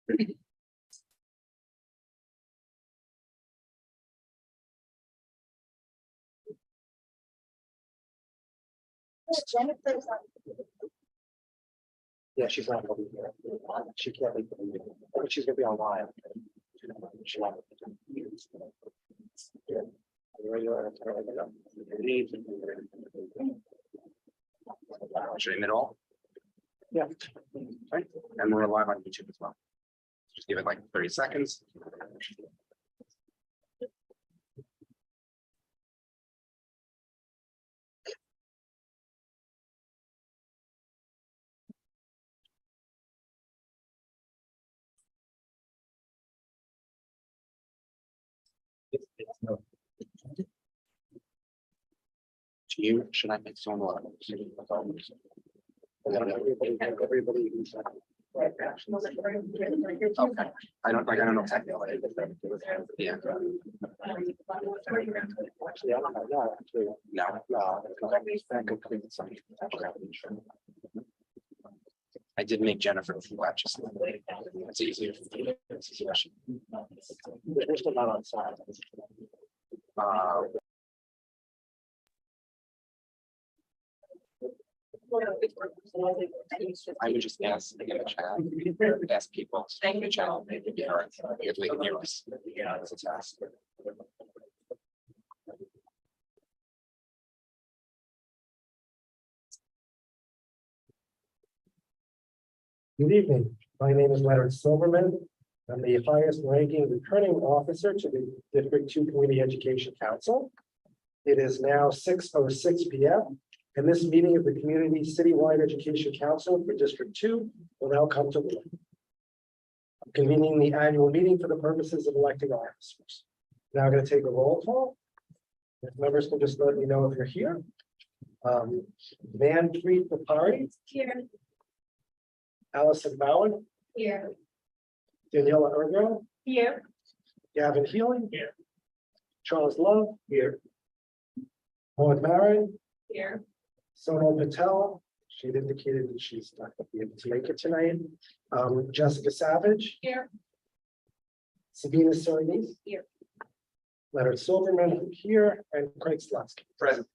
Yeah, she's not gonna be here. She can't leave the meeting. But she's gonna be online. She won't. Yeah. Leave. Should I middle? Yeah. Right. And we're live on YouTube as well. Just give it like 30 seconds. To you, should I make someone live? Everybody who's Okay. I don't know technically. Yeah. actually, I don't know. No, actually, No. I could clean some. I did make Jennifer a few latches. It's easier. We're still not on side. I would just ask in the chat, ask people in the chat, maybe if they can hear us. It's a task. Good evening. My name is Leonard Silverman. I'm the highest ranking returning officer to the District 2 Community Education Council. It is now 6:06 p.m. and this meeting of the Community Citywide Education Council for District 2 will now come to order. I'm convening the annual meeting for the purposes of electing officers. Now I'm going to take a roll call. If members can just let me know if you're here. Manpreet Papari. Here. Allison Bowen. Here. Daniela Ergo. Here. Gavin Healing. Here. Charles Love. Here. Maud Marin. Here. Sonal Patel. She indicated that she's not going to be able to make it tonight. Jessica Savage. Here. Sabina Solis. Here. Leonard Silverman here, and Craig Slutsky. Present.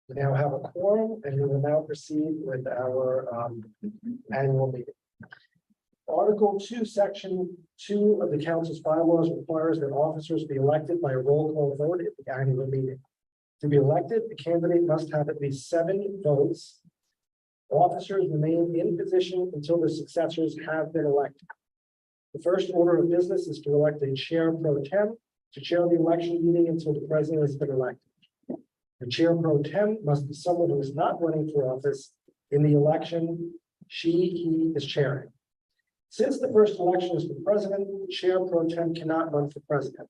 We now have a quorum, and we will now proceed with our annual meeting. Article 2, Section 2 of the Council's bylaws requires that officers be elected by a roll call vote at the annual meeting. To be elected, the candidate must have at least 7 votes. Officers remain in position until their successors have been elected. The first order of business is to elect a chair pro tem to chair the election meeting until the president has been elected. The chair pro tem must be someone who is not running for office in the election he is chairing. Since the first election is for president, the chair pro tem cannot run for president.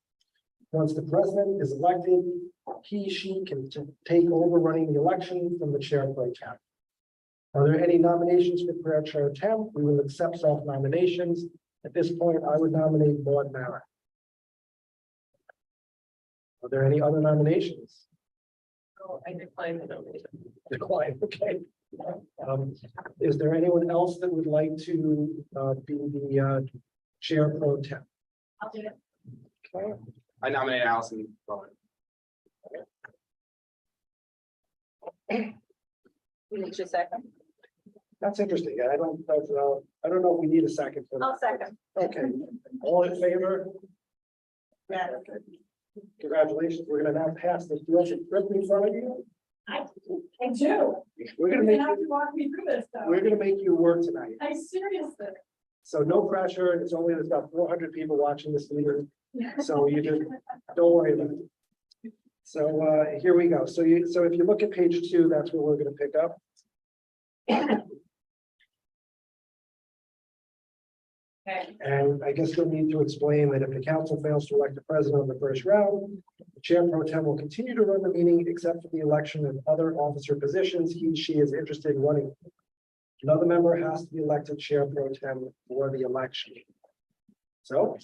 Once the president is elected, she can take over running the election from the chair pro tem. Are there any nominations for chair tem? We will accept self-nominations. At this point, I would nominate Maud Marin. Are there any other nominations? Oh, I decline the nomination. Decline, okay. Is there anyone else that would like to be the chair pro tem? I'll do it. Okay. I nominate Allison Bowen. You need your second? That's interesting. I don't know if we need a second for that. I'll second. Okay, all in favor? Yeah. Congratulations. We're gonna now pass this motion directly in front of you. I do. We're gonna You're make gonna have you, to walk me through this though. we're gonna make you work tonight. I seriously. So no pressure. It's only, there's about 400 people watching this meeting. Yeah. So you just don't worry about it. So here we go. So if you look at page 2, that's where we're gonna pick up. Okay. And I guess you'll need to explain that if the council fails to elect the president in the first round, the chair pro tem will continue to run the meeting except for the election of other officer positions she is interested in running. Another member has to be elected chair pro tem for the election. So,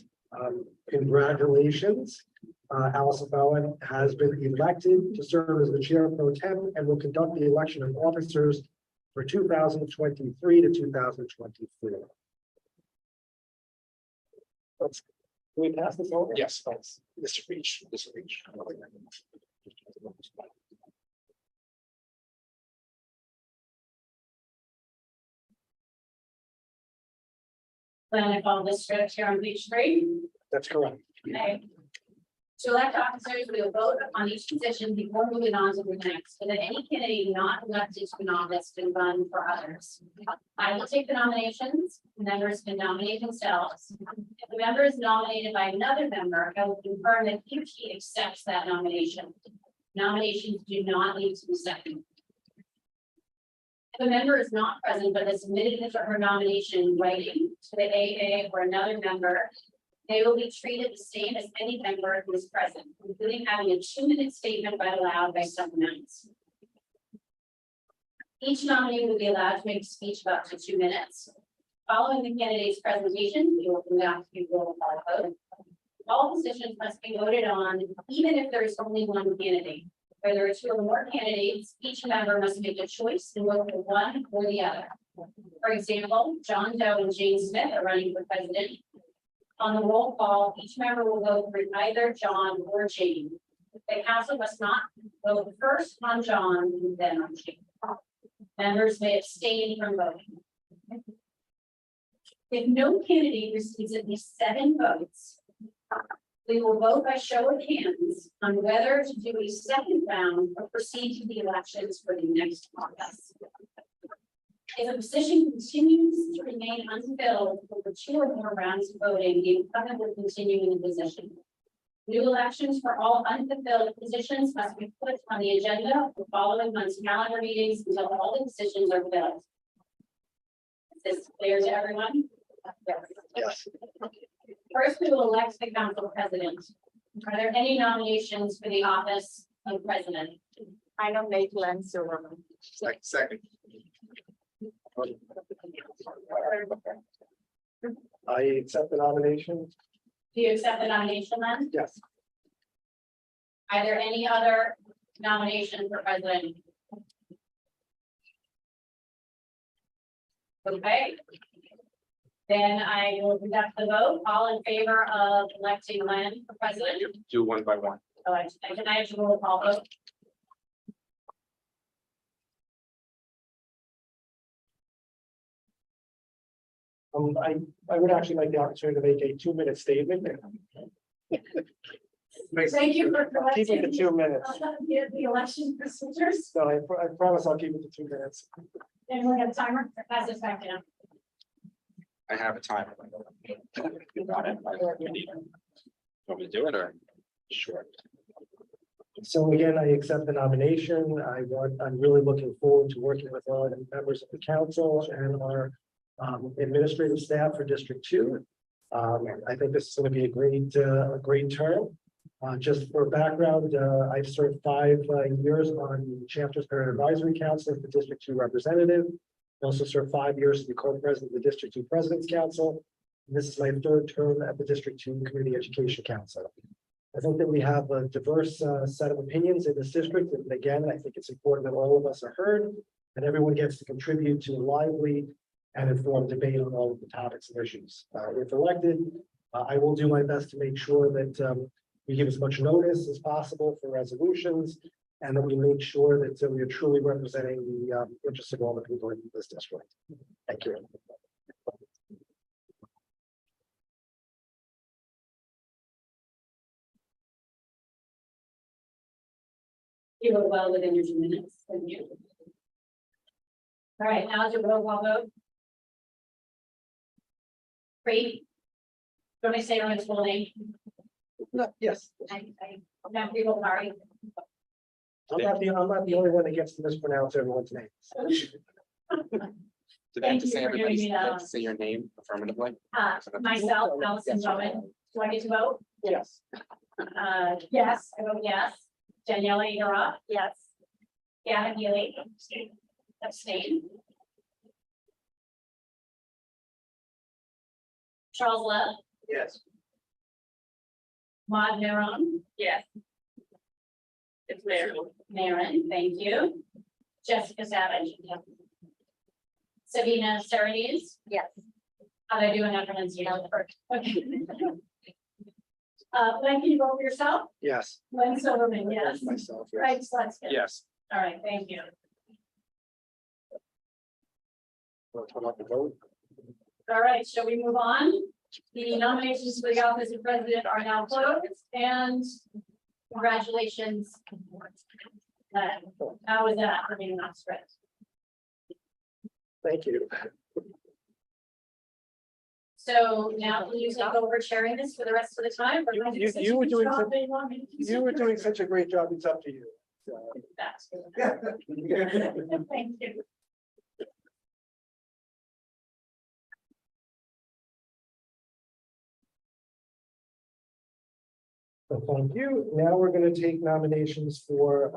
congratulations. Allison Bowen has been elected to serve as the chair pro tem and will conduct the election of officers for 2023 to 2024. Let's, can we pass this over? Yes, thanks. This reach, this reach. Then I follow this script here on page 3. That's correct. Okay. To elect officers, we will vote upon each position before moving on to the next, so that any candidate not elected to an office can run for others. I will take the nominations, members can nominate themselves. If the member is nominated by another member, I will confirm that he or she accepts that nomination. Nominations do not need to be seconded. If a member is not present but has submitted his or her nomination in writing to the AA or another member, they will be treated the same as any member who is present, including having a 2-minute statement read aloud by someone else. Each nominee will be allowed to make a speech of up to 2 minutes. Following the candidate's presentation, we will conduct a roll call vote. All positions must be voted on, even if there is only one candidate. Where there are 2 or more candidates, each member must make a choice and vote for one or the other. For example, John Doe and Jane Smith are running for president. On the roll call, each member will vote for either John or Jane. The council must not vote first on John and then on Jane. Members may abstain from voting. If no candidate receives at least 7 votes, we will vote by show of hands on whether to do a second round or proceed to the elections for the next office. If a position continues to remain unfilled over 2 or more rounds of voting, the incumbent will continue in the position. New elections for all unfulfilled positions must be put on the agenda for following month's calendar meetings until all the positions are filled. Is this clear to everyone? Yes. First, we will elect the council president. Are there any nominations for the office of president? I nominate Glenn Silverman. Second. I accept the nomination. Do you accept the nomination then? Yes. Are there any other nominations for president? Okay. Then I will conduct the vote. All in favor of electing Len for president? Do one by one. Oh, I have to roll call vote. I would actually like the opportunity to make a 2-minute statement. Thank you for Keep it to correcting 2 minutes. the election procedures. So I promise I'll keep it to 2 minutes. And we'll get a timer. Pass this back down. I have a timer. You got it. You need it. Want me to do it or? Sure. So again, I accept the nomination. I'm really looking forward to working with all the members of the council and our administrative staff for District 2. I think this is going to be a great term. Just for background, I've served 5 years on the Chapters Parent Advisory Council as the District 2 representative. I also served 5 years as the co-president of the District 2 President's Council. And this is my 3rd term at the District 2 Community Education Council. I think that we have a diverse set of opinions in this district. And again, I think it's important that all of us are heard and everyone gets to contribute to a lively and informed debate on all of the topics and issues. If elected, I will do my best to make sure that we give as much notice as possible for resolutions and that we make sure that we are truly representing the interests of all the people in this district. Thank you. You were well within your 2 minutes. Thank you. All right, now is your roll call vote. Great. Do you want me to say your full name? No, yes, No, people, sorry. I'm not the only one that gets to mispronounce everyone's names. Do they have to Thank you say for giving everybody's, me they that. have to say your name affirmatively? Myself, Allison Bowen. Do I get to vote? Yes. Yes, I vote yes. Daniela Eageroff. Yes. Gavin Healy. Abstain. Charles Love. Yes. Maud Neron. Yes. It's Mary. Maren, thank you. Jessica Savage. Sabina Serides. Yes. How'd I do in that pronunciation? Okay. Len, can you vote for yourself? Yes. Len Silverman, yes. Myself, yes. Craig Slutsky. Yes. All right, thank you. Want to turn off the vote? All right, shall we move on? The nominations for the office of president are now closed, and congratulations. How was that for being not stressed? Thank you. So now can you take over chairing this for the rest of the time? or You- you were doing some- They want me to do You were something? doing such a great job. It's up to you. That's good. So- Thank you. So thank you. Now we're going to take nominations for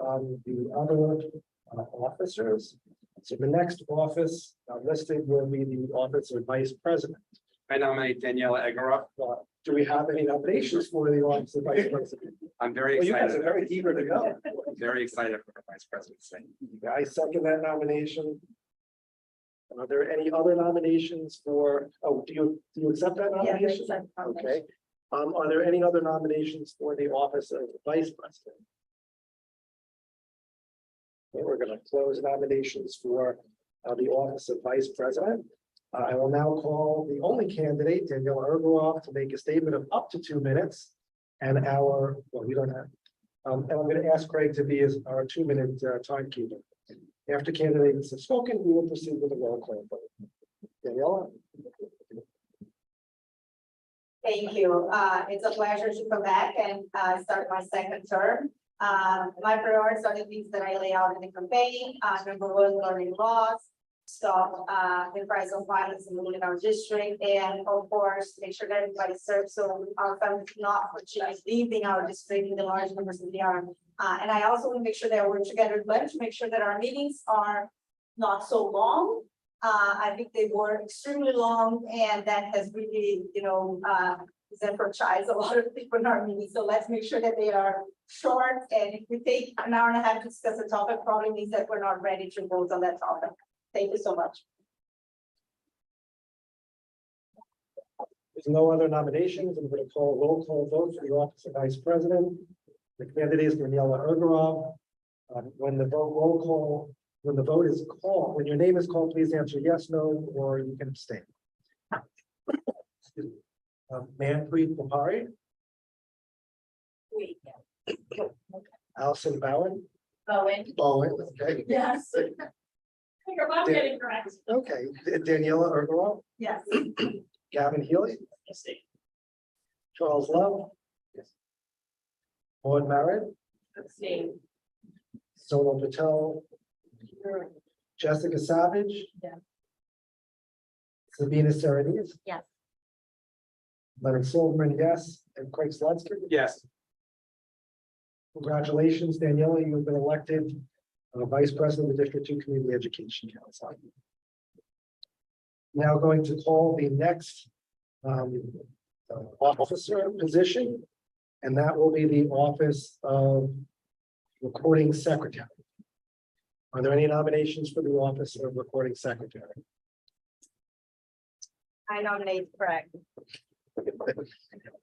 the other officers. So the next office listed will be the office of vice president. I nominate Daniela Egoroff. Do we have any nominations for the office of vice president? I'm very Well, you guys are excited, very eager to go. very excited for vice presidency. I second that nomination. Are there any other nominations for, oh, do you accept that nomination? Okay. Are there any other nominations for the office of vice president? Okay, we're going to close nominations for the office of vice president. I will now call the only candidate, Daniela Ergoroff, to make a statement of up to 2 minutes. And well, we don't have, and I'm going to ask Craig to be our 2-minute timekeeper. After candidates have spoken, we will proceed with the roll call vote. Daniela? Thank you. It's a pleasure to come back and start my second term. My priorities are the things that I lay out in the campaign. Number one, learning laws, stop the price of violence in our district, and of course, make sure that everybody serves so our families not leaving our district in the large numbers that they are. And I also want to make sure that we're together with them to make sure that our meetings are not so long. I think they were extremely long, and that has really, disenfranchised a lot of people in our meetings. So let's make sure that they are short. And if we take an hour and a half to discuss a topic, probably means that we're not ready to vote on that topic. Thank you so much. There's no other nominations. I'm going to call a roll call vote for the office of vice president. The candidate is Daniela Ergoroff. When the vote is called, when your name is called, please answer yes, no, or you can abstain. Excuse me. Manpreet Bopari, Allison Bowen. Bowen. Bowen, okay. Yes. I'm getting correct. Okay, Daniela Ergoroff, Yes. Gavin Healy, Charles Love. Yes. Maud Merritt, Abstain. Sonal Patel, Jessica Savage. Yeah. Sabina Serenese. Yes. Leonard Silverman, yes, and Craig Slutsky. Yes. Congratulations, Daniela, you've been elected Vice President of the District 2 Community Education Council. Now going to call the next officer position, and that will be the office of Recording Secretary. Are there any nominations for the office of Recording Secretary? I nominate Craig.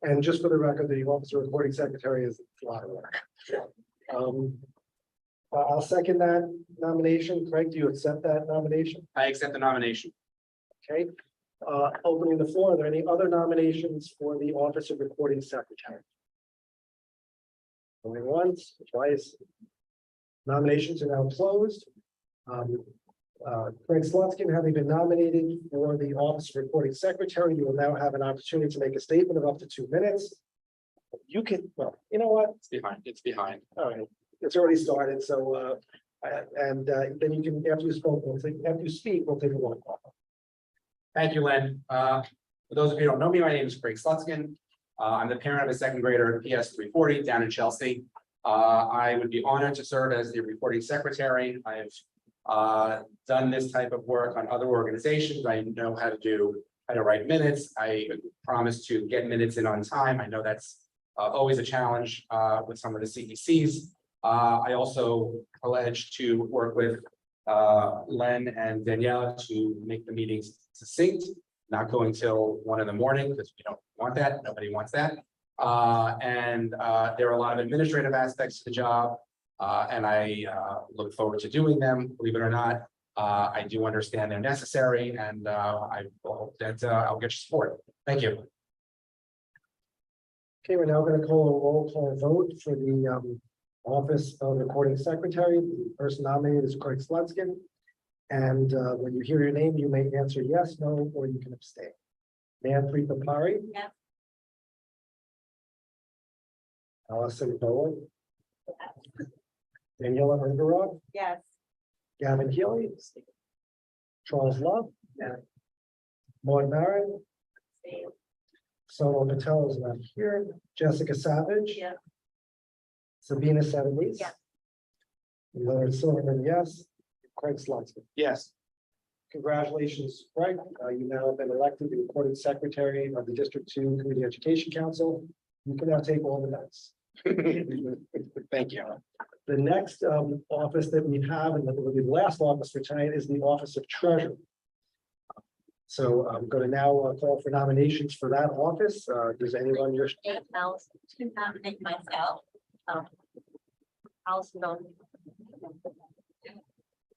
And just for the record, the office of Recording Secretary is a lot of work. I'll second that nomination. Craig, do you accept that nomination? I accept the nomination. Okay. Opening the floor, are there any other nominations for the office of Recording Secretary? Going once, twice. Nominations are now closed. Craig Slutsky, having been nominated for the office of Recording Secretary, you will now have an opportunity to make a statement of up to 2 minutes. You can, well, you know what? It's behind. It's behind. All right, it's already started, so, then you can, after you spoke, after you speak, we'll take a roll call. Thank you, Len. For those of you who don't know me, my name is Craig Slutskin. I'm the parent of a second grader at PS 340 down in Chelsea. I would be honored to serve as the recording secretary. I've done this type of work on other organizations. I know how to write minutes. I promise to get minutes in on time. I know that's always a challenge with some of the CECs. I also pledge to work with Len and Daniela to make the meetings succinct, not going till 1 in the morning, because we don't want that, nobody wants that. There are a lot of administrative aspects to the job, and I look forward to doing them, believe it or not. I do understand they're necessary, and I hope that I'll get your support. Thank you. Okay, we're now going to call a roll call vote for the office of recording secretary. The person nominated is Craig Slutskin. And when you hear your name, you may answer yes, no, or you can abstain. Manpreet Papari. Yes. Allison Bowen. Daniela Ungerov. Yes. Gavin Healy. Charles Love. Maud Marin. Sonal Patel is not here. Jessica Savage. Yeah. Sabina Satanese. Yeah. Leonard Silverman, yes. Craig Slutsky. Yes. Congratulations, Craig. You now have been elected the recording secretary of the District 2 Community Education Council. You can now take all the notes. Thank you. The next office that we have, and that will be the last office for tonight, is the Office of Treasurer. So I'm going to now call for nominations for that office. Does anyone wish? Else to nominate myself. Allison Bowen.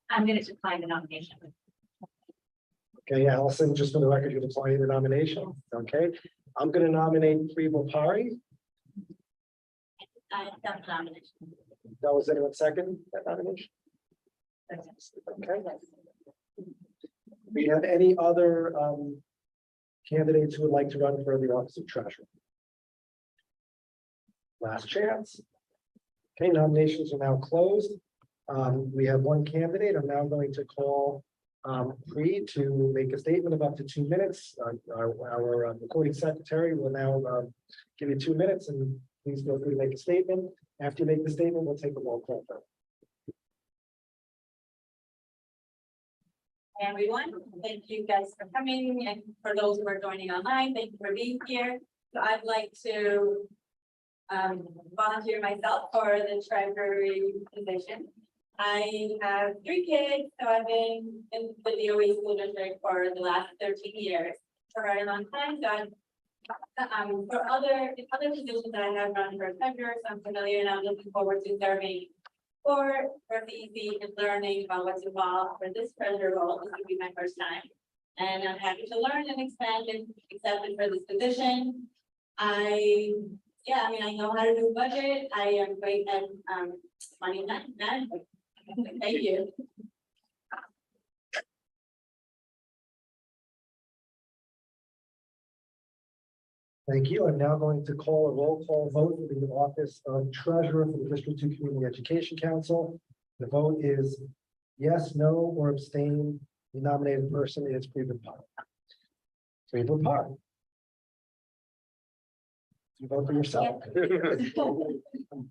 I'm going to decline the nomination. Okay, Allison, just for the record, you're declining the nomination. Okay, I'm going to nominate Prabal Pari. I accept the nomination. That was anyone second that nomination? Okay. Do we have any other candidates who would like to run for the office of treasurer? Last chance. Okay, nominations are now closed. We have one candidate. I'm now going to call Pri to make a statement of up to 2 minutes. Our recording secretary will now give you 2 minutes, and please feel free to make a statement. After you make the statement, we'll take a roll call vote. Hey everyone, thank you guys for coming, and for those who are joining online, thank you for being here. So I'd like to volunteer myself for the treasury position. I have 3 kids, so I've been in the DOE school district for the last 13 years, for a very long time. So for other positions that I have run for treasurer, so I'm familiar, and I'm looking forward to serving for CEC and learning about what's involved for this treasurer role. This will be my first time, and I'm happy to learn and expand and accepted for this position. I know how to do budget. I am great at money management. Thank you. Thank you. I'm now going to call a roll call vote for the office of treasurer for the District 2 Community Education Council. The vote is yes, no, or abstain. The nominated person is Prabal Pari. Prabal Pari. You vote for yourself. I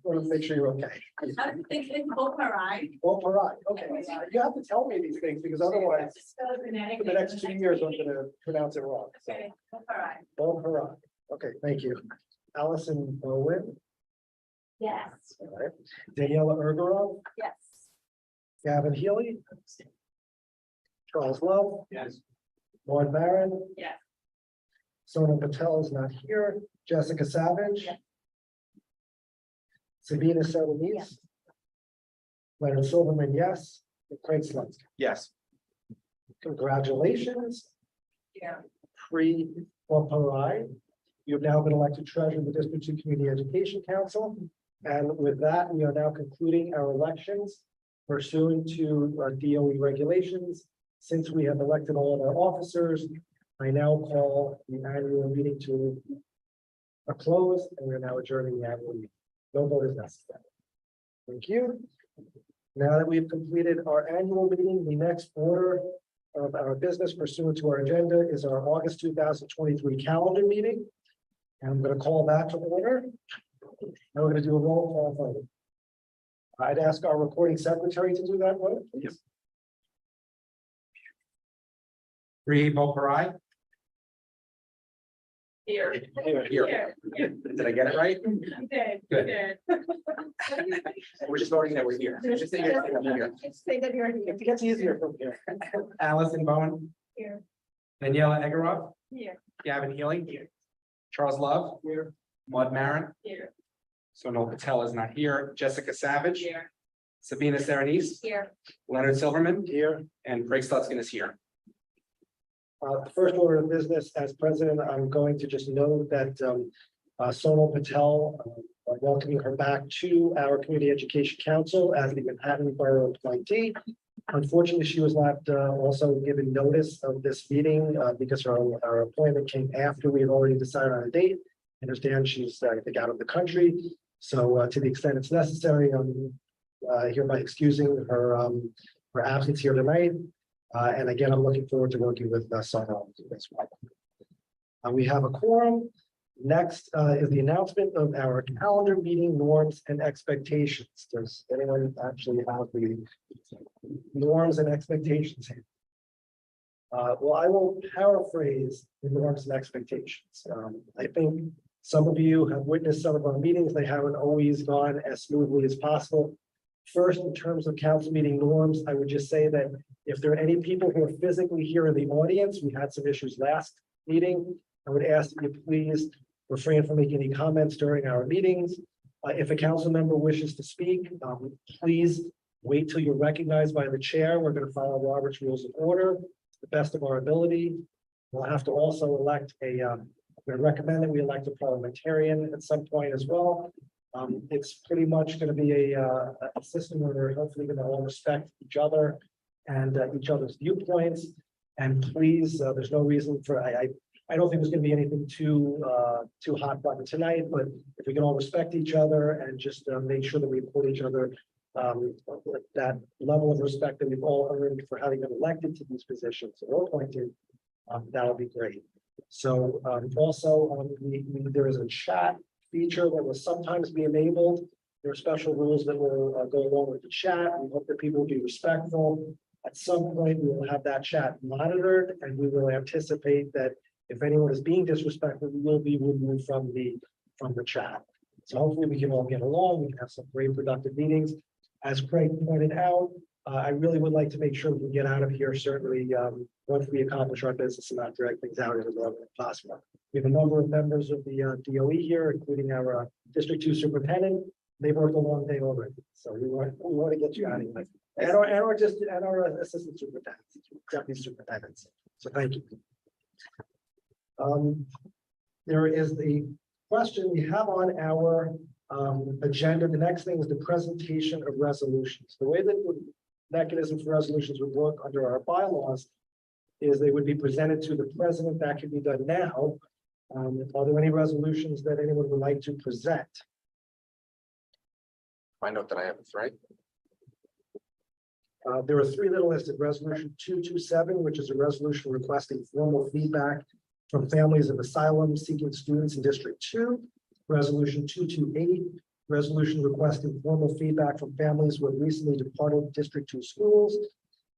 want to make sure you're okay. I think it's both right. Vote for Pari. Okay, you have to tell me these things because otherwise, for the next 2 years, I'm going to pronounce it wrong. So, Okay, both right. vote for Pari. Okay, thank you. Allison Bowen. Yes. All right. Daniela Urgarov. Yes. Gavin Healy. Charles Love. Yes. Maud Marin. Yes. Sonal Patel is not here. Jessica Savage. Yes. Sabina Satanese. Yes. Leonard Silverman, yes. And Craig Slutsky. Yes. Congratulations. Yeah. Pari. You've now been elected treasurer of the District 2 Community Education Council. And with that, we are now concluding our elections pursuant to our DOE regulations. Since we have elected all of our officers, I now call the annual meeting to a close, and we're now adjourning the annual meeting. No vote is necessary. Thank you. Now that we've completed our annual meeting, the next order of our business pursuant to our agenda is our August 2023 calendar meeting. And I'm going to call that to order. Now we're going to do a roll call vote. I'd ask our recording secretary to do that vote, please. Prabal Pari. Here. Here. Did I get it right? You did. Good. did. We're just voting that we're here. Just say yes, I'm here. Just say that you're here. It gets easier from here. Allison Bowen. Here. Daniela Egorov, Here. Gavin Healy. Here. Charles Love. Here. Maud Maron. Here. Sonal Patel is not here. Jessica Savage. Here. Sabina Serenise. Here. Leonard Silverman. Here. And Craig Slutskin is here. The first order of business, as president, I'm going to just note that Sonal Patel, welcoming her back to our Community Education Council as the Manhattan Borough appointee. Unfortunately, she was not also given notice of this meeting because our appointment came after we had already decided on a date. I understand she's, I think, out of the country. So to the extent it's necessary, I'm hereby excusing her absence here tonight. And again, I'm looking forward to working with Sonal as well. We have a quorum. Next is the announcement of our calendar meeting norms and expectations. Does anyone actually have the norms and expectations here? Well, I will paraphrase the norms and expectations. I think some of you have witnessed some of our meetings. They haven't always gone as smoothly as possible. First, in terms of council meeting norms, I would just say that if there are any people who are physically here in the audience, we had some issues last meeting. I would ask that you please refrain from making any comments during our meetings. If a council member wishes to speak, please wait till you're recognized by the chair. We're going to follow Robert's Rules of Order to the best of our ability. We'll have to also elect I'm going to recommend that we elect a parliamentarian at some point as well. It's pretty much going to be a system where we're hopefully going to all respect each other and each other's viewpoints. And please, there's no reason for, I don't think there's going to be anything too hot button tonight, but if we can all respect each other and just make sure that we put each other that level of respect that we've all earned for having been elected to these positions or appointed, that'll be great. So also there is a chat feature that will sometimes be enabled. There are special rules that will go along with the chat. We hope that people will be respectful. At some point, we will have that chat monitored, and we will anticipate that if anyone is being disrespectful, we will be removed from the chat. So hopefully we can all get along. We can have some great productive meetings. As Craig pointed out, I really would like to make sure we get out of here certainly once we accomplish our business and not drag things out as long as possible. We have a number of members of the DOE here, including our District 2 Superintendent. They've worked a long day already, so we want to get you out of here. And our assistant superintendents, deputy superintendents. So thank you. There is the question we have on our agenda. The next thing is the presentation of resolutions. The way that the mechanism for resolutions would work under our bylaws is they would be presented to the president. That can be done now. Are there any resolutions that anyone would like to present? Find out that I have it right. There are three that are listed. Resolution 227, which is a resolution requesting formal feedback from families of asylum seeking students in District 2. Resolution 228, resolution requesting formal feedback from families who have recently departed District 2 schools.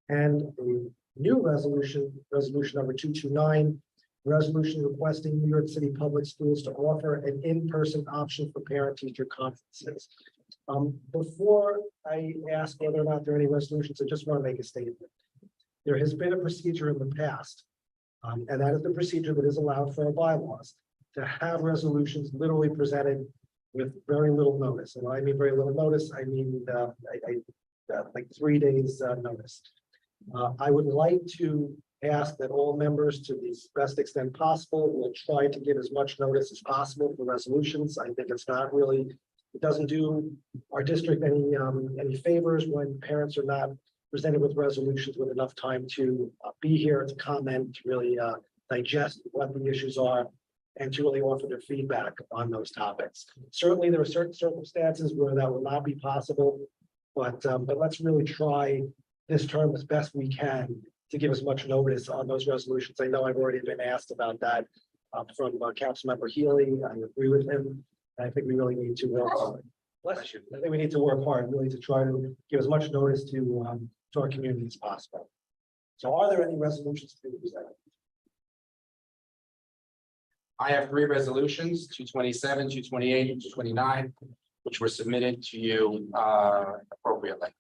And a new resolution, resolution number 229, resolution requesting New York City Public Schools to offer an in-person option for parent-teacher conferences. Before I ask whether or not there are any resolutions, I just want to make a statement. There has been a procedure in the past, and that is the procedure that is allowed for our bylaws, to have resolutions literally presented with very little notice. And when I mean very little notice, I mean like 3 days notice. I would like to ask that all members, to the best extent possible, will try to give as much notice as possible for resolutions. I think it's not really, it doesn't do our district any favors when parents are not presented with resolutions with enough time to be here to comment, to really digest what the issues are, and to really offer their feedback on those topics. Certainly, there are certain circumstances where that will not be possible, but let's really try this term as best we can to give as much notice on those resolutions. I know I've already been asked about that from Councilmember Healy. I agree with him. I think we really need to work hard. Bless you. I think we need to work hard really to try to give as much notice to our community as possible. So are there any resolutions to be presented? I have three resolutions, 227, 228, and 229, which were submitted to you appropriately.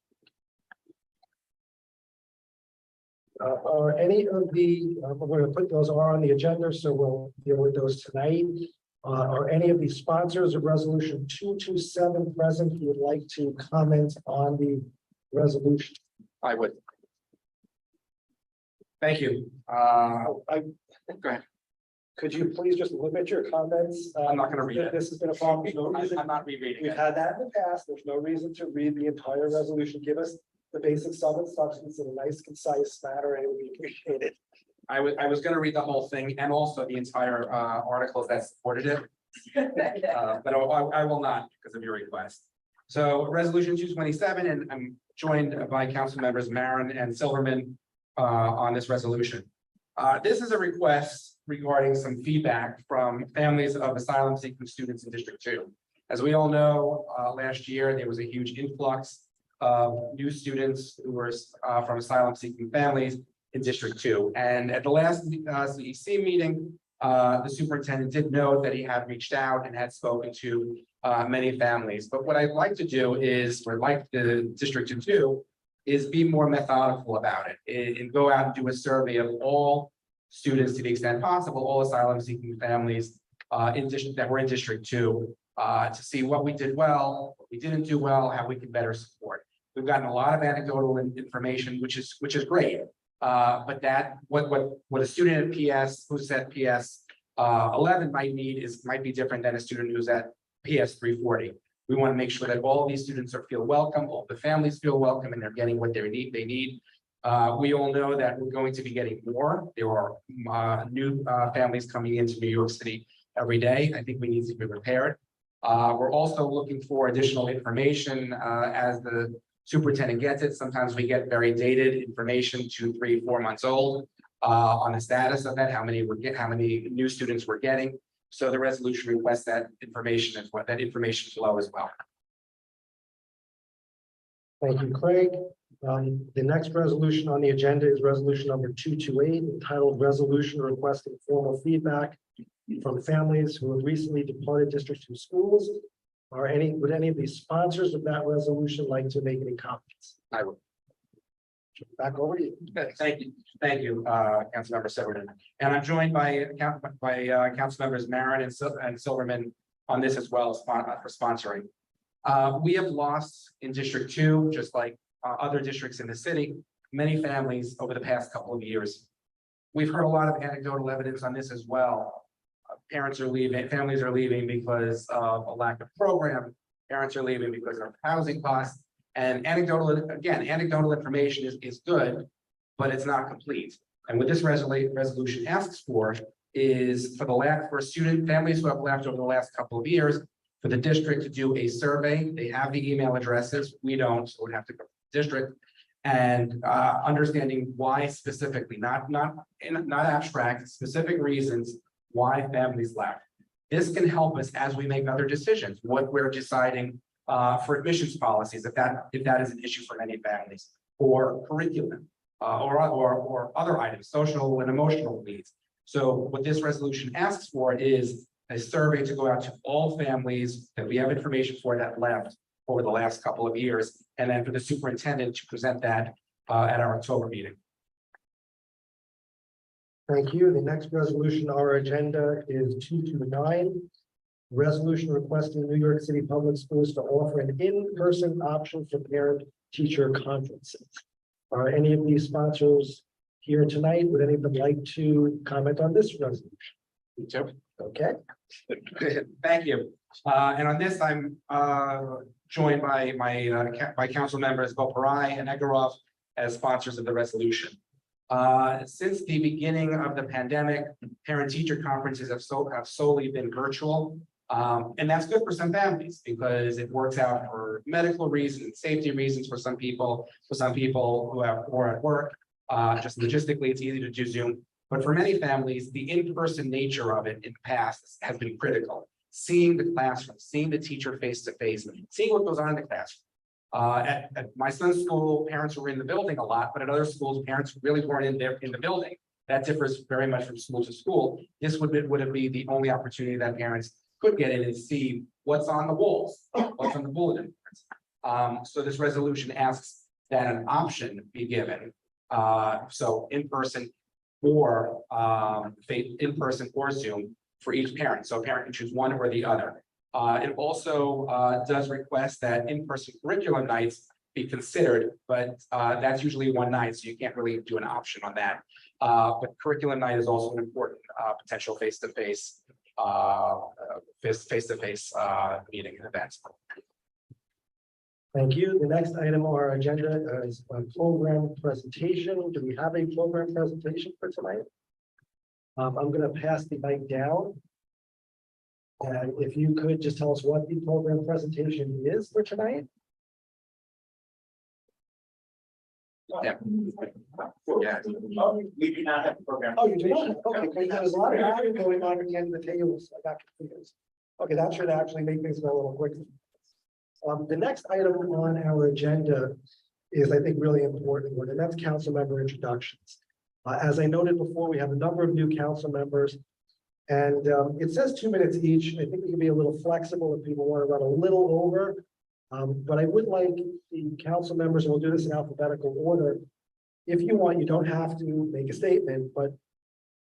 Are any of the, we're going to put those are on the agenda, so we'll deal with those tonight. Are any of the sponsors of resolution 227 present who would like to comment on the resolution? I would. Thank you. Go ahead. Could you please just limit your comments? I'm not gonna read it. This has been a problem. There's no reason- I'm not rereading We've it. had that in the past. There's no reason to read the entire resolution. Give us the basic sum and substance in a nice, concise manner, and it would be appreciated. I was gonna read the whole thing and also the entire articles that supported it. But I will not because of your request. So resolution 227, and I'm joined by council members Marin and Silverman on this resolution. This is a request regarding some feedback from families of asylum seeking students in District 2. As we all know, last year there was a huge influx of new students who were from asylum seeking families in District 2. And at the last CEC meeting, the superintendent did note that he had reached out and had spoken to many families. But what I'd like to do is, or like the district to do, is be more methodical about it and go out and do a survey of all students to the extent possible, all asylum seeking families in district that were in District 2 to see what we did well, what we didn't do well, how we can better support. We've gotten a lot of anecdotal information, which is great. But that what a student at PS who's at PS 11 might need might be different than a student who's at PS 340. We want to make sure that all of these students feel welcome, all the families feel welcome, and they're getting what they need. We all know that we're going to be getting more. There are new families coming into New York City every day. I think we need to be prepared. We're also looking for additional information as the superintendent gets it. Sometimes we get very dated information, 2, 3, 4 months old, on the status of that, how many new students we're getting. So the resolution requests that information as well, that information flow as well. Thank you, Craig. The next resolution on the agenda is resolution number 228, entitled Resolution Requesting Formal Feedback from Families Who Have Recently Departed District 2 Schools. Would any of the sponsors of that resolution like to make any comments? I would. Back over to you. Thank you, Councilmember Silverman. And I'm joined by Council members Marin and Silverman on this as well for sponsoring. We have lost in District 2, just like other districts in the city, many families over the past couple of years. We've heard a lot of anecdotal evidence on this as well. Parents are leaving, families are leaving because of a lack of program. Parents are leaving because of housing costs. And anecdotal information is good, but it's not complete. And what this resolution asks for is for student families who have left over the last couple of years, for the district to do a survey. They have the email addresses. We don't, so we'd have to go to the district. And understanding why specifically, not abstract, specific reasons why families left. This can help us as we make other decisions, what we're deciding for admissions policies, if that is an issue for many families, or curriculum, or other items, social and emotional needs. So what this resolution asks for is a survey to go out to all families that we have information for that left over the last couple of years, and then for the superintendent to present that at our October meeting. Thank you. The next resolution on our agenda is 229. Resolution requesting New York City Public Schools to offer an in-person option for parent-teacher conferences. Are any of these sponsors here tonight? Would any of them like to comment on this resolution? Me too. Okay. Thank you. And on this, I'm joined by council members Boparai and Egorov as sponsors of the resolution. Since the beginning of the pandemic, parent-teacher conferences have solely been virtual. And that's good for some families because it works out for medical reasons, safety reasons for some people who are at work. Just logistically, it's easy to do Zoom. But for many families, the in-person nature of it in the past has been critical. Seeing the classroom, seeing the teacher face to face, seeing what goes on in the classroom. At my son's school, parents were in the building a lot, but at other schools, parents really weren't in the building. That differs very much from school to school. This would be the only opportunity that parents could get in and see what's on the walls, what's on the bulletin boards. So this resolution asks that an option be given So in person or in person or Zoom for each parent. So a parent can choose one or the other. It also does request that in-person curriculum nights be considered, but that's usually one night, so you can't really do an option on that. But curriculum night is also an important potential face-to-face meeting and events. Thank you. The next item on our agenda is a program presentation. Do we have a program presentation for tonight? I'm going to pass the mic down. And if you could just tell us what the program presentation is for tonight? Yeah. Yeah. We do not have a program. Oh, you do not? Okay, because there's a lot of action going on at the end of the tables. I got confused. Okay, that should actually make things go a little quicker. The next item on our agenda is, I think, really important, and that's council member introductions. As I noted before, we have a number of new council members, and it says 2 minutes each. I think we can be a little flexible if people want to run a little over. But I would like the council members, and we'll do this in alphabetical order. If you want, you don't have to make a statement, but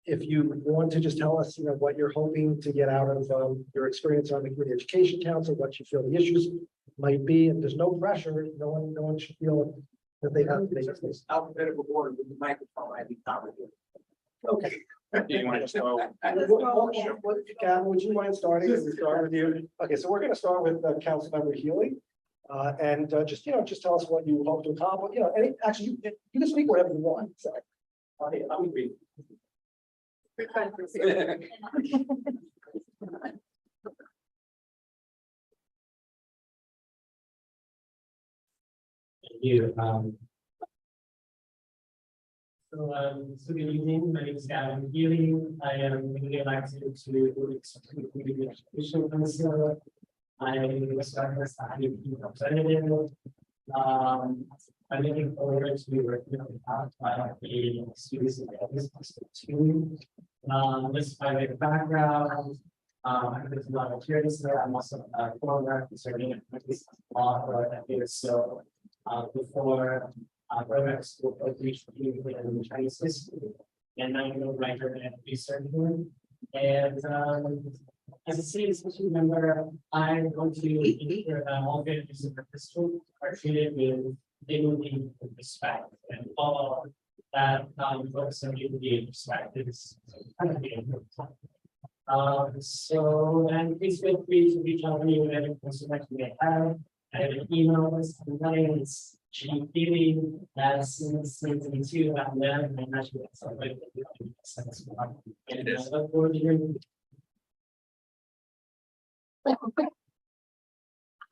if you want to just tell us, what you're hoping to get out of your experience on the Community Education Council, what you feel the issues might be, and there's no pressure. No one should feel that they have to make a statement. Alphabetical order with the microphone, I think. Okay. Do you want to just go? Gavin, would you mind starting? We start with you. Okay, so we're going to start with Councilmember Healy. And just tell us what you hope to accomplish. Actually, you can speak whatever you want. So. I'm agree. Thank you. So good evening. My name is Gavin Healy. I am newly elected to the Community Education Council. I was as the representative. I'm looking forward to working on the students in the team. This by way of background. There's a lot of curious there. I'm also a former conservative law for a year. So before program school for in the Chinese history, and I'm a writer and researcher. And as a CECD2 member, I want to ensure that all values of the district are treated with dignity and respect, and all that folks are able to be respected is kind of the important. So, and please feel free to reach out to me with any questions you may have. I have an email list, and my name is G. Healy, that's CECD2 about that, and I'm actually celebrating and I look forward to hearing you.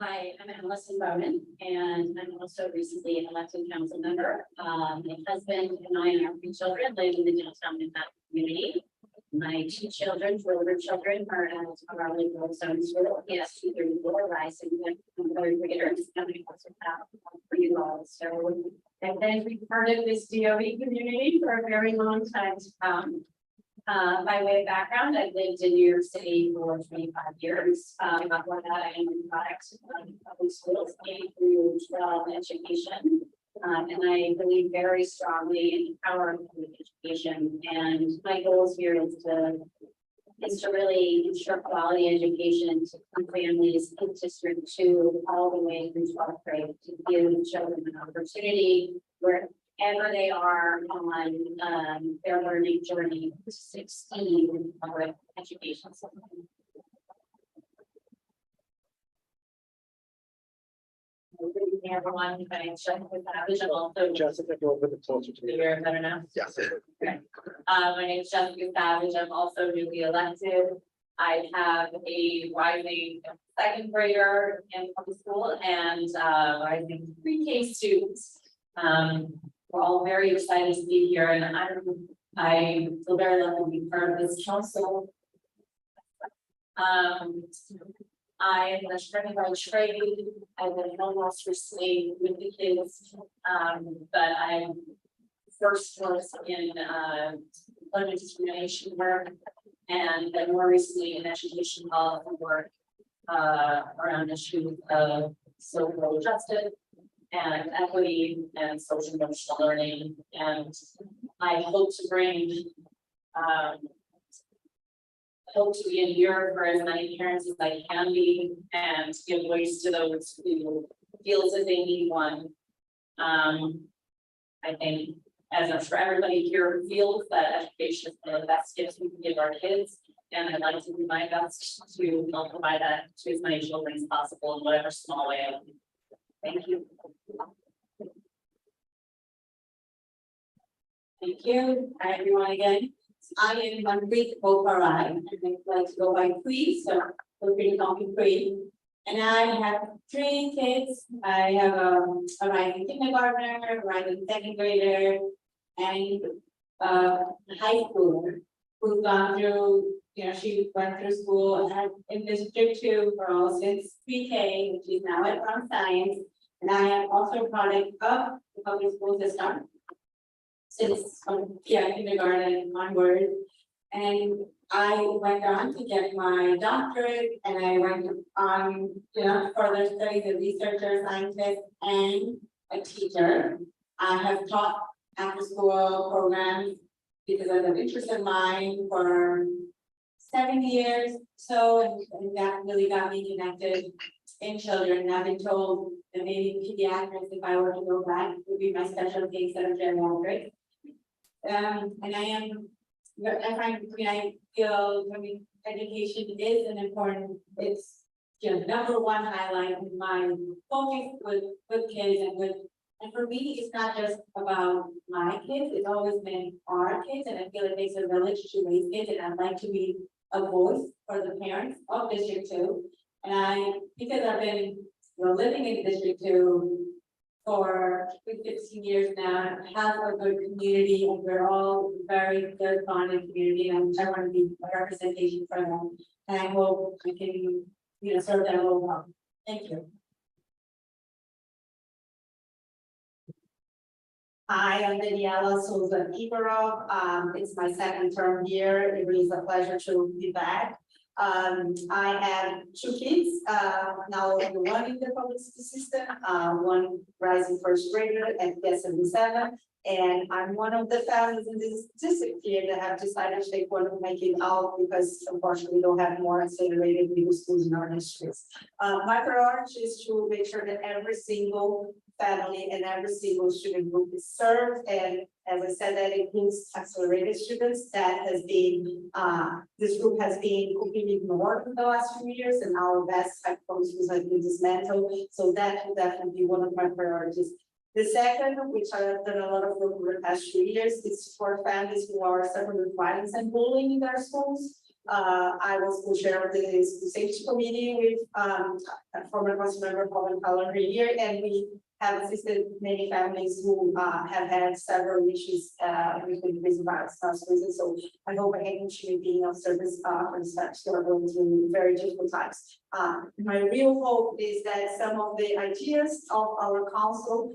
Hi, I'm Allison Bowman, and I'm also recently an elected council member. My husband and I and our 3 children live in the downtown Manhattan community. My 2 children, children, are at our liberal zone school. Yes, 234, rising with third graders coming for you all. So I've been part of this DOE community for a very long time to come. By way of background, I've lived in New York City for 25 years. Before that, I am in products public schools, through 12 education. And I believe very strongly in empowering education. And my goals here is to really ensure quality education to families in District 2 all the way through 12th grade, to give children an opportunity wherever they are on their learning journey to succeed in public education system. Everyone, my name is Jessica Savage. I'm also Jessica, go a little bit closer to me. You're better now. Yes. Okay. My name is Jessica Savage. I'm also newly elected. I have a rising 2nd grader in public school and rising pre-K students. We're all very excited to be here, and I feel very lucky to be part of this council. I am a attorney by trade. I've been home loss recently with the kids, but I first was in employment discrimination work, and then more recently in education law work around issues of social justice and equity and social emotional learning. And I hope to bring, hope to be in Europe for as many parents as I can be and give voice to those who feel as if they need one. I think, as I'm sure everybody here feels, that education is one of the best gifts we can give our kids. And I'd like to do my best to help provide that to as many children as possible in whatever small way. Thank you. Thank you, hi everyone again. I am Manpreet Boparai, and I'd like to go by Free, so feel free to call me Free. And I have 3 kids. I have a rising kindergartner, a rising second grader, and a high schooler who's gone through, she went through school in District 2 for all since pre-K, and she's now at Brown Science. And I am also a product of the public school system since kindergarten onward. And I went on to get my doctorate, and I went on, further studies as a researcher, scientist, and a teacher. I have taught after school programs because of an interest in mine for 7 years. So, and that really got me connected in children. And I've been told that maybe pediatrics, if I were to go back, would be my specialty instead of geriatrics. And I feel education is an important, it's number one highlight in my focus with kids and for me, it's not just about my kids, it's always been our kids, and I feel it takes a village to raise kids, and I'd like to be a voice for the parents of District 2. And because I've been living in District 2 for 15 years now, have a good community, and we're all very good bonded community, and I want to be a representation for them. And I hope I can, serve that role well. Thank you. Hi, I'm Daniela Souza Ibarov. It's my second term here. It is a pleasure to be back. I have 2 kids, now one in the public school system, one rising first grader at CECD2. And I'm one of the families in this district here that have decided to take one of my kids out because unfortunately we don't have more accelerated middle schools in our districts. My priority is to make sure that every single family and every single student group is served. And as I said, that includes accelerated students. That has been, this group has been completely ignored in the last few years, and our best schools have been dismantled. So that will definitely be one of my priorities. The second, which I've done a lot of work over the past few years, is for families who are suffering with violence and bullying in their schools. I was co-chair of the school safety committee with a former council member, Paul Color here, and we have assisted many families who have had several issues with increasing violence in our schools. And so I hope I can continue being of service for the staff who are going through very difficult times. My real hope is that some of the ideas of our council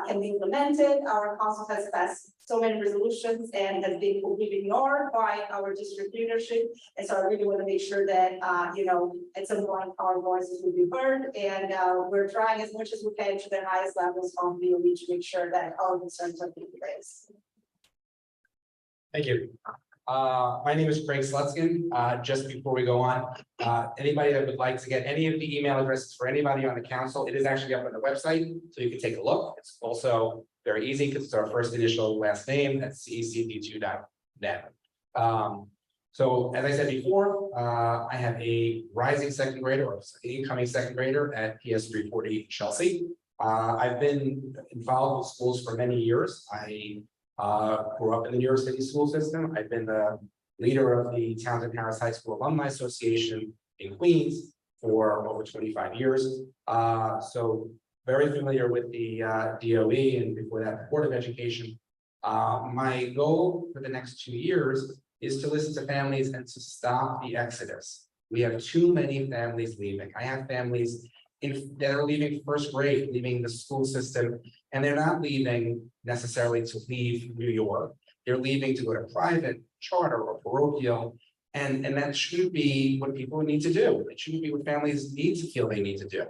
can be implemented. Our council has passed so many resolutions and has been completely ignored by our district leadership. And so I really want to make sure that, at some point our voices will be heard, and we're trying as much as we can to the highest levels of the OE to make sure that our concerns are being raised. Thank you. My name is Craig Slutskin. Just before we go on, anybody that would like to get any of the email addresses for anybody on the council, it is actually up on the website, so you can take a look. It's also very easy because it's our first initial last name at CECD2.net. So as I said before, I have a rising second grader or incoming second grader at PS 340 Chelsea. I've been involved with schools for many years. I grew up in the New York City school system. I've been the leader of the Townsend Harris High School Alumni Association in Queens for over 25 years. So very familiar with the DOE and before that, the Board of Education. My goal for the next 2 years is to listen to families and to stop the exodus. We have too many families leaving. I have families that are leaving first grade, leaving the school system, and they're not leaving necessarily to leave New York. They're leaving to go to private, charter, or parochial, and that shouldn't be what people need to do. It shouldn't be what families need to feel they need to do.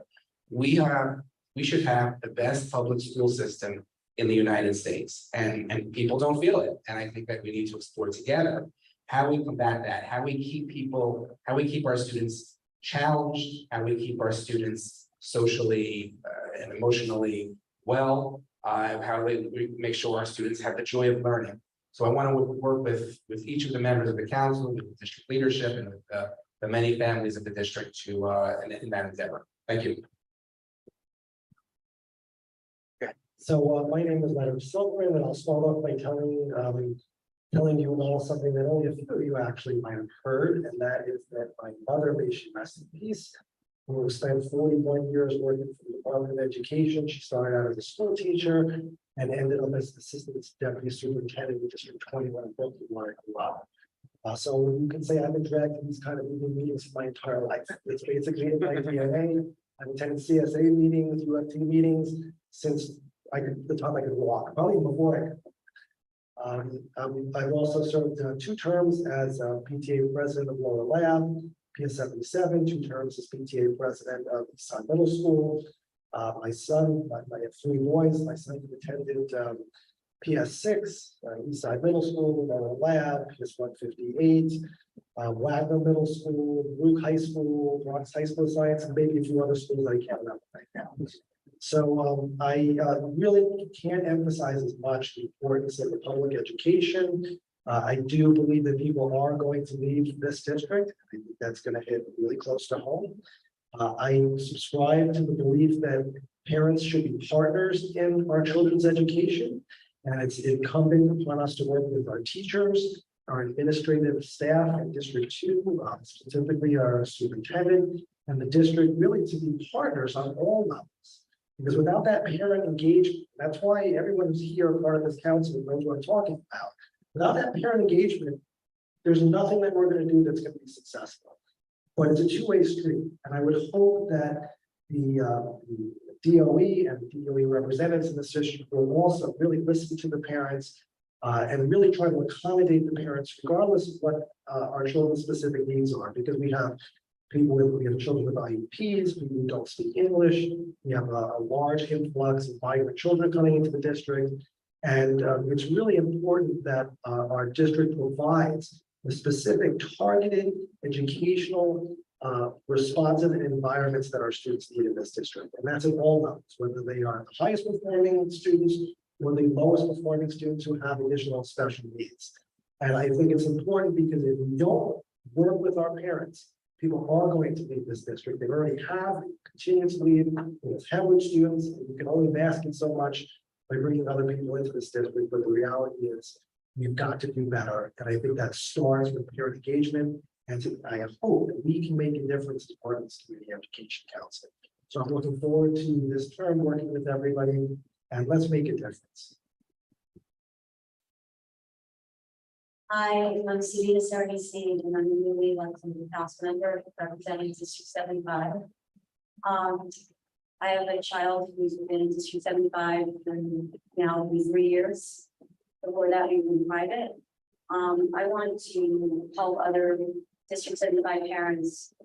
We have we should have the best public school system in the United States, and people don't feel it. And I think that we need to explore together how we combat that, how we keep our students challenged, how we keep our students socially and emotionally well, how we make sure our students have the joy of learning. So I want to work with each of the members of the council, with the district leadership, and with the many families of the district to in that endeavor. Thank you. So my name is Leonard Silverman, and I'll start off by telling you all something that only a few of you actually might have heard, and that is that my mother, may she rest in peace, who spent 41 years working for the Department of Education. She started out as a school teacher and ended up as assistant deputy superintendent in District 21 in Brooklyn, where I grew up. So you can say I've been dragged to these kind of meetings my entire life. It's basically in my DNA. I've attended CSA meetings, UFT meetings since the time I could walk, probably before I could. I've also served 2 terms as PTA president of Lower Lab, PS 77, 2 terms as PTA president of Eastside Middle School. My son, I have 3 boys. My son attended PS 6, Eastside Middle School, Lower Lab, PS 158, Wagner Middle School, Luke High School, Bronx High School of Science, and maybe a few other schools I can't remember right now. So I really can't emphasize as much the importance of the public education. I do believe that people are going to leave this district. I think that's going to hit really close to home. I subscribe to the belief that parents should be partners in our children's education. And it's incumbent upon us to work with our teachers, our administrative staff in District 2, specifically our superintendent, and the district really to be partners on all levels. Because without that parent engagement, that's why everyone who's here, part of this council, knows what I'm talking about. Without that parent engagement, there's nothing that we're going to do that's going to be successful. But it's a two-way street, and I would hope that the DOE and DOE representatives in this district will also really listen to the parents and really try to accommodate the parents, regardless of what our children's specific needs are, because we have children with IEPs, people who don't speak English. We have a large influx of migrant children coming into the district. And it's really important that our district provides the specific targeted educational responsive environments that our students need in this district. And that's at all levels, whether they are the highest performing students or the lowest performing students who have additional special needs. And I think it's important because if we don't work with our parents, people are going to leave this district. They already have, continue to leave. It's hemorrhage students. You can only mask it so much by bringing other people into this district, but the reality is we've got to do better. And I think that starts with parent engagement. And I hope that we can make a difference as part of this community education council. So I'm looking forward to this term working with everybody, and let's make a difference. Hi, I'm CECD2, and I'm the newly elected council member representing District 75. I have a child who's been in District 75 for now 3 years. Before that, we were private. I want to help other District 75 parents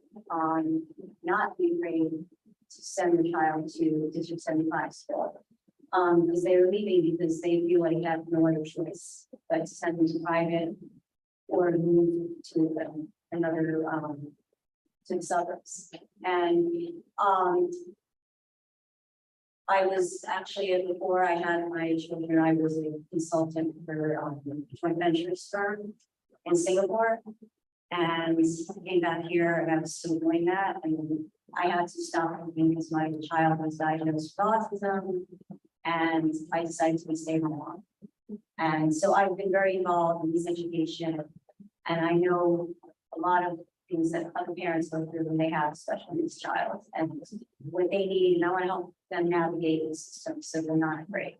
not be afraid to send their child to District 75 school. Because they are leaving because they feel like they have no other choice but to send them to private or to move to another to the suburbs. And I was actually, before I had my children, I was a consultant for a joint ventures firm in Singapore. And I came back here and I was still doing that. And I had to stop because my child was diagnosed with autism. And I decided to stay home. And so I've been very involved in this education. And I know a lot of things that other parents go through when they have a special needs child and what they need. And I want to help them navigate the system so they're not afraid.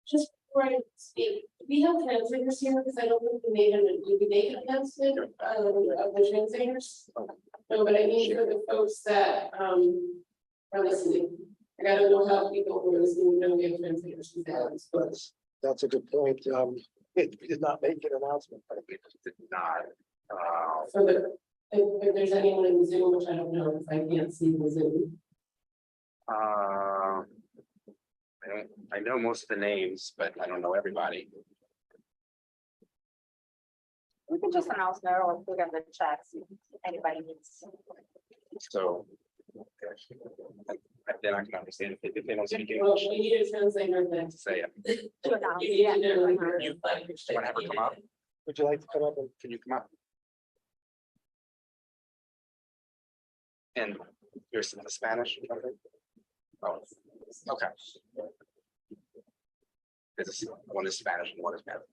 Just before I speak, we have translators here because I don't think we made an announcement of the translators. No, but I mean for the folks that are listening. I gotta know how people who are listening know we have translators. But that's a good point. We did not make an announcement, but We did not. So If there's anyone in Zoom, which I don't know, because I can't see the Zoom. I know most of the names, but I don't know everybody. We can just announce now or put in the chat if anybody needs. So. Then I can understand if they don't speak Well, English, we need a translator then. say it. To announce, You need yeah. to do it. You wanna have her come up? Would you like to come up and? Can you come up? And you're some Spanish? Oh, okay. One is Spanish and one is Spanish.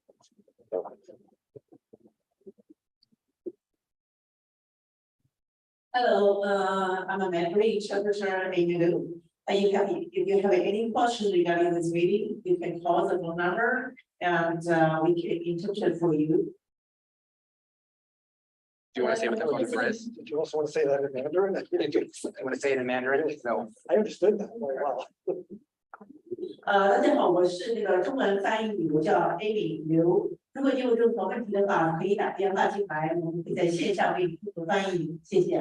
Hello, I'm a member interpreter in you. If you have any questions regarding this meeting, you can call the phone number and we can interpret for you. Do you want to say what the phone number is? Did you also want to say that in Mandarin? I want to say it in Mandarin, no. I understood that very well. 大家好，我是那个中文翻译，我叫 Amy 刘。如果你有任何问题的话，可以打电话进来，我们会在线上为你做翻译。谢谢。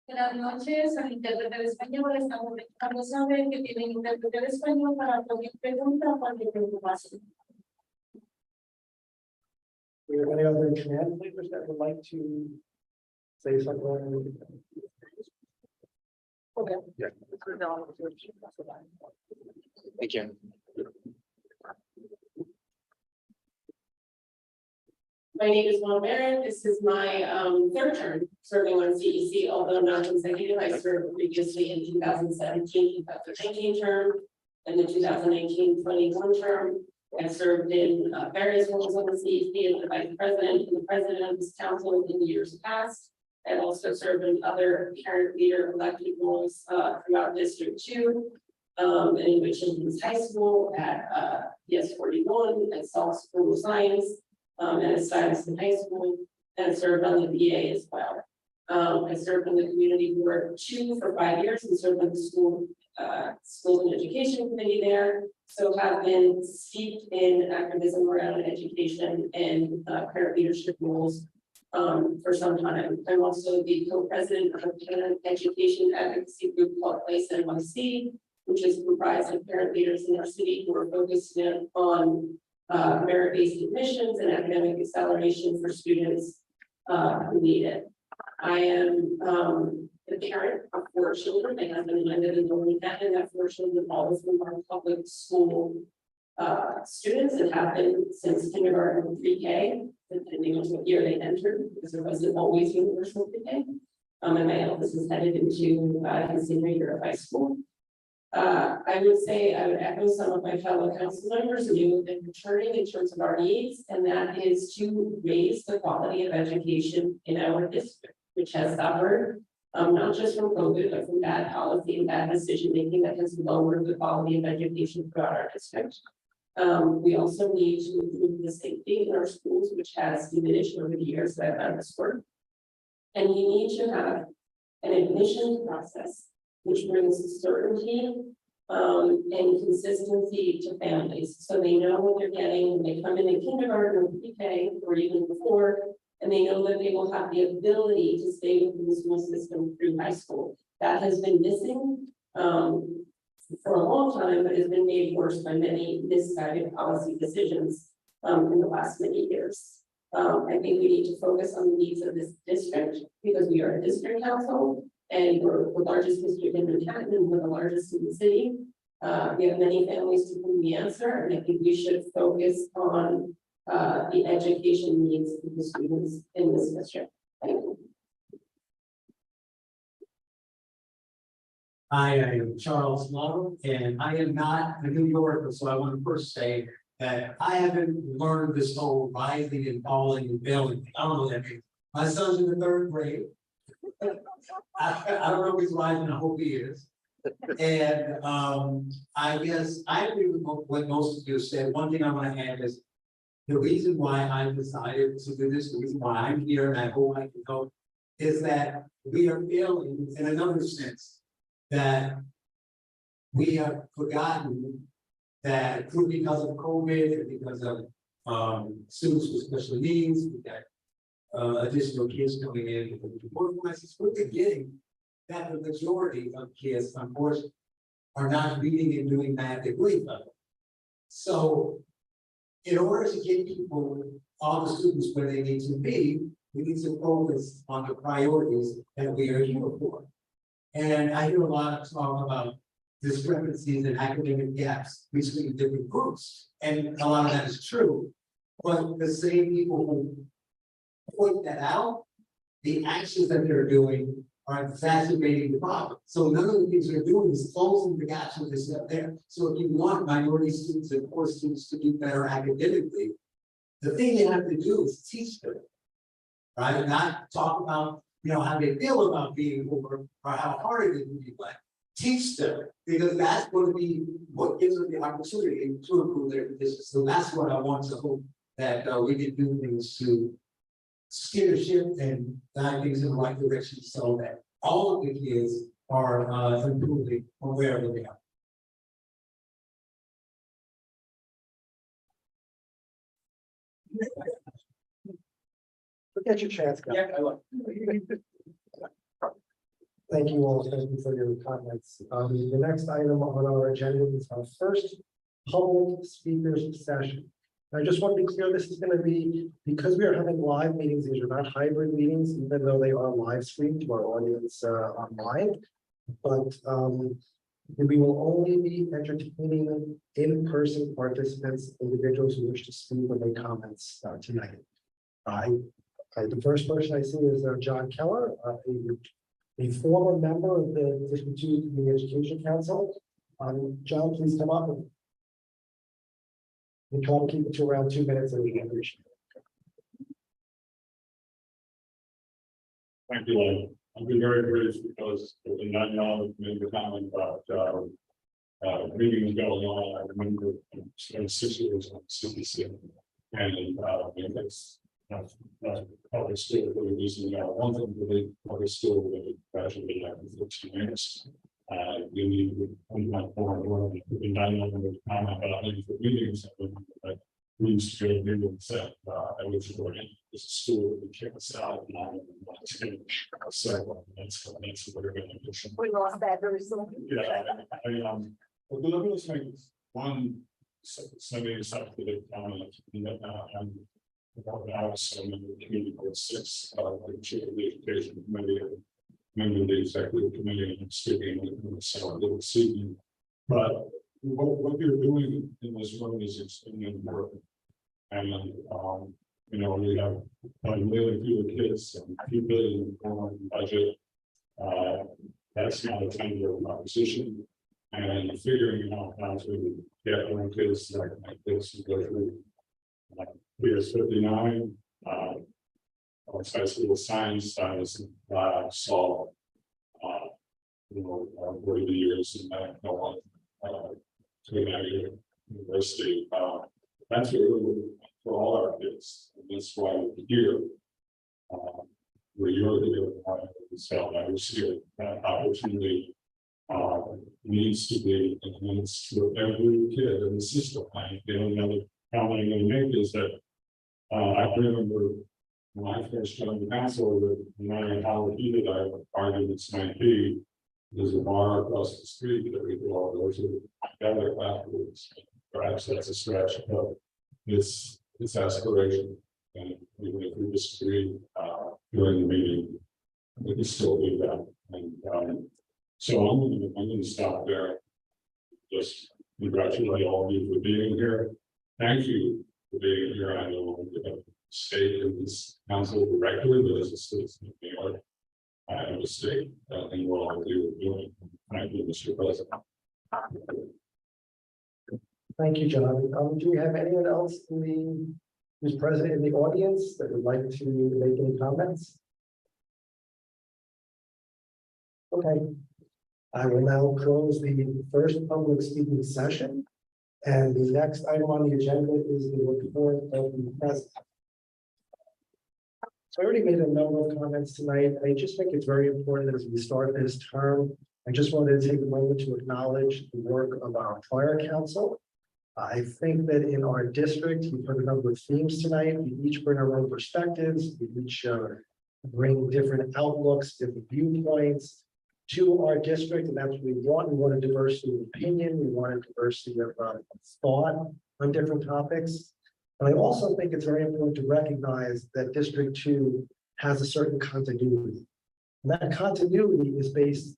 Buenas noches, soy intérprete de español. Estamos buscando saber que tienen intérprete de español para cualquier pregunta o cualquier preocupación. Do we have any other translators that would like to say something? Okay. Yeah. Thank you. My name is Juan Barrett. This is my third term serving on CEC, although not consecutive. I served previously in 2017, 2019 term, and the 2019-21 term. I served in various roles on the CEC as the vice president and the president of this council in years past. I also served in other parent leader elected roles throughout District 2, in Richmond High School, at PS 41, at Salt School of Science, and at Stuyvesant High School, and served on the VA as well. I served on the community board 2 for 5 years and served on the school and education committee there. So have been steeped in activism around education and parent leadership roles for some time. I'm also the co-president of a parent education advocacy group called Place NYC, which is comprised of parent leaders in our city who are focused in on merit-based admissions and academic acceleration for students who need it. I am the parent of 4 children. My husband and I live in Wilmington, and have 4 children, all of whom are public school students and have been since kindergarten and pre-K, depending on what year they entered, because there wasn't always universal pre-K. And my eldest is headed into his senior year of high school. I would say I would echo some of my fellow council members who have been returning in terms of our needs, and that is to raise the quality of education in our district, which has suffered not just from COVID, but from bad policy and bad decision making that has lowered the quality of education throughout our district. We also need to improve the safety in our schools, which has diminished over the years that I've done this work. And we need to have an admission process which brings certainty and consistency to families, so they know what they're getting when they come in kindergarten or pre-K or even before, and they know that they will have the ability to stay within the school system through high school. That has been missing for a long time, but has been made worse by many misguided policy decisions in the last many years. I think we need to focus on the needs of this district because we are a district council. And we're the largest district in Manhattan, and we're the largest in the city. We have many families to whom we answer, and I think we should focus on the education needs of the students in this district. Thank you. Hi, I am Charles Long, and I am not a New Yorker, so I want to first say that I haven't learned this whole rising and falling and failing. I don't know what that means. My son's in the 3rd grade. I don't know if he's rising, I hope he is. And I guess I agree with what most of you said. One thing I want to add is the reason why I decided to do this, the reason why I'm here and I hope I can help, is that we are failing in another sense, that we have forgotten that because of COVID and because of students with special needs, we got additional kids coming in. What we're forgetting that the majority of kids, unfortunately, are not reading and doing math at grade level. So in order to get people, all the students where they need to be, we need to focus on the priorities that we are here for. And I hear a lot of talk about discrepancies and academic gaps between different groups. And a lot of that is true. But the same people who point that out, the actions that they're doing are exacerbating the problem. So none of the things they're doing is closing the gaps with this up there. So if you want minority students and poor students to do better academically, the thing you have to do is teach them, right? Not talk about, how they feel about being poor or how hard it is to be black. Teach them, because that's going to be what gives them the opportunity to improve their conditions. So that's what I want to hope that we can do things to steer the ship and guide things in the right direction so that all of the kids are improving from wherever they are. Forget your chance, guys. Yeah, I will. Thank you all, thank you for your comments. The next item on our agenda is our first public speakers session. I just want to be clear, this is going to be, because we are having live meetings, these are not hybrid meetings, even though they are live streamed to our audience online. But we will only be entertaining in-person participants, individuals who wish to speak or make comments tonight. The first person I see is John Keller, a former member of the District 2 Community Education Council. John, please come up. We try to keep it to around 2 minutes and we can appreciate it. Thank you, Len. I've been very brief because in that knowledge, made the comment about meetings going on. I remember I spent 6 years on CECD2, and it's public school for the reason one thing for the public school that graduated after 15 years. You need to come back forward. We've been done over the comment about meetings that we used to go to and said, I was going to this school that we can't stop and I want to so that's what we're going to do. We lost that very soon. Yeah, but let me just make one somebody stuff to the comment and about the house and the community code 6, the chair of the education committee, member of the executive committee, and speaking so little seeking. But what you're doing in this room is extremely important. And we have really fewer kids and a few billion budget. That's not a 10-year proposition. And figuring out how to get more kids like this and go through PS 59, high school science, saw, over the years in that to an university. That's really for all our kids, and that's why we're here. We're here, so I was here. That opportunity needs to be enhanced to every kid in the system. The only other comment I'm going to make is that I remember when I first joined the council, no matter how heated I argued it's 19, there's a bar across the street that we could all go to together afterwards. Perhaps that's a stretch, but it's aspiration. And even if we disagree during the meeting, we can still do that. And so I'm going to stop there. Just congratulate all of you for being here. Thank you for being here. I know stay in this council directly, but as a citizen of New York, I have a stake in what all you are doing. Thank you, Mr. President. Thank you, John. Do we have anyone else who's present in the audience that would like to make any comments? Okay. I will now close the first public speaking session. And the next item on the agenda is the report of the president. So I already made a number of comments tonight. I just think it's very important as we start this term. I just wanted to take a moment to acknowledge the work of our prior council. I think that in our district, you've heard a number of themes tonight. We each bring our own perspectives. We each bring different outlooks, different viewpoints to our district, and that's what we want. We want a diversity of opinion. We want a diversity of thought on different topics. But I also think it's very important to recognize that District 2 has a certain continuity. And that continuity is based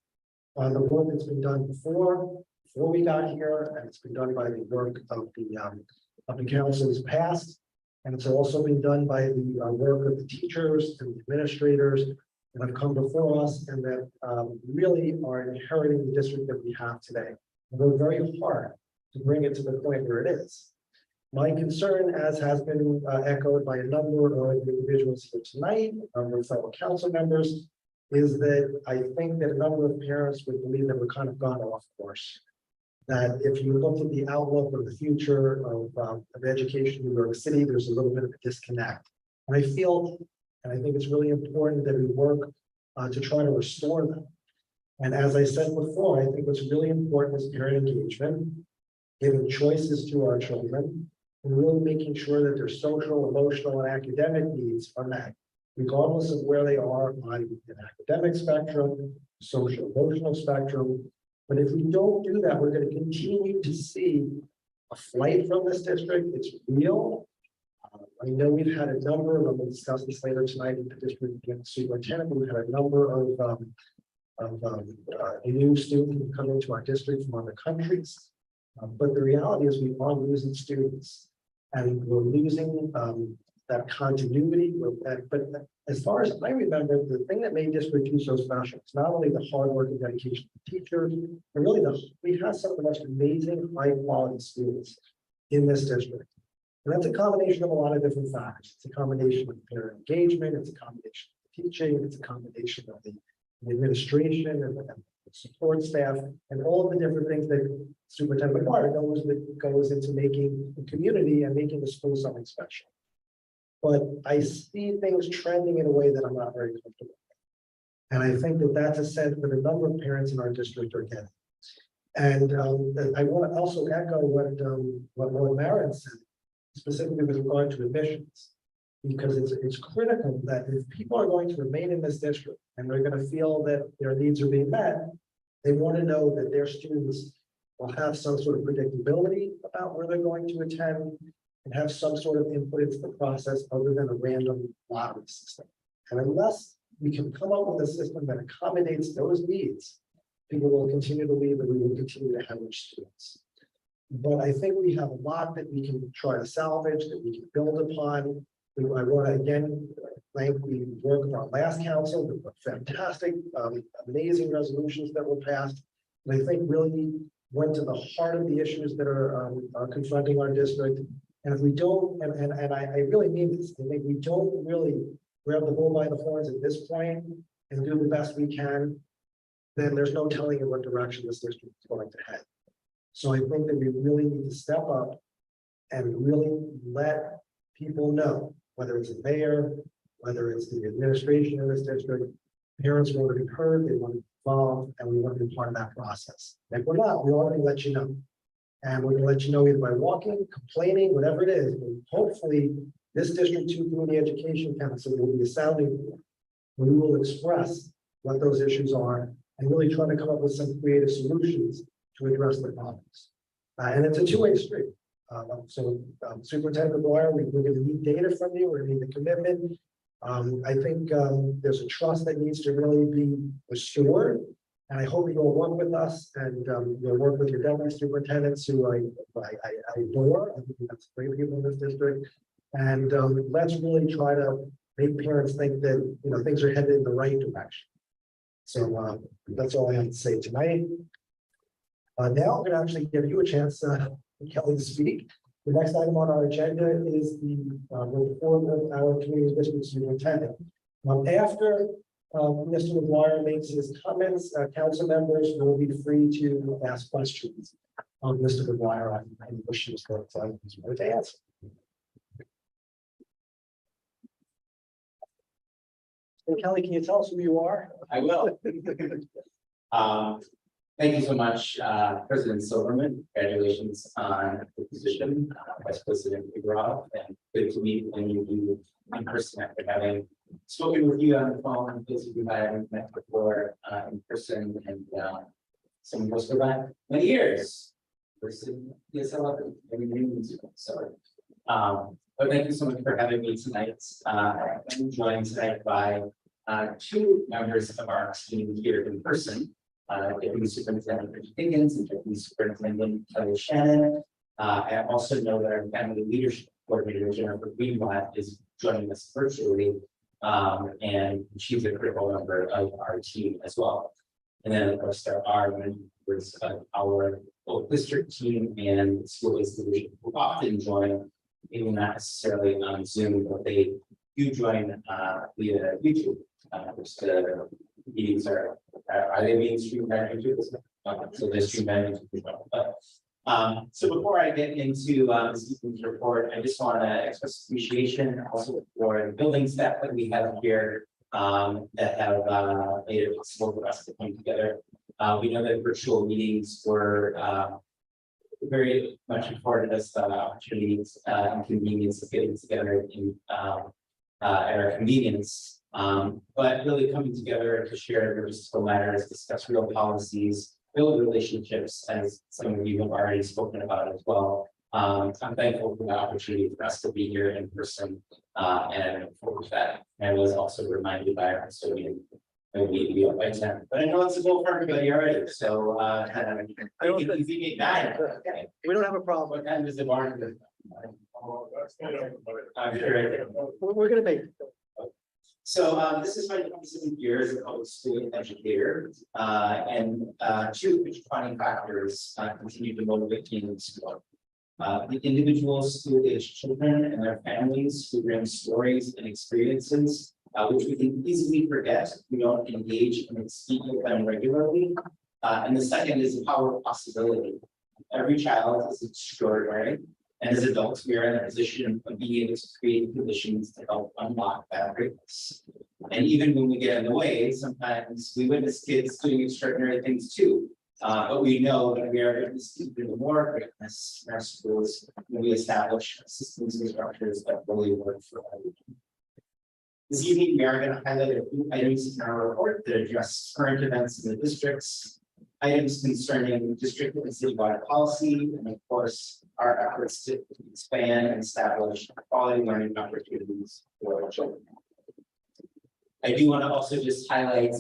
on the work that's been done before we got here, and it's been done by the work of the councils past. And it's also been done by the work of the teachers and the administrators that have come before us and that really are inheriting the district that we have today. And we're very hard to bring it to the point where it is. My concern, as has been echoed by a number of individuals here tonight, a number of fellow council members, is that I think that a number of parents would believe that we're kind of gone off course. That if you look at the outlook of the future of education in New York City, there's a little bit of a disconnect. And I feel, and I think it's really important that we work to try to restore them. And as I said before, I think what's really important is parent engagement, giving choices to our children, and really making sure that their social, emotional, and academic needs are met, regardless of where they are on an academic spectrum, social, emotional spectrum. But if we don't do that, we're going to continue to see a flight from this district. It's real. I know we've had a number, and we'll discuss this later tonight in the district superintendent. We've had a number of new students come into our district from other countries. But the reality is we are losing students, and we're losing that continuity. But as far as I remember, the thing that made District 2 so special is not only the hard work and dedication of the teachers, but really we have some of the most amazing, high quality students in this district. And that's a combination of a lot of different factors. It's a combination of parent engagement, it's a combination of teaching, it's a combination of the administration and the support staff, and all of the different things that Superintendent McGuire knows that goes into making the community and making the school something special. But I see things trending in a way that I'm not very comfortable with. And I think that that's a sense that a number of parents in our district are getting. And I want to also echo what Lord Marin said, specifically with regard to admissions, because it's critical that if people are going to remain in this district and they're going to feel that their needs are being met, they want to know that their students will have some sort of predictability about where they're going to attend and have some sort of input into the process other than a random lottery system. And unless we can come up with a system that accommodates those needs, people will continue to believe that we will continue to hemorrhage students. But I think we have a lot that we can try to salvage, that we can build upon. I want to again thank the work of our last council, the fantastic, amazing resolutions that were passed. And I think really went to the heart of the issues that are confronting our district. And if we don't, and I really mean this, I think we don't really grab the bull by the horns at this point and do the best we can, then there's no telling in what direction this district is going to head. So I think that we really need to step up and really let people know, whether it's the mayor, whether it's the administration in this district, parents want to be heard, they want to be involved, and we want to be part of that process. If we're not, we already let you know. And we're going to let you know either by walking, complaining, whatever it is. And hopefully, this District 2 Community Education Council will be a sounding board. We will express what those issues are and really try to come up with some creative solutions to address the problems. And it's a two-way street. Superintendent McGuire, we're going to need data from you. We're going to need the commitment. I think there's a trust that needs to really be restored. And I hope you'll work with us and you'll work with your deputy superintendents who I adore. I think that's great people in this district. And let's really try to make parents think that things are headed in the right direction. So that's all I have to say tonight. Now I'm going to actually give you a chance, Kelly, to speak. The next item on our agenda is the report of our community district superintendent. After Mr. McGuire makes his comments, council members will be free to ask questions of Mr. McGuire. I wish he was going to answer. Hey, Kelly, can you tell us who you are? I will. Thank you so much, President Silverman. Congratulations on the position, Vice President Rob, and good to meet you do in person after having spoken with you on the phone. Those of you I haven't met before in person, and some of us go back many years. Person, yes, I love it. Every meeting, so. But thank you so much for having me tonight. I'm joined tonight by two members of our team here in person. Deputy Superintendent Rich Higgins and Deputy Superintendent Kelly Shannon. I also know that our Family Leadership Coordinator Jennifer Greenblatt is joining us virtually. And she's a critical member of our team as well. And then of course there are members of our both district team and school-based division who often join, even not necessarily on Zoom, but they do join via YouTube. Which the meetings are they being streamed on YouTube? So they're streamed on YouTube. So before I get into this evening's report, I just want to express appreciation also for the building staff that we have here that have made it possible for us to come together. We know that virtual meetings were very much afforded us opportunities and convenience of getting together in at our convenience. But really coming together to share logistical matters, discuss real policies, build relationships, as some of you have already spoken about as well. I'm thankful for the opportunity for us to be here in person and for that. I was also reminded by our custodian that we be up by 10, but I know it's a goal for everybody already. So I don't think easy 9. Okay. We don't have a problem. What time is the barn? I'm sure. We're gonna make. So this is my 27 years as a public school educator, and two defining factors continue to motivate me in school. The individual school-aged children and their families who bring stories and experiences, which we can easily forget if we don't engage and speak with them regularly. And the second is the power of possibility. Every child is extraordinary. And as adults, we are in a position of being able to create conditions to help unlock that greatness. And even when we get in the way, sometimes we witness kids doing extraordinary things too. But we know that we are witnessing even more greatness in our schools when we establish systems and structures that really work for everyone. This evening, we are going to highlight a few items in our report that address current events in the districts, items concerning district and citywide policy, and of course, our efforts to expand and establish quality learning opportunities for our children. I do want to also just highlight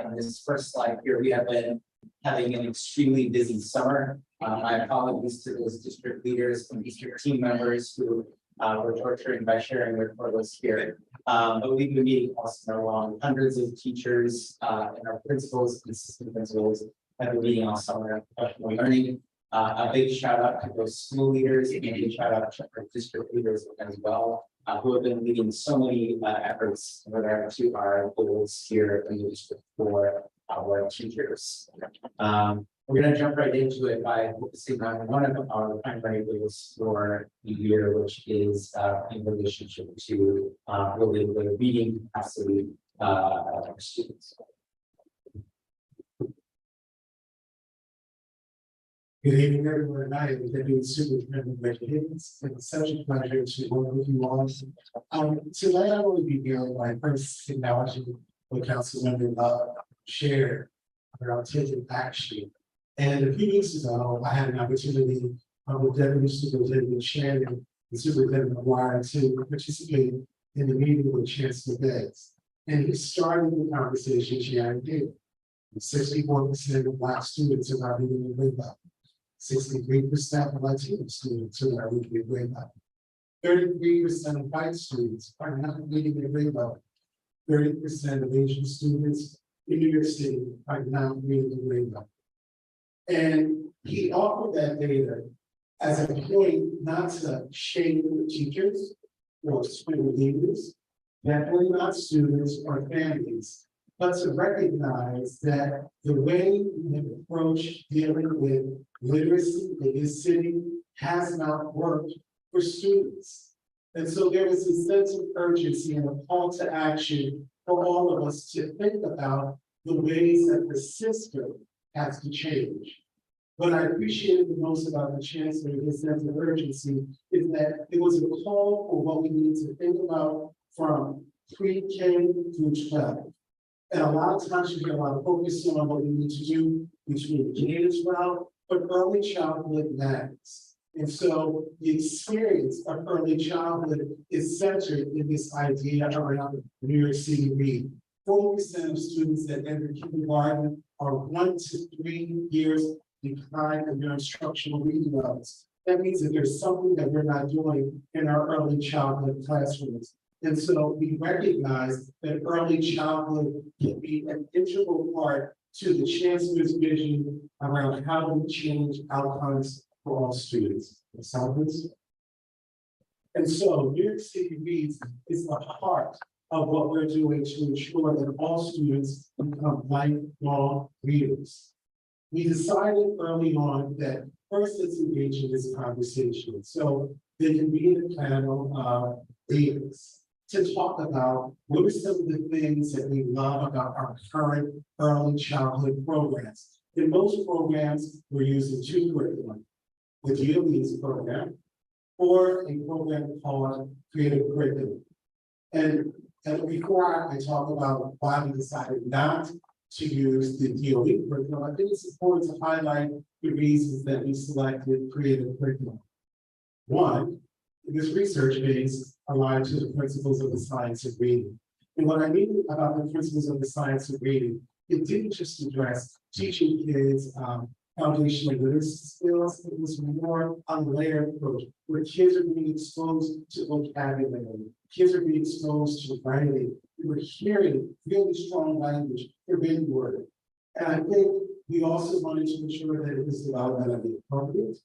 in this first slide here, we have been having an extremely busy summer. My apologies to those district leaders and district team members who were torturing by sharing their photos here. But we've been meeting all summer long. Hundreds of teachers and our principals and assistant principals have been meeting all summer on professional learning. A big shout out to those school leaders and a big shout out to our district leaders as well, who have been leading so many efforts in regard to our goals here in the district for our teachers. We're going to jump right into it by focusing on one of our primary goals for the year, which is in relationship to really the reading capacity of our students. Good evening, everyone. I am Deputy Superintendent Rich Higgins. It's such a pleasure to work with you all. Tonight I will be here by first acknowledging what Councilmember shared around taking action. And a few weeks ago, I had an opportunity with Deputy Superintendent Shannon and Superintendent McGuire to participate in the meeting with Chancellor Beggs. And he started the conversation Shannon did. 64% of Black students are not reading in grade level. 63% of Latino students are not reading in grade level. 33% of white students are not reading in grade level. 30% of Asian students in New York City are not reading in grade level. And he offered that data as a point not to shame teachers or school leaders, definitely not students or families, but to recognize that the way we have approached dealing with literacy in this city has not worked for students. And so there is a sense of urgency and a call to action for all of us to think about the ways that the system has to change. What I appreciated the most about the chancellor, his sense of urgency, is that it was a call for what we need to think about from pre-K through 12. And a lot of times you get a lot of focus on what we need to do between K as well, but early childhood matters. And so the experience of early childhood is centered in this idea around New York City Read. 40% of students that enter kindergarten are 1 to 3 years behind in their instructional reading levels. That means that there's something that we're not doing in our early childhood classrooms. And so we recognize that early childhood can be an integral part to the chancellor's vision around how we change outcomes for all students. And so New York City Reads is the heart of what we're doing to ensure that all students become lifelong readers. We decided early on that first let's engage in this conversation. So there can be a panel of readers to talk about what are some of the things that we love about our current early childhood programs. In most programs, we're using 2 curriculum, the DOE's program or a program called Creative Curriculum. And before I talk about why we decided not to use the DOE curriculum, I think it's important to highlight the reasons that we selected Creative Curriculum. One, this research base aligned to the principles of the science of reading. And what I mean about the principles of the science of reading, it didn't just address teaching kids foundational literacy skills. It was more a layered approach where kids are being exposed to vocabulary, kids are being exposed to writing. We're hearing really strong language, written word. And I think we also wanted to ensure that it was developmentally appropriate.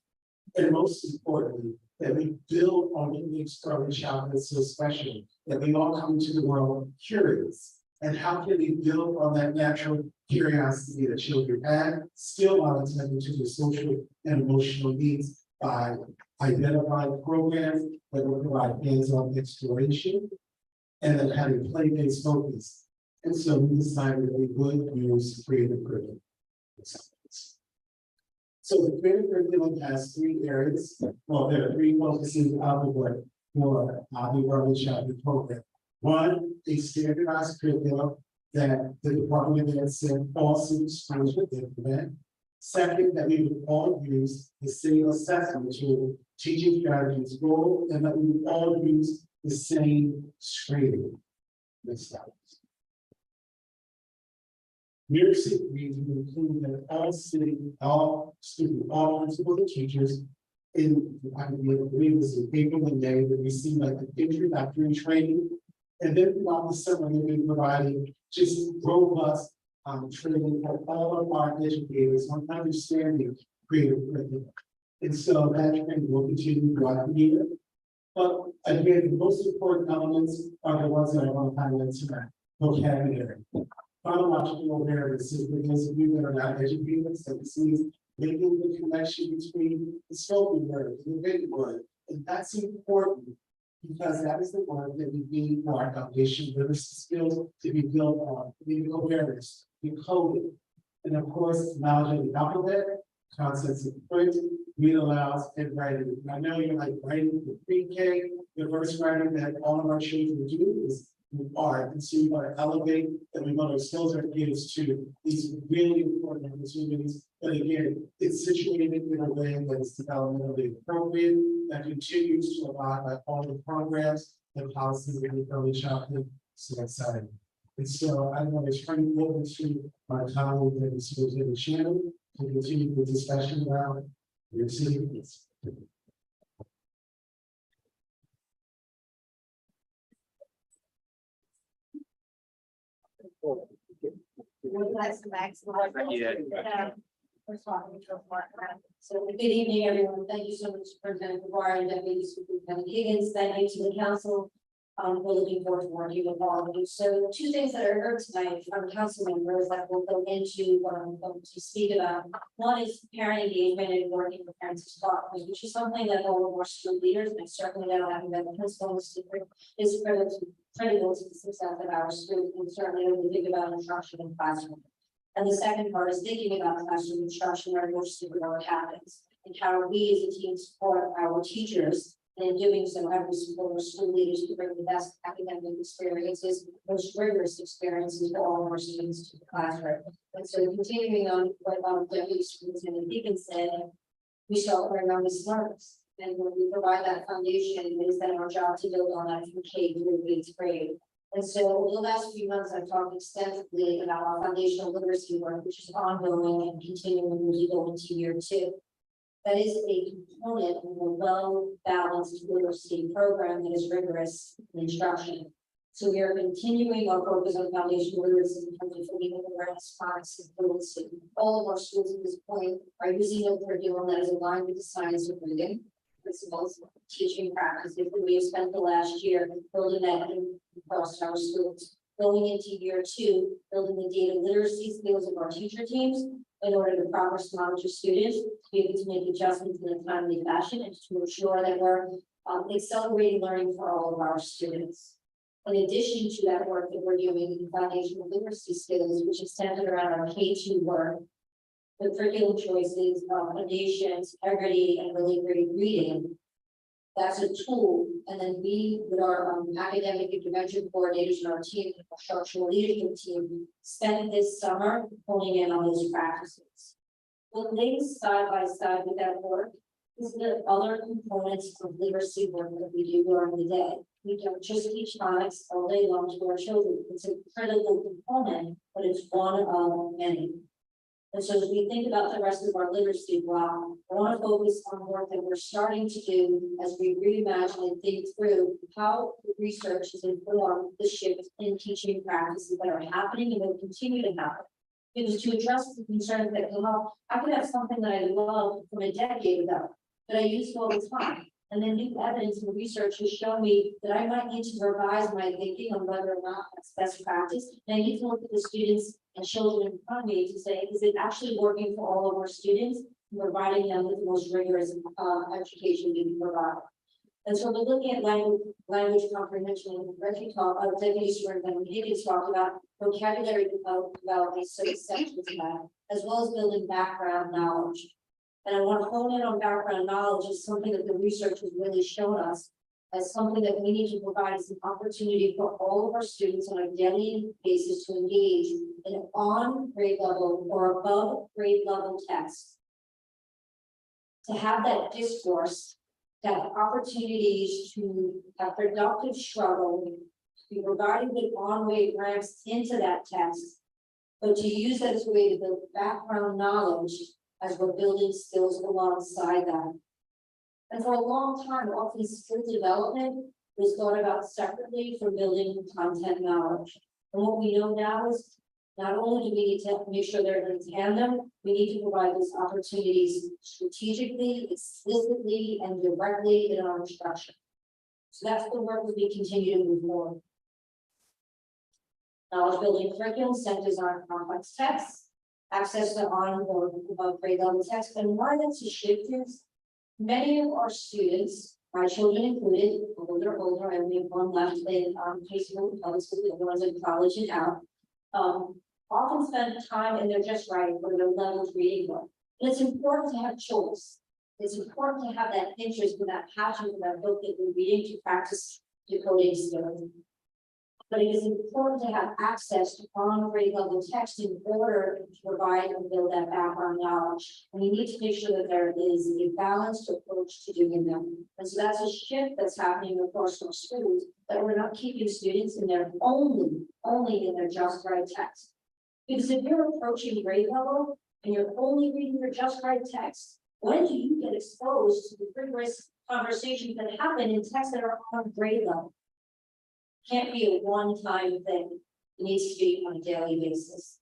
And most importantly, that we build on what makes early childhood so special, that we all come into the world curious. And how can we build on that natural curiosity that children have, still while attending to their social and emotional needs by identifying programs that will provide hands-on exploration and then having play-based focus. And so we decided that we would use creative curriculum. So the creative curriculum has 3 areas. Well, there are 3 focuses of the work for the early childhood program. One, a standardized curriculum that the Department of Ed said all city schools would implement. Second, that we would all use the same assessment tool, teaching strategies goal, and that we would all use the same screening. Next slide. New York City Reads would include that all principals and teachers in, I believe it was in April and May, that receive like an introductory training. And then throughout the summer, we've been providing just robust training for all of our educators on understanding creative curriculum. And so that training will continue throughout the year. But again, the most important elements are the ones that I want to highlight tonight. Vocabulary. Chronological awareness is for those of you that are not educators, that this means making the connection between the spoken word and the written word. And that's important because that is the word that we need for our foundation literacy skills to be built on, reading awareness, decoding, and of course, knowledge of the alphabet, concepts of print, read alouds, and writing. And I know you're like writing for pre-K, the first writing that all of our children do is art, and so we want to elevate and we want to expose our kids to these really important opportunities. But again, it's situated in a way that is developmentally appropriate, that continues to abide by all the programs and policies in the early childhood. So exciting. And so I want to turn it over to my colleague that is in the channel to continue the discussion around your city. So good evening, everyone. Thank you so much for President Guevara and Deputy Superintendent Higgins. Thank you to the council. We're looking forward to working with all of you. So 2 things that I heard tonight from council members that we'll go into what I'm going to speak about. One is parent engagement and working with parents to talk, which is something that all of our school leaders, and certainly now having been the principal is critical to the success of our schools, and certainly when we think about instruction in classroom. And the second part is thinking about classroom instruction where most of the work happens. And how we as a team support our teachers, and in doing so, how we support our school leaders to bring the best academic experiences, most rigorous experiences for all of our students to the classroom. And so continuing on what Deputy Superintendent Deacon said, we start learning on the smarts. And when we provide that foundation, it is then our job to build on that from K through 8th grade. And so over the last few months, I've talked extensively about our foundational literacy work, which is ongoing and continuing as we go into year 2. That is a component of a well-balanced literacy program that is rigorous in instruction. So we are continuing our focus on foundational literacy in terms of bringing awareness, science, and literacy. All of our schools at this point are using a curriculum that is aligned with the science of reading, principles, teaching practices that we have spent the last year building that across our schools. Going into year 2, building the data literacy skills of our teacher teams in order to proper monitor students, to be able to make adjustments in a timely fashion and to ensure that we're accelerating learning for all of our students. In addition to that work that we're doing in foundational literacy skills, which is centered around our K2 work, the curriculum choices, foundations, integrity, and really great reading. That's a tool, and then we, with our academic intervention coordinators and our team, our structural leadership team, spent this summer honing in on those practices. What lays side by side with that work is the other components of literacy work that we do during the day. We don't just teach phonics all day long to our children. It's a critical component, but it's one of many. And so as we think about the rest of our literacy block, I want to focus on work that we're starting to do as we reimagine and think through how research has informed the shift in teaching practices that are happening and will continue to happen. Because to address the concerns that come up, I could have something that I love from a decade ago that I use all the time. And then new evidence and research has shown me that I might need to revise my thinking on whether or not that's best practice. And I need to look at the students and children in front of me to say, is it actually working for all of our students, and providing them with the most rigorous education we can provide. And so we're looking at language comprehension, and Reggie talked, Deputy Superintendent Higgins talked about vocabulary development, so sections of that, as well as building background knowledge. And I want to hone in on background knowledge as something that the research has really shown us as something that we need to provide as an opportunity for all of our students on a daily basis to engage in an on grade level or above grade level text. To have that discourse, to have opportunities to have productive struggle, to be providing the on-way ranks into that text, but to use that as a way to build background knowledge as we're building skills alongside that. And for a long time, often skill development was thought about separately from building content knowledge. And what we know now is not only do we need to make sure they're in tandem, we need to provide those opportunities strategically, explicitly, and directly in our instruction. So that's the work that we continue to move forward. Knowledge building curriculum centers on complex texts, access to on or above grade level text, and why that's a shift is many of our students, my children included, although they're older, and we have one left in high school, public school, the other one's in college and out, often spend time in their just right for their levels reading book. And it's important to have choice. It's important to have that interest and that passion for that book that we're reading to practice decoding skills. But it is important to have access to on grade level text in order to provide and build that background knowledge. And we need to make sure that there is a balanced approach to doing them. And so that's a shift that's happening across our schools, that we're not keeping students in their only in their just right text. Because if you're approaching grade level and you're only reading your just right text, when do you get exposed to the rigorous conversations that happen in texts that are on grade level? Can't be a one-time thing. It needs to be on a daily basis.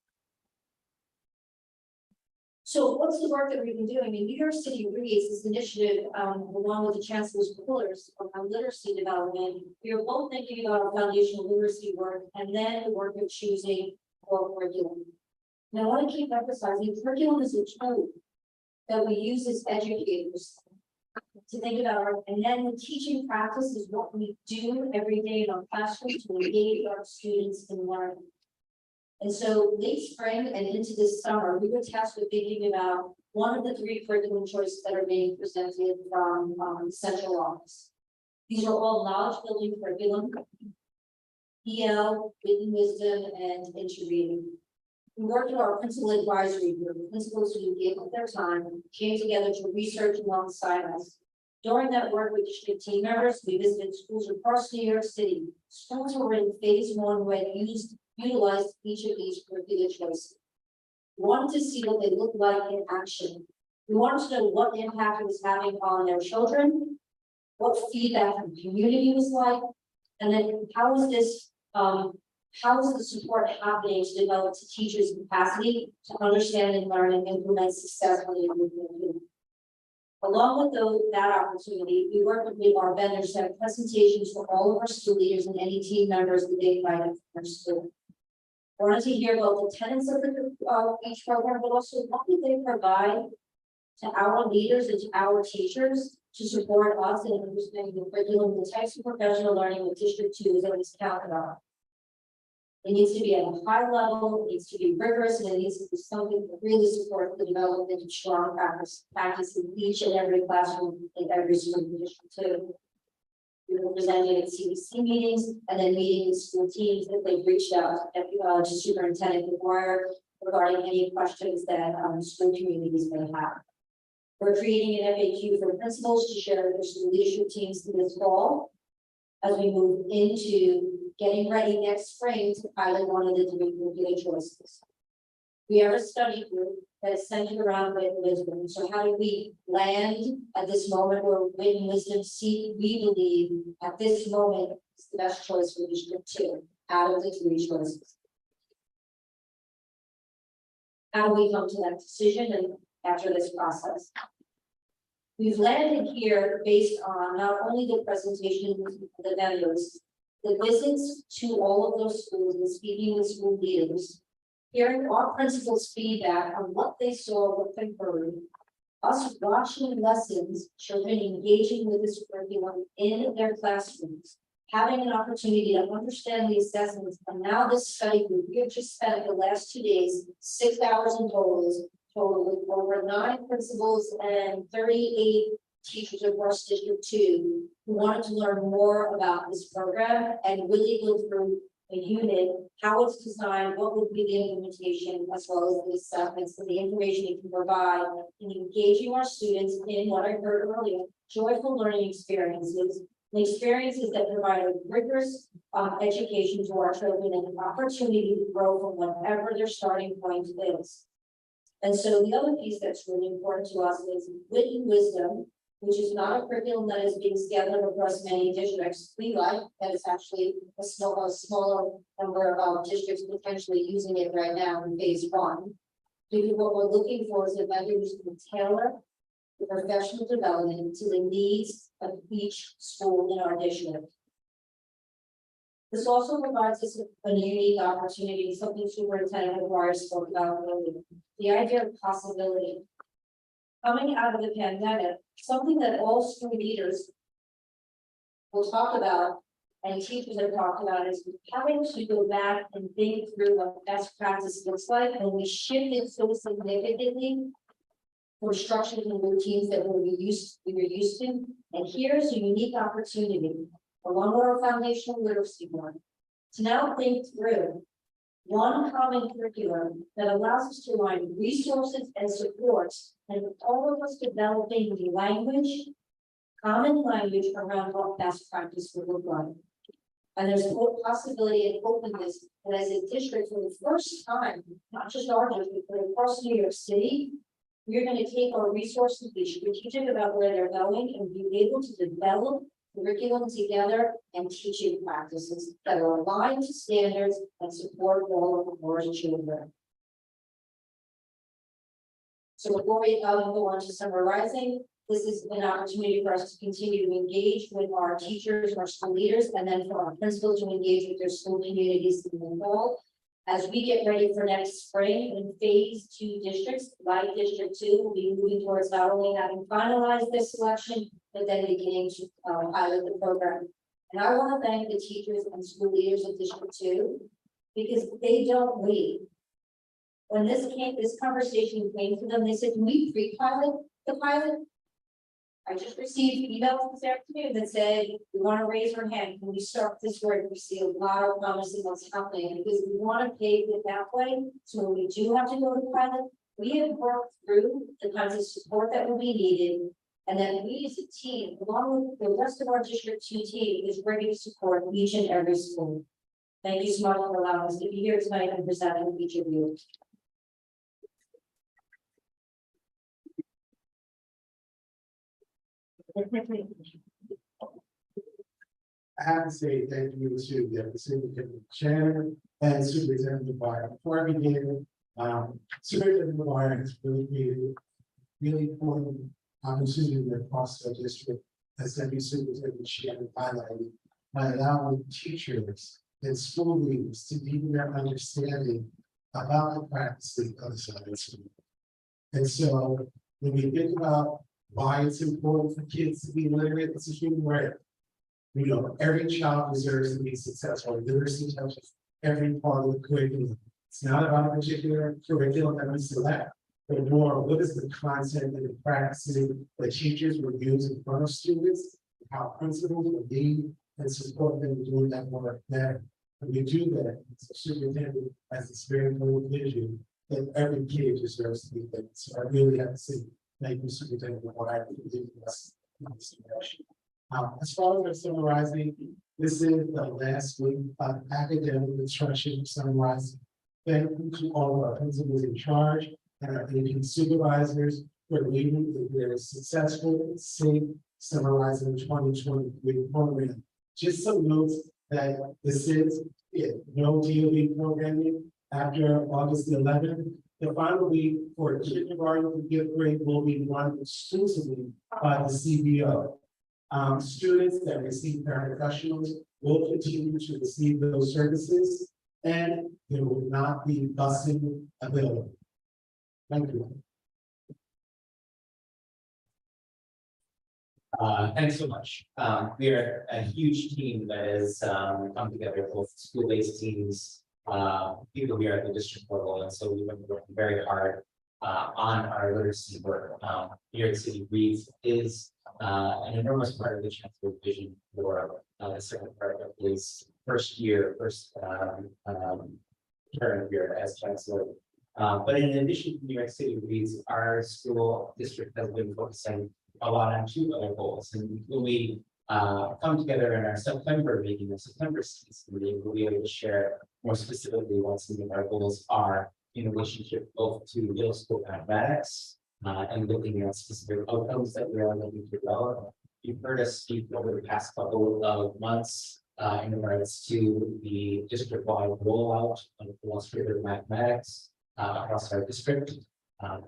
So what's the work that we've been doing? In New York City Reads, this initiative, along with the Chancellor's Pillars on literacy development, we are both thinking about our foundational literacy work and then the work of choosing core curriculum. And I want to keep emphasizing curriculum is a tool that we use as educators to think about, and then the teaching practice is what we do every day in our classroom to engage our students in learning. And so late spring and into this summer, we were tasked with thinking about one of the 3 curriculum choices that are being presented from central office. These are all knowledge building curriculum, EL, written wisdom, and intermediate. We worked with our principal advisory group, principals who gave up their time, came together to research alongside us. During that work with district team members, we visited schools across New York City. Schools were in phase 1 who had utilized each of these curricular choices. We wanted to see what they looked like in action. We wanted to know what impact it was having on their children, what feedback from the community was like, and then how is the support happening to develop the teachers' capacity to understand and learn and implement successfully in the community. Along with that opportunity, we worked with our vendors to have presentations for all of our school leaders and any team members that they invited from their school. I wanted to hear about the tenets of each program, but also what did they provide to our leaders and to our teachers to support us in understanding the curriculum, the types of professional learning with District 2 is always counted on. It needs to be at a high level, it needs to be rigorous, and it needs to be something that really supports the development of strong practice in each and every classroom in every school in District 2. We were presenting at CEC meetings and then meeting with school teams that they've reached out to Superintendent McGuire regarding any questions that school communities may have. We're creating an FAQ for principals to share with their school leadership teams this fall as we move into getting ready next spring to pilot one of the 3 curricular choices. We have a study group that is centered around wit and wisdom. So how do we land at this moment where wit and wisdom we believe at this moment is the best choice for District 2 out of the 3 choices? How do we come to that decision and after this process? We've landed here based on not only the presentations of the vendors, the visits to all of those schools and speaking with school leaders, hearing our principals' feedback on what they saw, what they heard, us watching lessons, children engaging with this curriculum in their classrooms, having an opportunity to understand the assessments, and now this study group, we have just spent the last 2 days, 6 hours in total with over 9 principals and 38 teachers across District 2 who wanted to learn more about this program and really go through a unit, how it's designed, what would be the implementation, as well as the assessments and the information it can provide in engaging our students in what I heard earlier, joyful learning experiences, and experiences that provide a rigorous education to our children and an opportunity to grow from whatever their starting point is. And so the other piece that's really important to us is wit and wisdom, which is not a curriculum that is being scattered across many districts. We like that it's actually a smaller number of districts potentially using it right now in phase 1. Because what we're looking for is a vendor who's going to tailor the professional development to the needs of each school in our district. This also provides us a unique opportunity, something Superintendent McGuire spoke about earlier, the idea of possibility. Coming out of the pandemic, something that all school leaders will talk about and teachers have talked about is having to go back and think through what best practice looks like, and we shifted so significantly for structures and routines that we were used to. And here's a unique opportunity, along with our foundational literacy work, to now think through one common curriculum that allows us to align resources and supports, and all of us developing the language, common language around what best practice would look like. And there's a possibility and openness that as a district for the first time, not just our district, but across New York City, we're going to take our resources, be strategic about where they're going, and be able to develop curriculum together and teaching practices that are aligned to standards and support all of our children. So before we go on to summarizing, this is an opportunity for us to continue to engage with our teachers, our school leaders, and then for our principals to engage with their school communities in the fall. As we get ready for next spring in phase 2 districts, like District 2, we'll be moving towards not only having finalized this selection, but then beginning to pilot the program. And I want to thank the teachers and school leaders of District 2 because they don't wait. When this conversation came to them, they said, can we pre-pilot the pilot? I just received emails this afternoon that said, we want to raise our hand, can we start this work? We see a lot of promising what's happening, because we want to pave the pathway, so when we do have to go to pilot, we have worked through the kinds of support that will be needed. And then we as a team, along with the rest of our District 2 team, is ready to support each and every school. Thank you so much for allowing us to be here tonight and presenting with each of you. I have to say thank you to the Superintendent Chair and Superintendent McGuire. Before I begin, Superintendent McGuire has really created really important opportunity across our district as every superintendent chair highlighted by allowing teachers and school leaders to deepen their understanding about the practices of the science. And so when we think about why it's important for kids to be literate, it's a human right. You know, every child deserves to be successful. Literacy touches every part of the curriculum. It's not about a particular curriculum that we select, but more what is the content and the practices that teachers will use in front of students, how principals will lead and support them in doing that work better. And we do that, so superintendent has this very bold vision that every kid deserves to be there. So I really have to say, thank you, Superintendent McGuire, for giving us this direction. As far as summarizing, this is the last week of academic instruction summarizing. Thank you to all of our principals in charge and our AP supervisors for leading the very successful, safe, summarizing 2023 program. Just some notes that this is no DOE programming after August 11th. The final week for kindergarten to fifth grade will be run exclusively by the CBO. Students that receive paraprofessionals will continue to receive those services, and there will not be busing available. Thank you. Thanks so much. We are a huge team that has come together, both school-based teams, people here at the district level, and so we've been working very hard on our literacy work. New York City Reads is an enormous part of the Chancellor's vision for the second part of his first term here as Chancellor. But in addition to New York City Reads, our school district has been focusing a lot on two other goals. And when we come together in our September meeting, the September meeting, we'll be able to share more specifically what some of our goals are in relationship both to middle school mathematics and looking at specific outcomes that we are looking to develop. You've heard us speak over the past couple of months in regards to the district-wide rollout of illustrative mathematics across our district.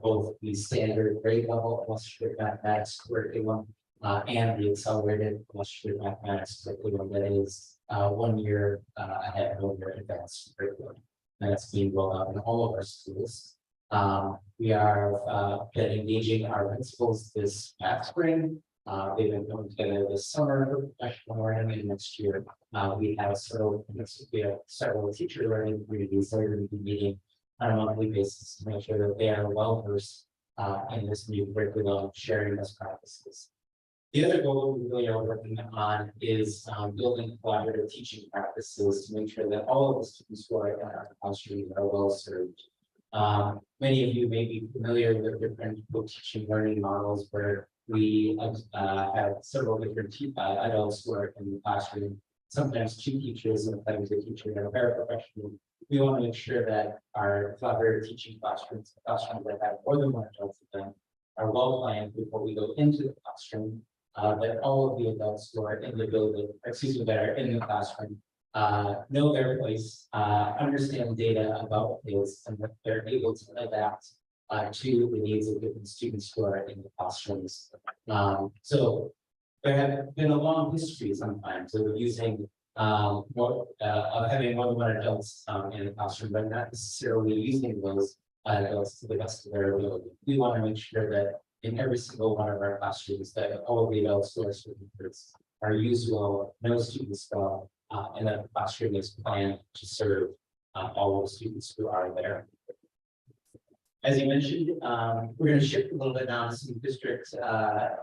Both the standard grade level illustrative mathematics curriculum and the accelerated illustrative mathematics curriculum that is 1 year ahead of 1 year advanced curriculum. And that's being rolled out in all of our schools. We are engaging our principals this past spring. They've been coming together this summer for professional learning, and next year we have several teacher learning communities that are going to be meeting on a monthly basis to make sure that they are well versed in this new curriculum, sharing best practices. The other goal we really are working on is building collaborative teaching practices to make sure that all of the students who are in our classroom are well served. Many of you may be familiar with different teaching learning models where we have several different adults who are in the classroom, sometimes two teachers and sometimes a teacher and a paraprofessional. We want to make sure that our collaborative teaching classrooms that have more than one adult in them are well planned before we go into the classroom. That all of the adults who are in the building, that are in the classroom, know their place, understand data about kids, and that they're able to adapt to the needs of different students who are in the classrooms. So there have been a long history sometimes of using having more than one adults in the classroom, but not necessarily using those adults to the best of their ability. We want to make sure that in every single one of our classrooms that all of the adults who are students are used well, know students well, and that the classroom is planned to serve all of the students who are there. As you mentioned, we're going to shift a little bit now to some district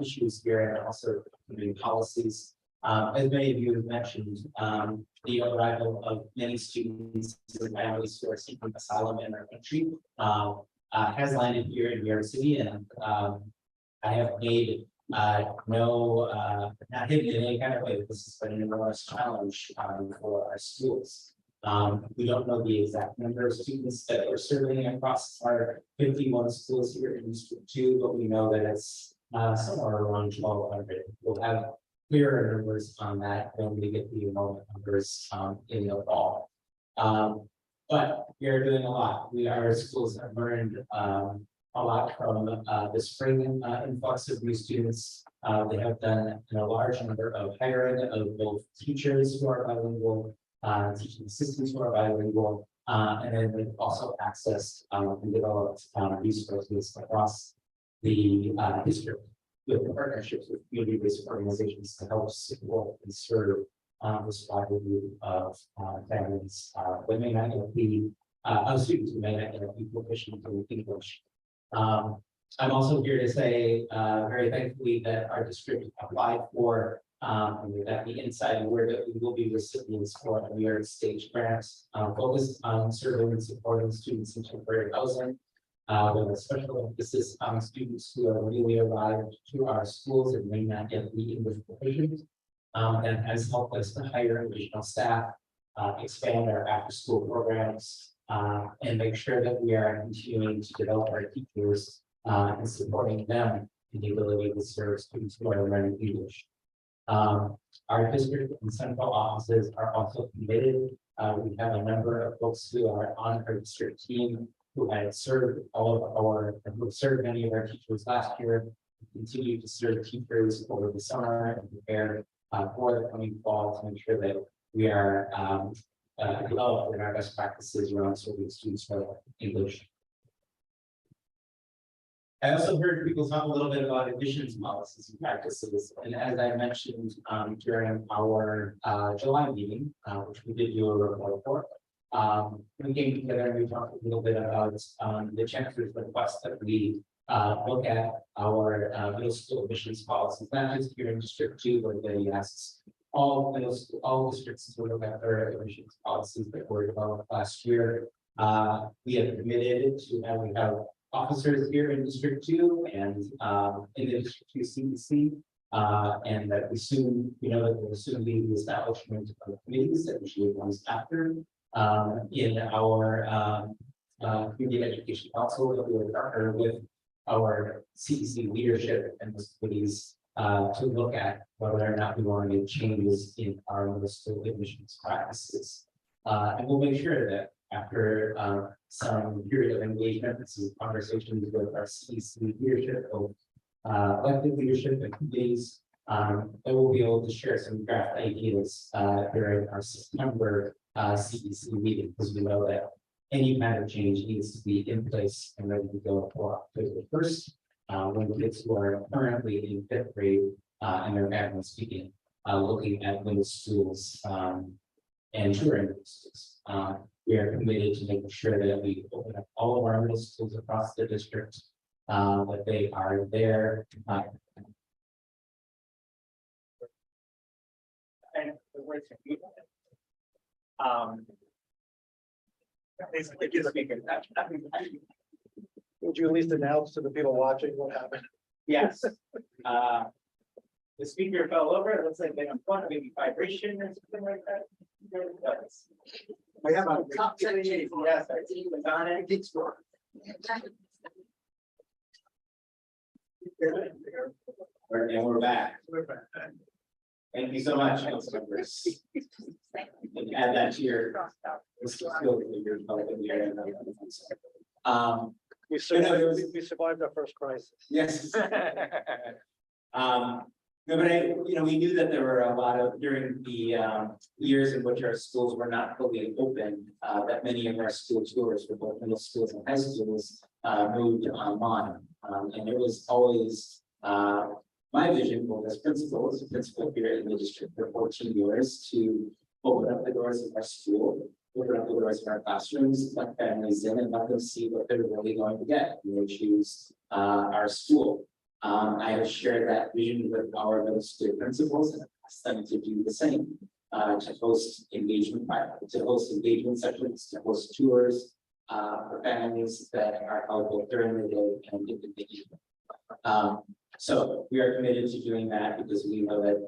issues here and also community policies. As many of you have mentioned, the arrival of many students and families who are seeking asylum in our country has landed here in New York City, and I have made not hidden in any kind of way. This has been an enormous challenge for our schools. We don't know the exact number of students that we're serving across our 51 schools here in District 2, but we know that it's somewhere around 1,200. We'll have clearer numbers on that when we get the enrollment numbers in the fall. But we are doing a lot. Our schools have learned a lot from the spring influx of new students. They have done a large number of hiring of both teachers who are bilingual, teaching assistants who are bilingual, and then they've also accessed and developed resources across the district with partnerships with community-based organizations to help support and serve this wide group of families that may not yet be of students who may not yet be proficient in English. I'm also here to say very thankfully that our district applied for that the inside word that we will be recipients for a New York State grant focused on serving and supporting students in temporary housing with a special emphasis on students who are newly arrived to our schools and may not yet be English proficient. And has helped us to hire additional staff, expand our after-school programs, and make sure that we are continuing to develop our teachers and supporting them in the ability to serve students who are learning English. Our district and central offices are also committed. We have a number of folks who are on our district team who had served who served many of our teachers last year, continue to serve teachers over the summer and prepare for the coming fall to make sure that we are developing our best practices around serving students for English. I also heard people talk a little bit about admissions policies and practices, and as I mentioned during our July meeting, which we did do a report for, we came together and we talked a little bit about the chancellor's request that we look at our middle school admissions policies, not just here in District 2, but they asks all districts to look at their admissions policies that were developed last year. We have committed to we have officers here in District 2 and in the District 2 CEC, and that we know that there will soon be the establishment of committees that usually comes after in our community education council that we will partner with our CEC leadership and those committees to look at whether or not we want to make changes in our middle school admissions practices. And we'll make sure that after some period of engagement and some conversations with our CEC leadership, both elected leadership and committees, that we'll be able to share some draft ideas during our September CEC meeting, because we know that any kind of change needs to be in place and ready to go for October 1st, when kids who are currently in 5th grade and their families begin looking at middle schools and touring middle schools. We are committed to making sure that we open up all of our middle schools across the district, that they are there. Would you at least announce to the people watching what happened? Yes. The speaker fell over. It looks like they have fun, maybe vibration or something like that. We have a top section. Yes, our team was on it. And we're back. Thank you so much, council members. And add that to your. We survived our first crisis. Yes. No, but we knew that there were a lot of, during the years in which our schools were not fully open, that many of our school tours for both middle schools and high schools moved online. And it was always my vision, both as principal here in the district for 14 years, to open up the doors of our school open up the doors of our classrooms, let families in and let them see what they're really going to get when they choose our school. I have shared that vision with our middle school principals and asked them to do the same. To host engagement sessions, to host tours for families that are helpful during the day and in the evening. So we are committed to doing that because we know that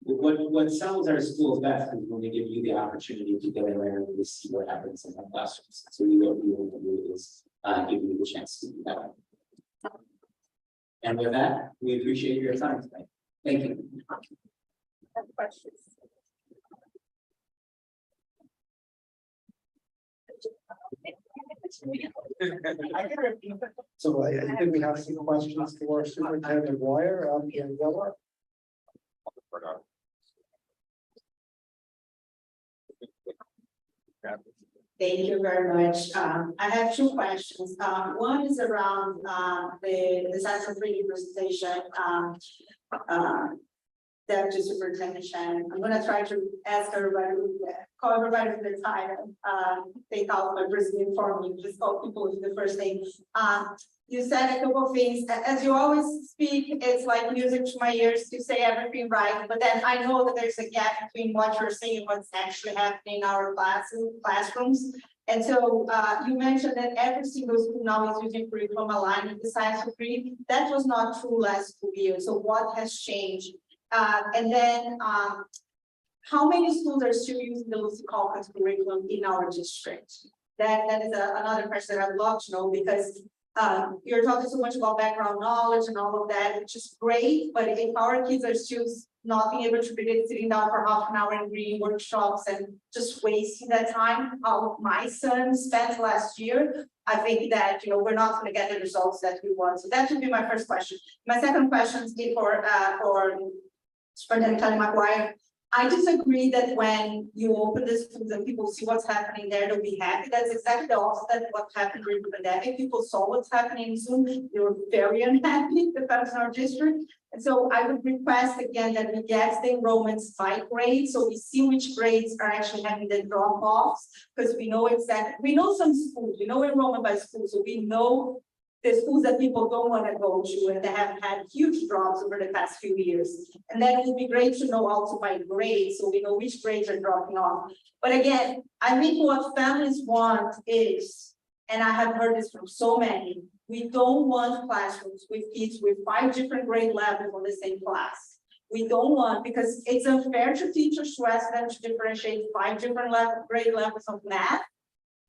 what sells our schools best is when we give you the opportunity to get in there and really see what happens in the classrooms. So what we want to do is give you the chance to do that. And with that, we appreciate your time tonight. Thank you. Questions? So I think we have some questions for Superintendent Dwyer, and Yella. Thank you very much. I have two questions. One is around the science and 3D presentation. Deputy Superintendent Shannon. I'm gonna try to ask everybody, call everybody with their title. Take out my Brazilian for me, just call people with the first name. You said a couple of things, as you always speak, it's like music to my ears to say everything right, but then I know that there's a gap between what you're saying and what's actually happening in our classrooms. And so you mentioned that every single school now is using curriculum aligned with the science degree. That was not true last school year. So what has changed? And then how many schools are still using the Lucy Calkins curriculum in our district? That is another question that I'd love to know, because you're talking so much about background knowledge and all of that, which is great, but if our kids are still not being able to predict sitting down for half an hour and reading workshops and just wasting that time, how my son spent last year, I think that, you know, we're not going to get the results that we want. So that would be my first question. My second question is for Superintendent Kelly McGuire. I disagree that when you open the schools and people see what's happening there, they'll be happy. That's exactly the opposite of what happened during the pandemic. People saw what's happening in Zoom. They were very unhappy with that in our district. And so I would request again that we get the enrollments by grade, so we see which grades are actually having the drop-offs, because we know exactly, we know some schools, we know enrollment by school, so we know the schools that people don't want to go to and they have had huge drops over the past few years. And then it would be great to know also by grade, so we know which grades are dropping off. But again, I think what families want is, and I have heard this from so many, we don't want classrooms with kids with 5 different grade levels on the same class. We don't want, because it's unfair to teachers to ask them to differentiate 5 different grade levels of math.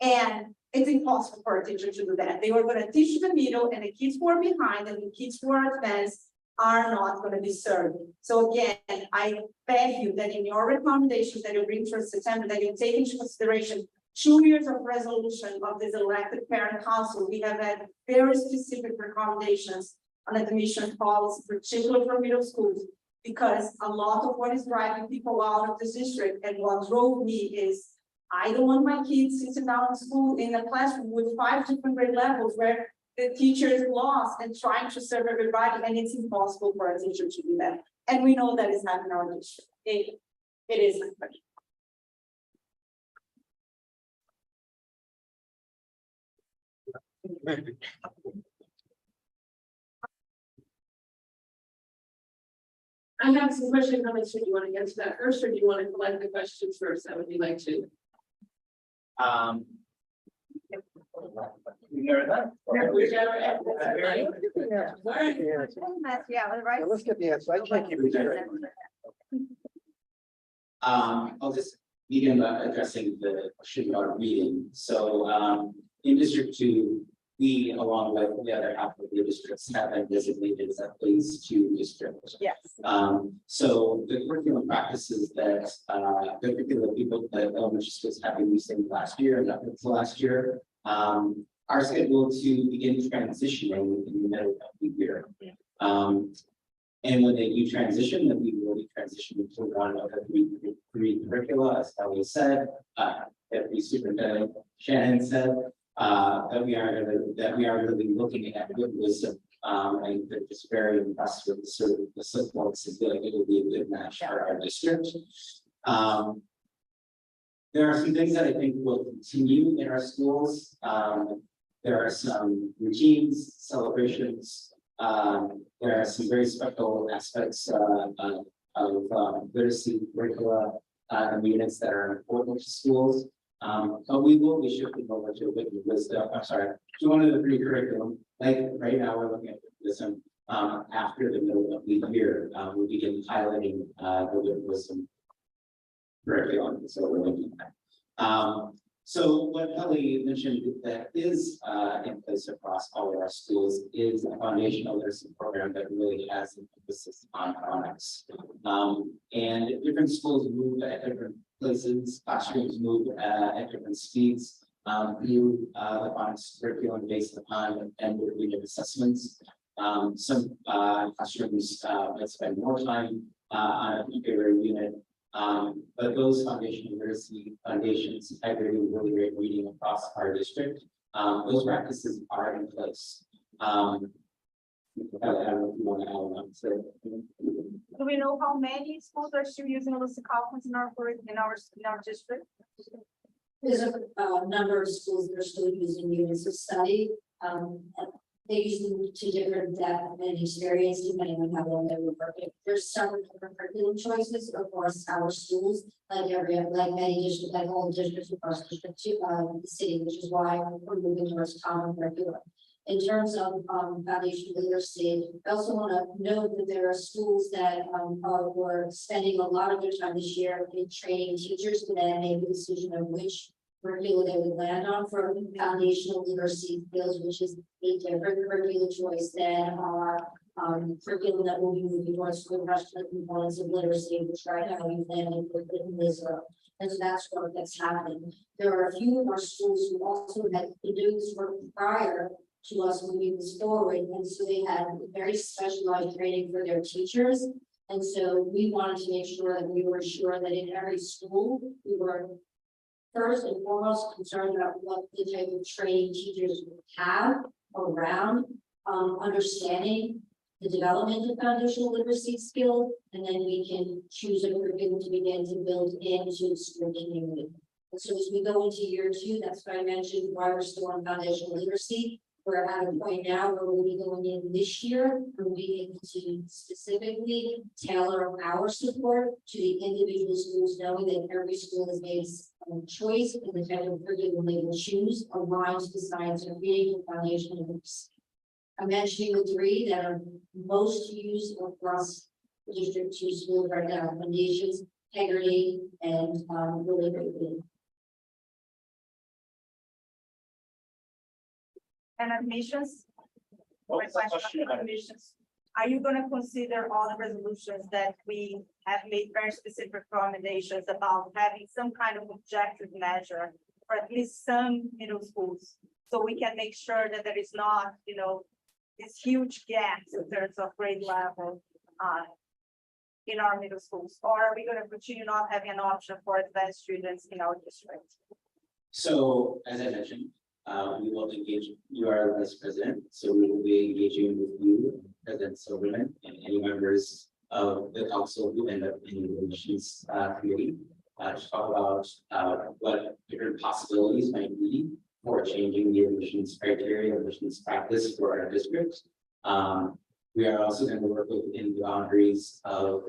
And it's impossible for a teacher to do that. They were going to teach the middle, and the kids who are behind and the kids who are advanced are not going to be served. So again, I beg you that in your recommendations that you bring to September, that you take into consideration 2 years of resolution of this elected parent council. We have had very specific recommendations on admission policy, particularly for middle schools, because a lot of what is driving people out of the district and what drove me is I don't want my kids sitting down in school in a classroom with 5 different grade levels where the teacher is lost and trying to serve everybody, and it's impossible for a teacher to do that. And we know that is happening in our district. It is happening. I have some question comments. Do you want to get to that first, or do you want to collect the questions first? That would be like to. We hear that? Yeah, right. Let's get the answer. I can't keep it straight. I'll just begin by addressing the question about reading. So in District 2, we, along with the other half of the districts, have been designated as a phase 2 district. Yes. So the curriculum practices that the curriculum people that elementary schools have been using last year and up until last year are scheduled to begin transitioning in the middle of the year. And when they do transition, then we will be transitioning to one of the three curricula, as Ellie said, every superintendent Shannon said, that we are really looking at good wisdom. And they're just very impressed with the sort of the supports and feel like it will be a good match for our district. There are some things that I think will continue in our schools. There are some routines, celebrations. There are some very special aspects of literacy curricula and units that are important to schools. But we will be shifting over to a bit of wisdom. I'm sorry, to one of the three curriculum. Like right now, we're looking at wisdom. After the middle of the year, we'll begin piloting the wisdom curriculum. So we're looking at that. So what Kelly mentioned that is in place across all of our schools is a foundational literacy program that really has an emphasis on phonics. And different schools move at different places, classrooms move at different speeds through the phonics curriculum based upon and reading assessments. Some classrooms might spend more time on a particular unit. But those foundational literacy foundations, integrity, really great reading across our district, those practices are in place. I don't know if you want to add on to. Do we know how many schools are still using Lucy Kaufman's in our district? There's a number of schools that are still using units of study. They use them to different depth and experience depending on how long they were working. There's several different curriculum choices across our schools, like many districts, like all districts across the city, which is why we're moving towards common curriculum. In terms of foundational literacy, I also want to note that there are schools that were spending a lot of their time this year in training teachers to then make the decision of which curriculum they would land on for foundational literacy skills, which is a different curriculum choice than our curriculum that will be moving towards school professional components of literacy, which right now we've landed in Israel. And so that's work that's happening. There are a few of our schools who also had been doing this work prior to us moving this forward, and so they had very specialized training for their teachers. And so we wanted to make sure that we were sure that in every school we were first and foremost concerned about what the type of training teachers have around understanding the development of foundational literacy skills, and then we can choose a curriculum to begin to build into the school community. And so as we go into year 2, that's what I mentioned, why we're still on foundational literacy. We're at a point now where we'll be going in this year, we'll be able to specifically tailor our support to the individual schools, knowing that every school has made a choice and the type of curriculum they will choose aligns to the science of reading and foundational literacy. I'm mentioning the 3 that are most used across District 2 schools right now: foundations, integrity, and really great reading. And admissions? What was the question about Admissions. Are you going to consider all the resolutions that we have made very specific recommendations about having some kind of objective measure for at least some middle schools? So we can make sure that there is not, these huge gaps in terms of grade level in our middle schools? Or are we going to continue not having an option for advanced students in our district? So as I mentioned, we will engage, you are vice president, so we will be engaging with you, President Silverman, and any members of the council who end up in the admissions committee to talk about what different possibilities might be for changing the admissions criteria, admissions practice for our district. We are also going to work within the boundaries of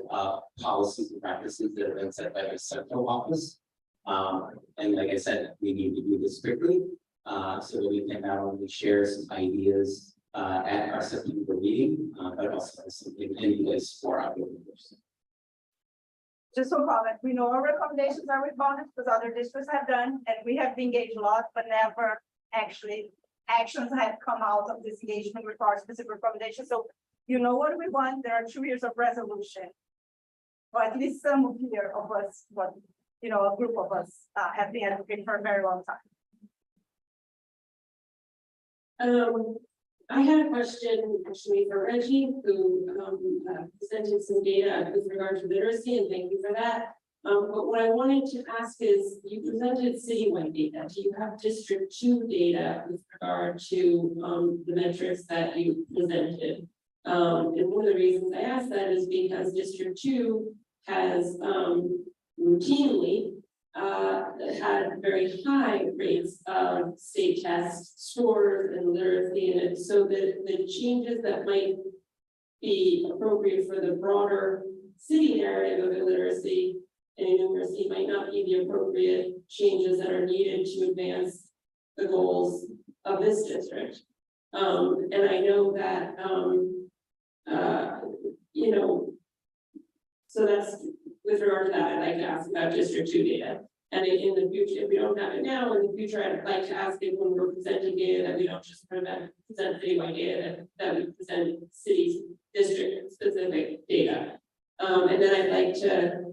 policies and practices that have been set by the central office. And like I said, we need to do this quickly. So that we can not only share some ideas at our September meeting, but also have something in place for our members. Just one comment, we know our recommendations are with bonus because other districts have done, and we have engaged a lot, but never actually actions have come out of this engagement with our specific recommendations. So you know what we want. There are 2 years of resolution, or at least some of us, but a group of us have been advocating for a very long time. I had a question actually for Reggie, who presented some data with regard to literacy, and thank you for that. But what I wanted to ask is, you presented citywide data. Do you have District 2 data with regard to the metrics that you presented? And one of the reasons I asked that is because District 2 has routinely had very high rates of state test scores and literacy in it, so that the changes that might be appropriate for the broader city narrative of illiteracy and numeracy might not be the appropriate changes that are needed to advance the goals of this district. And I know that, you know, so that's with regard to that, I'd like to ask about District 2 data. And in the future, if we don't have it now, in the future, I'd like to ask if when we're presenting data that we don't just present citywide data, that we present cities, district specific data. And then I'd like to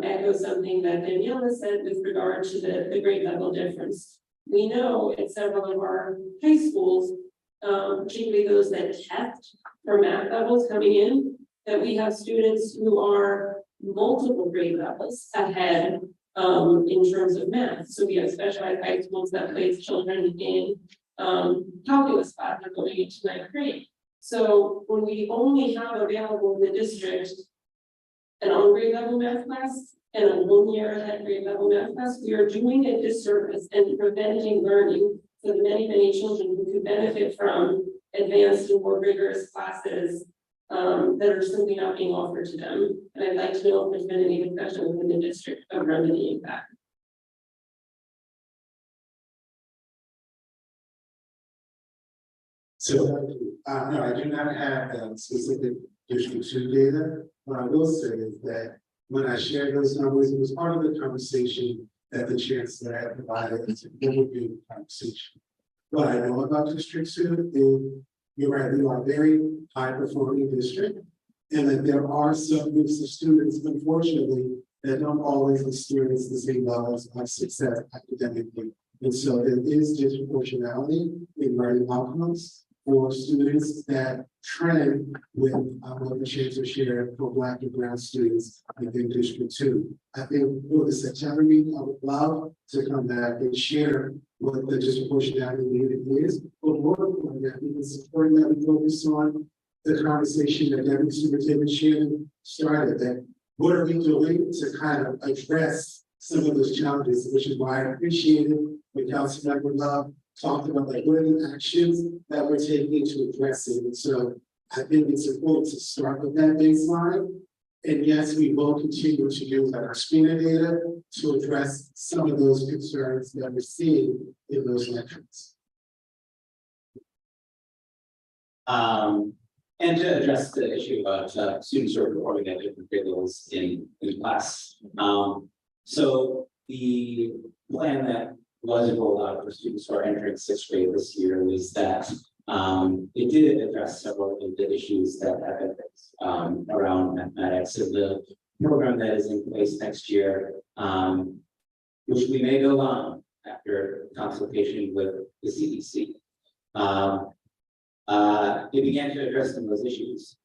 echo something that Daniela said with regard to the grade level difference. We know in several of our high schools, particularly those that test for math levels coming in, that we have students who are multiple grade levels ahead in terms of math. So we have specialized high schools that place children in calculus classes going into 9th grade. So when we only have available in the district an on-grade level math class and a 1 year ahead grade level math class, we are doing a disservice and preventing learning for the many, many children who could benefit from advanced and more rigorous classes that are simply not being offered to them. And I'd like to know if there's been any discussion within the district of remedying that. So, no, I do not have specific District 2 data. What I will say is that when I shared those numbers, it was part of the conversation that the chancellor had provided as an overview conversation. What I know about District 2 is, you're right, we are a very high performing district, and that there are some groups of students, unfortunately, that don't always experience the same levels of success academically. And so there is disproportionality in learning outcomes for students that trend with what the chancellor shared for Black and Brown students within District 2. I think for the September meeting, I would love to come back and share what the disproportionality needed is. But more importantly, I think it's important that we focus on the conversation that Deputy Superintendent Shannon started, that what are we doing to kind of address some of those challenges, which is why I appreciated what Councilmember Love talked about, like what are the actions that we're taking to address it. And so I think it's important to start with that baseline. And yes, we will continue to use our screener data to address some of those concerns that we're seeing in those metrics. And to address the issue about students who are performing at different grade levels in class. So the plan that was rolled out for students who are entering 6th grade this year was that it did address several of the issues that have been faced around mathematics. So the program that is in place next year, which we may go on after consultation with the CEC. It began to address some of those issues.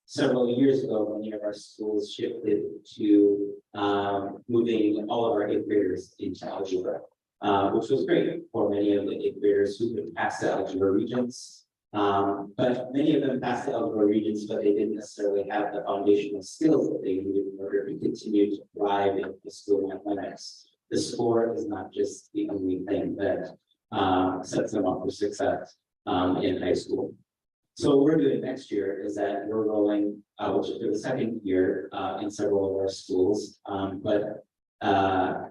Several years ago, many of our schools shifted to moving all of our 8th graders into algebra, which was great for many of the 8th graders who could pass the algebra regents. But many of them passed the algebra regents, but they didn't necessarily have the foundational skills that they needed in order to continue to thrive in the school mathematics. The score is not just the only thing that sets them up for success in high school. So what we're doing next year is that we're rolling out for the 2nd year in several of our schools, but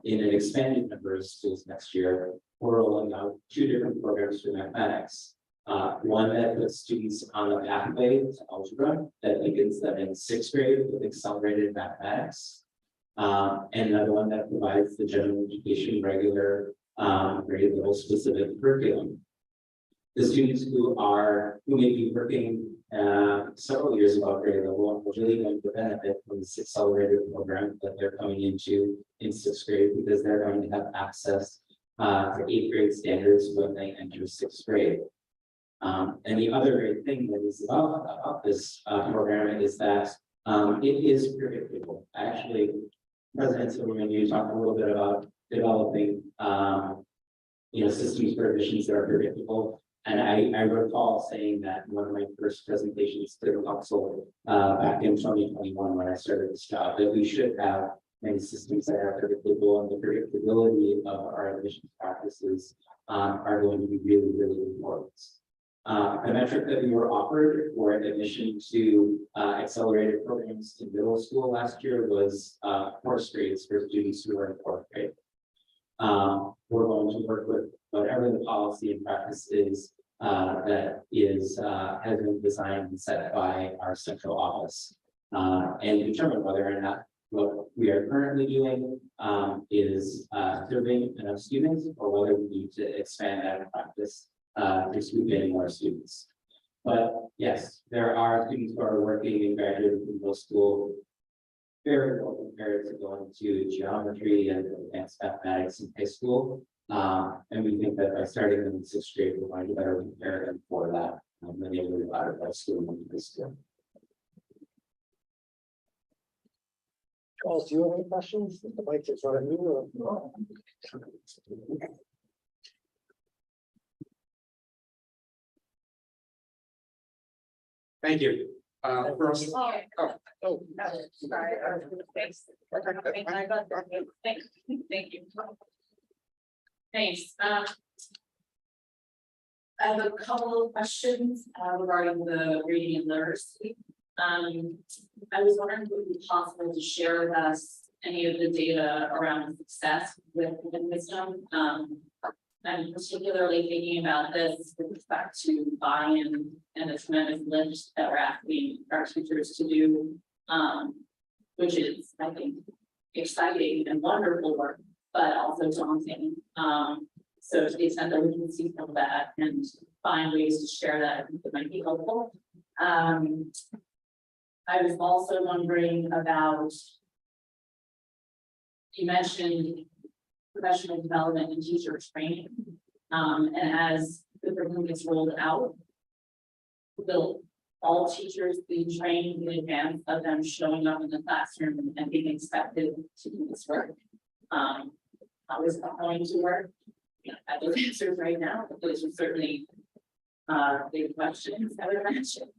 in an expanded number of schools next year, we're rolling out 2 different programs for mathematics. One that puts students on the pathway to algebra that begins them in 6th grade with accelerated mathematics. And another one that provides the general education regular grade level specific curriculum. The students who may be working several years above grade level are really going to benefit from this accelerated program that they're coming into in 6th grade, because they're going to have access to 8th grade standards when they enter 6th grade. And the other great thing that is about this program is that it is predictable. Actually, President Silverman, you talked a little bit about developing systems for admissions that are predictable. And I recall saying that in one of my first presentations to the council back in 2021 when I started this job, that we should have many systems that are predictable, and the predictability of our admissions practices are going to be really, really important. The metric that we were offered for admission to accelerated programs in middle school last year was course grades for students who are in fourth grade. We're going to work with whatever the policy and practice is that is has been designed and set by our central office and determine whether or not what we are currently doing is serving enough students, or whether we need to expand that practice to scoop in more students. But yes, there are students who are working and graduating from middle school very well compared to going to geometry and advanced mathematics in high school. And we think that by starting them in sixth grade, we're going to better prepare them for that when they move out of high school and into high school. Charles, do you have any questions? The mic is right at you. Thank you. First, Sorry. oh, Sorry, I was gonna face. Thank you. Thanks. I have a couple of questions regarding the reading and literacy. I was wondering if it would be possible to share with us any of the data around success with wisdom. I'm particularly thinking about this with respect to buy-in and the tremendous lift that we're asking our teachers to do, which is, I think, exciting and wonderful work, but also daunting. So to the extent that we can see some of that and find ways to share that, I think it might be helpful. I was also wondering about, you mentioned professional development and teacher training. And as the curriculum gets rolled out, will all teachers be trained in advance of them showing up in the classroom and being expected to do this work? How is that going to work? I have those answers right now, but those are certainly big questions I would imagine.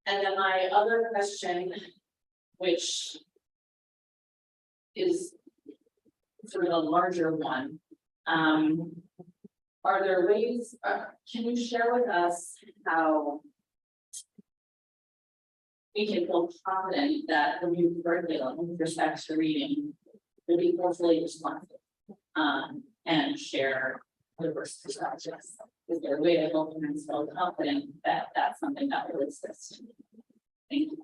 And then my other question, which is sort of a larger one. Are there ways, can you share with us how we can feel confident that the new curriculum with respect to reading will be culturally responsive and share diverse perspectives? Is there a way to help them feel confident that that's something that will exist? Thank you.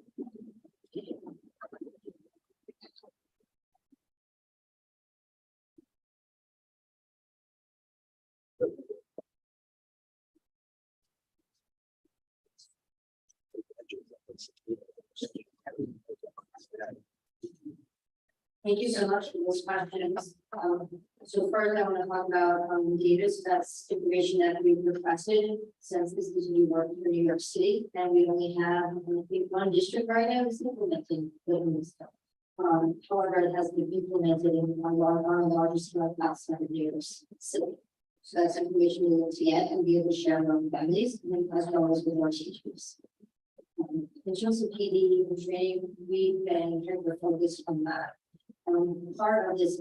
Thank you so much for those questions. So first I want to talk about data. So that's information that we've requested since this is new work for New York City, and we only have, I think, one district right now is implementing this stuff. However, it has been implemented in our largest scale past 7 years. So that's information we want to get and be able to share with our families and as well as with our teachers. In terms of PD and training, we've been hyper focused on that. Part of this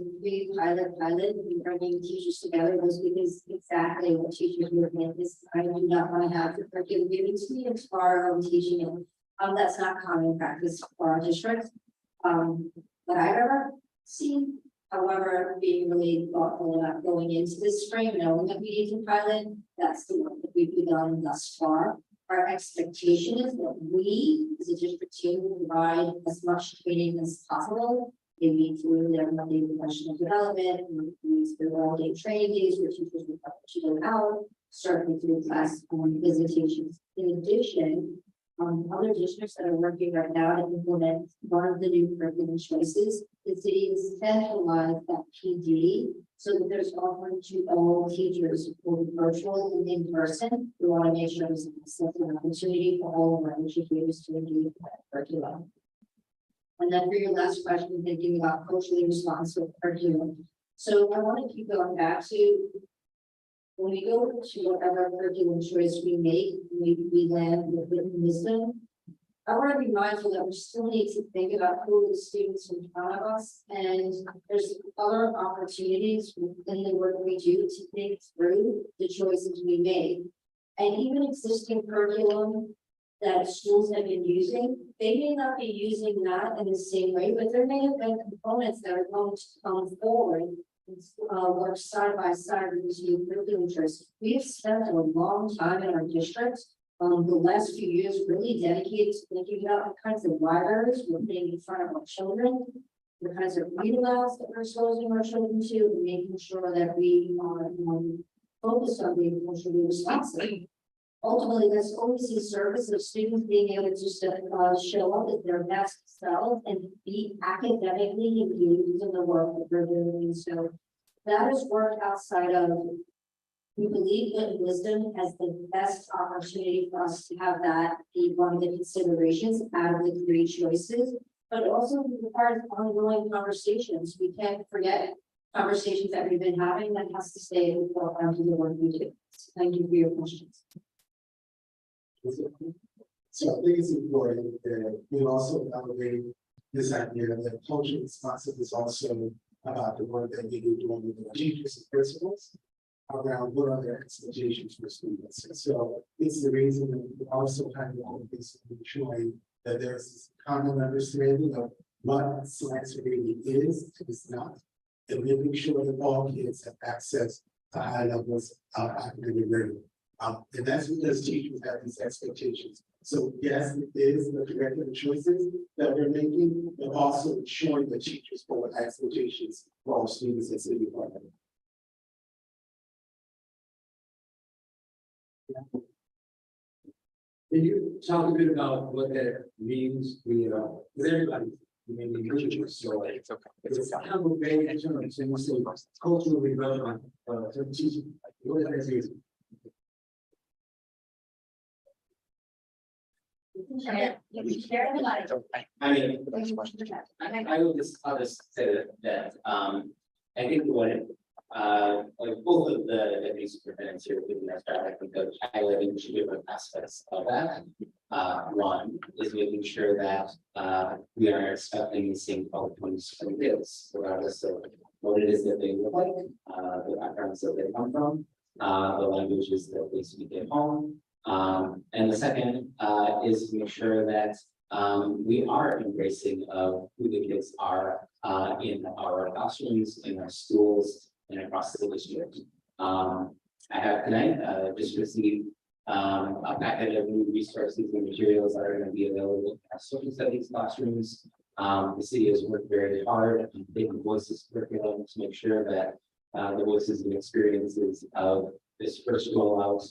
pilot, we bringing teachers together was because exactly what teachers were doing is I do not want to have the curriculum given to me as far as teaching it. That's not common practice for our district. That I've ever seen. However, being really thoughtful about going into this spring, knowing that we need to pilot, that's the work that we've begun thus far. Our expectation is that we, as a district team, will provide as much training as possible. Maybe through their Monday professional development, use their all-day training days where teachers will have to go out, starting through class visitations. In addition, other districts that are working right now to implement one of the new curriculum choices, the city has centralized that PD so that there's offering to all teachers, both virtual and in person. We want to make sure there's an opportunity for all of our educators to engage with that curriculum. And then for your last question, thinking about culturally responsive curriculum. So I want to keep going back to when we go to whatever curriculum choice we make, we land with written wisdom. I want to be mindful that we still need to think about who the students in front of us, and there's other opportunities within the work we do to think through the choices we made. And even existing curriculum that schools have been using, they may not be using that in the same way, but there may have been components that are going to come forward. Work side by side with these new curriculum choices. We've spent a long time in our district, the last few years really dedicated to thinking about the kinds of libraries we're putting in front of our children, the kinds of reading labs that we're exposing our children to, and making sure that we are focused on being culturally responsive. Ultimately, that's always in service of students being able to just show up as their best self and be academically engaged in the work that they're doing. So that is work outside of, we believe that wisdom has the best opportunity for us to have that be one of the considerations out of the three choices, but it also requires ongoing conversations. We can't forget conversations that we've been having that has to stay in the forefront of the work we do. So thank you for your questions. So I think it's important that we also elevate this idea that cultural responsive is also about the work that we do doing with the teachers and principals around what are their expectations for students. And so it's the reason that we also kind of this ensuring that there's this common understanding of what science really is not, and making sure that all kids have access to high levels of academic learning. And that's because teachers have these expectations. So yes, it is the curriculum choices that we're making, but also ensuring that teachers forward expectations for all students at City Park. Can you talk a bit about what that means? With everybody, maybe teachers, so It's okay. it's kind of a vague term, and so say culturally relevant to teaching. What does that mean? I mean, I'll just say that, I think what, like both of the deputy superintendents here with the I think of highlighting two different aspects of that. One is making sure that, we are expecting the same qualities from kids, regardless of what it is that they look like, the backgrounds that they come from, the languages that they speak at home. And the second, is to make sure that, we are embracing of who the kids are, in our classrooms, in our schools, and across the district. I have tonight, just received, a packet of new resources and materials that are going to be available in our social studies classrooms. The city has worked very hard on taking voices curriculum to make sure that, the voices and experiences of this first rollout,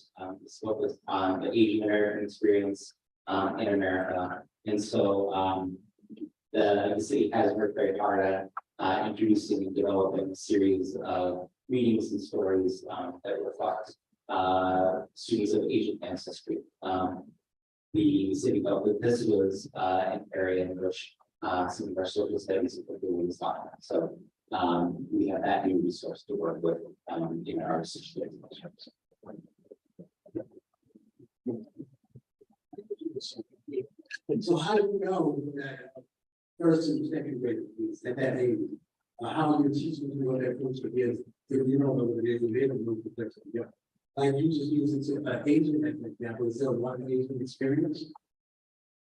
is focused on the Asian American experience, in America. And so, the city has worked very hard at, introducing and developing a series of readings and stories, that reflect, students of Asian ancestry. The city felt that this was, an area in which, some of our social studies was not. So, we have that new resource to work with, in our situation. So how do you know that first and second grade is at that age? How are you teaching them what their future is if you don't know what it is and they don't know what they're doing? Like you just use it to Asian as an example, instead of one Asian experience.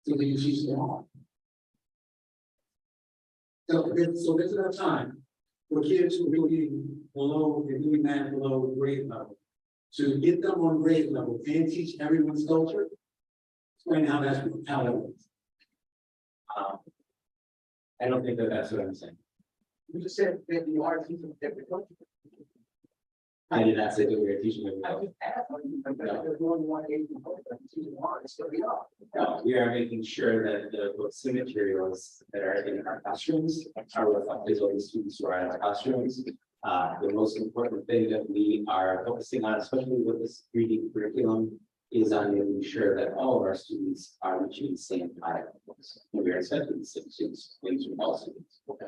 So that you teach them all. So there's enough time for kids who are really below, they're doing math below grade level, to get them on grade level and teach everyone's culture. Explain how that's how that works. I don't think that that's what I'm saying. You just said that you are teaching different culture. I did not say that we were teaching them. I just asked, there's only one Asian culture, teaching one, it's still we are. No, we are making sure that the books and materials that are in our classrooms are reflective of the students who are in our classrooms. The most important thing that we are focusing on, especially with this reading curriculum, is on making sure that all of our students are reaching the same high levels. And we are expecting the same students, things from all students. Okay.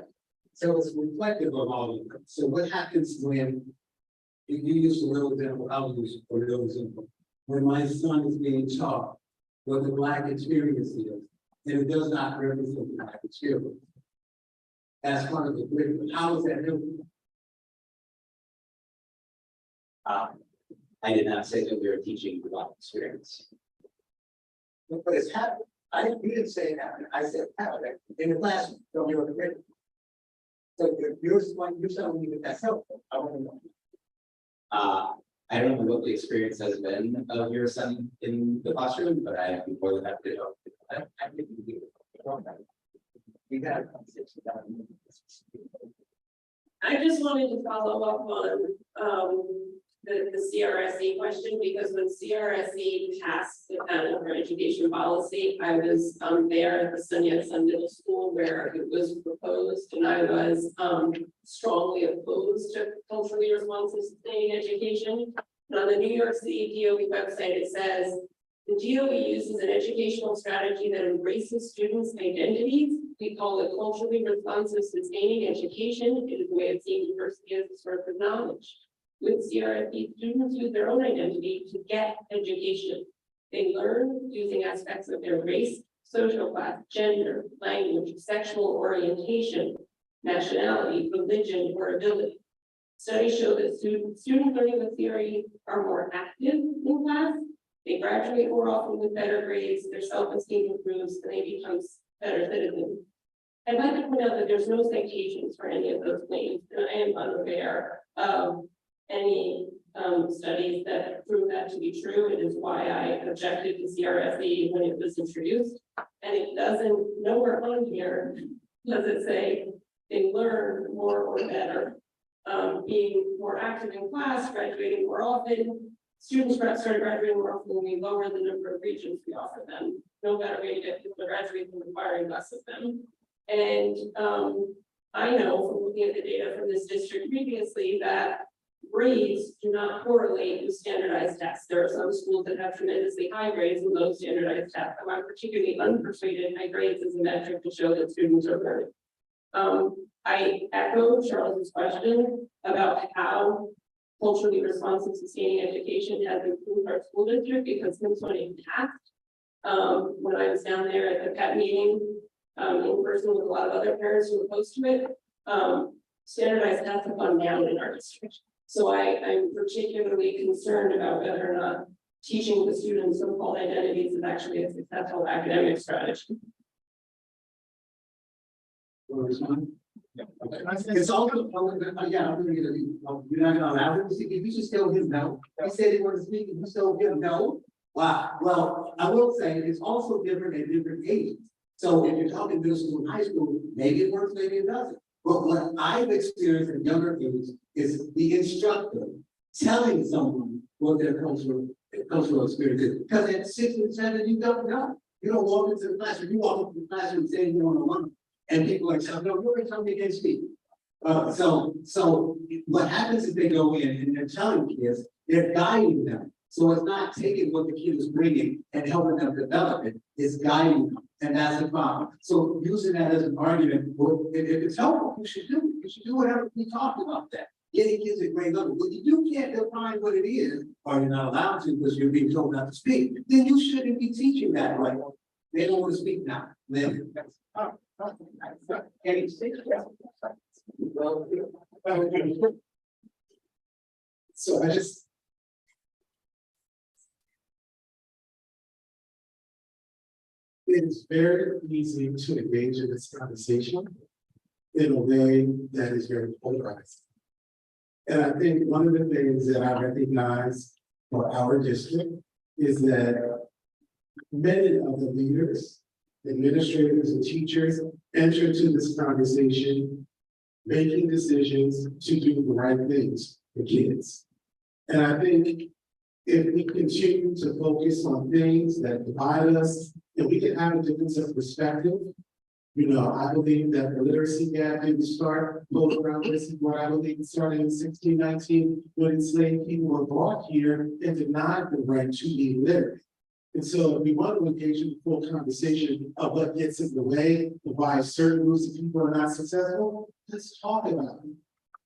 So it's reflective of all of them. So what happens when you use the little example, I'll use for little example. When my son is being taught what the Black experience is, and it does not represent the life experience. That's part of the curriculum. How is that new? I did not say that we were teaching about experience. But it's happening. You didn't say that. I said happening in the classroom, so you're the curriculum. So you're telling me that that's helpful. I want to know. I don't know what the experience has been of your son in the classroom, but I am more than happy to help. I think we do. We got a conversation about it. I just wanted to follow up on, the CRSE question, because when CRSE passed the panel for education policy, I was, there at the Sun Yat-sen Middle School where it was proposed, and I was, strongly opposed to culturally responsive sustaining education. And on the New York City DOE website, it says, the DOE uses an educational strategy that embraces students' identities. We call it culturally responsive sustaining education. It is a way of seeing diversity as a source of knowledge. With CRSE, students use their own identity to get education. They learn using aspects of their race, social class, gender, language, sexual orientation, nationality, religion, or ability. Studies show that students learning with theory are more active in class. They graduate more often with better grades, their self-esteem improves, and they become better citizens. I'd like to point out that there's no citations for any of those claims, and I am unaware of any studies that prove that to be true. It is why I objected to CRSE when it was introduced. And it doesn't, nowhere on here does it say they learn more or better. Being more active in class, graduating more often. Students started graduating more often when we lower the number of regions we offer them. No better way to get people to graduate than requiring less of them. And I know from looking at the data from this district previously that grades do not correlate with standardized tests. There are some schools that have tremendously high grades and low standardized tests. I'm particularly unpersuaded by grades as a metric to show that students are learning. I echo Charles's question about how culturally responsive sustaining education has improved our school district, because since when it passed, when I was down there at the PET meeting, in person with a lot of other parents who were opposed to it, standardized tests have gone down in our district. So I'm particularly concerned about whether or not teaching the students so-called identities is actually a successful academic strategy. It's also, yeah, I'm gonna get you're not gonna allow him to speak. If you just tell him no, he said he wanted to speak, and you still give him no. Wow, well, I will say it's also different at different ages. So if you're talking middle school and high school, maybe it works, maybe it doesn't. But what I've experienced in younger ages is the instructor telling someone what their cultural experience is. Because at 6 and 7, you don't know. You don't walk into the classroom, you walk into the classroom saying you want to learn. And people are saying, no, you're going to tell me against me. So what happens is they go in and they're telling kids, they're guiding them. So it's not taking what the kid is bringing and helping them develop it, it's guiding them. And that's the problem. So using that as an argument, well, if it's helpful, you should do it. You should do whatever we talked about that. Getting kids a grade level. But if you can't define what it is, or you're not allowed to because you're being told not to speak, then you shouldn't be teaching that way. They don't want to speak now. Then So I just. It is very easy to engage in this conversation in a way that is very polarized. And I think one of the things that I recognize for our district is that many of the leaders, administrators, and teachers enter into this conversation making decisions to do the right things for kids. And I think if we continue to focus on things that divide us, and we can have a difference of perspective. You know, I believe that the literacy gap didn't start both around this, what I believe it started in 1619 when enslaved people were brought here and denied the right to be literate. And so if we want to engage in a full conversation of what gets in the way of why certain groups of people are not successful, let's talk about it.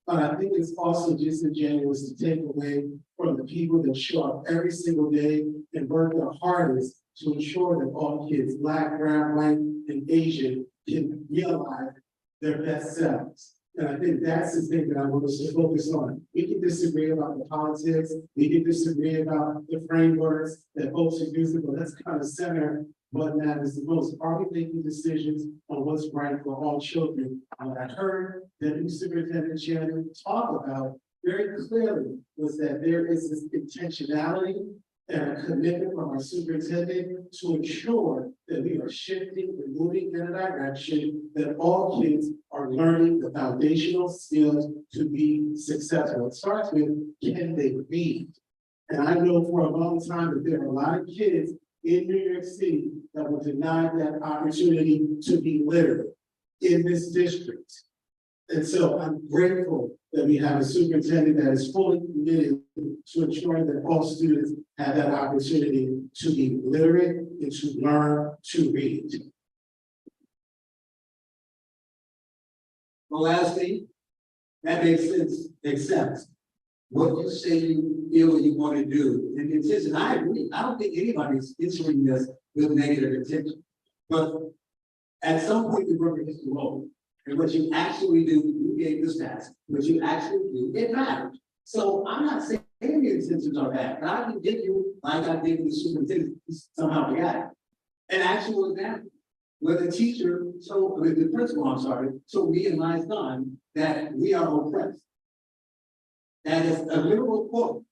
But I think it's also disingenuous to take away from the people that show up every single day and work their hardest to ensure that all kids, Black, brown, white, and Asian, can realize their best selves. And I think that's the thing that I want us to focus on. We can disagree about the politics, we can disagree about the frameworks that folks are using, but let's kind of center what matters the most. Are we making decisions on what's right for all children? What I heard that the superintendent Shannon talk about very clearly was that there is this intentionality and a commitment from our superintendent to ensure that we are shifting and moving in a direction that all kids are learning the foundational skills to be successful. It starts with, can they read? And I know for a long time that there are a lot of kids in New York City that were denied that opportunity to be literate in this district. And so I'm grateful that we have a superintendent that is fully committed to ensuring that all students have that opportunity to be literate and to learn to read. Well, lastly, that makes sense, except what you say you feel you want to do. And it's just, and I agree, I don't think anybody's issuing this with negative intention. But at some point, the rubber hits the road. And what you actually do, you gave the stats, what you actually do, it matters. So I'm not saying any intentions are bad, but I can give you, like I did with the superintendent, somehow forgot it. An actual example, where the teacher told, the principal, I'm sorry, told me and my son that we are oppressed. That is a literal quote.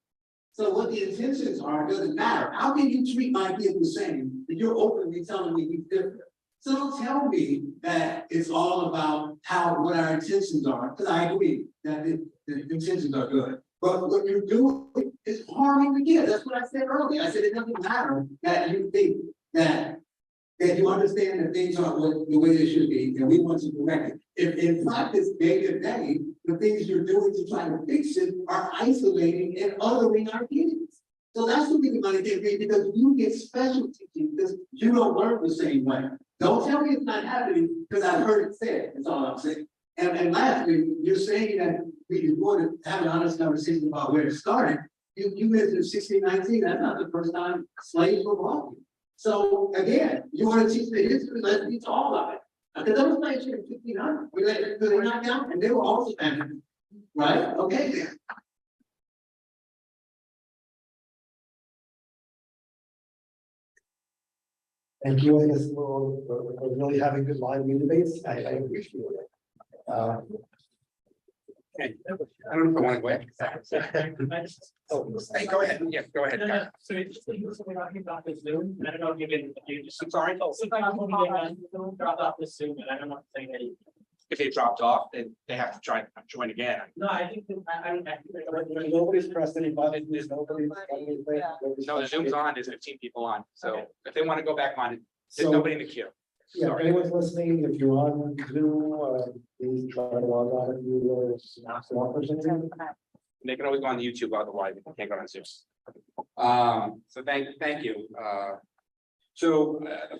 So what the intentions are doesn't matter. How can you treat my kid the same if you're openly telling me he's different? So don't tell me that it's all about what our intentions are, because I agree that the intentions are good. But what you're doing is harming the kid. That's what I said earlier. I said it doesn't matter that you think that you understand that things aren't the way they should be, and we want to correct it. If in practice, day to day, the things you're doing to try to fix it are isolating and othering our kids. So that's what we want to get paid, because you get special teaching because you don't learn the same way. Don't tell me it's not happening because I've heard it said. That's all I'm saying. And lastly, you're saying that we want to have an honest conversation about where it started. You mentioned 1619. That's not the first time slaves were brought here. So again, you want to teach the history, let's teach all of it. Because those slaves here in 1500, they knocked out, and they were also Spanish, right? Okay. Thank you. I guess we're really having good lively debates. I appreciate it. Okay. I don't know if I want to go ahead. Hey, go ahead. Yeah, go ahead. No, so it's just something about the Zoom. I don't know if you just. I'm sorry. Something about dropped off the Zoom, and I don't know if they any. If they dropped off, then they have to try to join again. No, I think Nobody's pressed any buttons. There's nobody. No, the Zoom's on, there's 15 people on, so Okay. if they want to go back on, there's So- nobody in the queue. Yeah, if Sorry. anyone's listening, if you're on Zoom, please try to log on if you were smart or something. They can always go on YouTube, otherwise they can't go on Zoom. So thank you.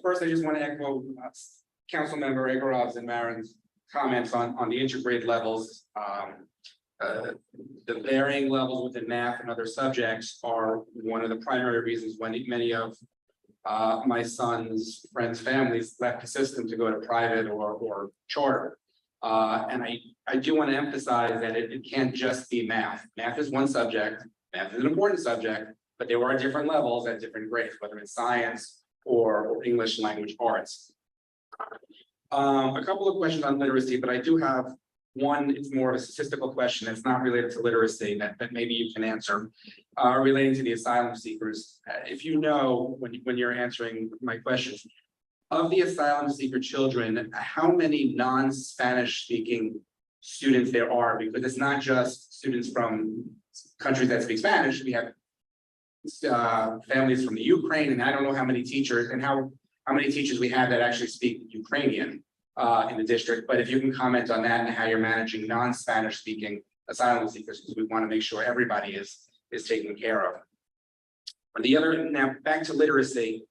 First, I just want to echo Councilmember Egerov's and Marin's comments on the intergrade levels. The varying levels within math and other subjects are one of the primary reasons when many of my son's friends' families left the system to go to private or charter. And I do want to emphasize that it can't just be math. Math is one subject, math is an important subject, but there are different levels at different grades, whether it's science or English language arts. A couple of questions on literacy, but I do have one. It's more of a statistical question. It's not related to literacy that maybe you can answer, relating to the asylum seekers. If you know, when you're answering my questions, of the asylum seeker children, how many non-Spanish speaking students there are? Because it's not just students from countries that speak Spanish. We have families from the Ukraine, and I don't know how many teachers and how many teachers we have that actually speak Ukrainian in the district. But if you can comment on that and how you're managing non-Spanish speaking asylum seekers, because we want to make sure everybody is taken care of. Now back to literacy.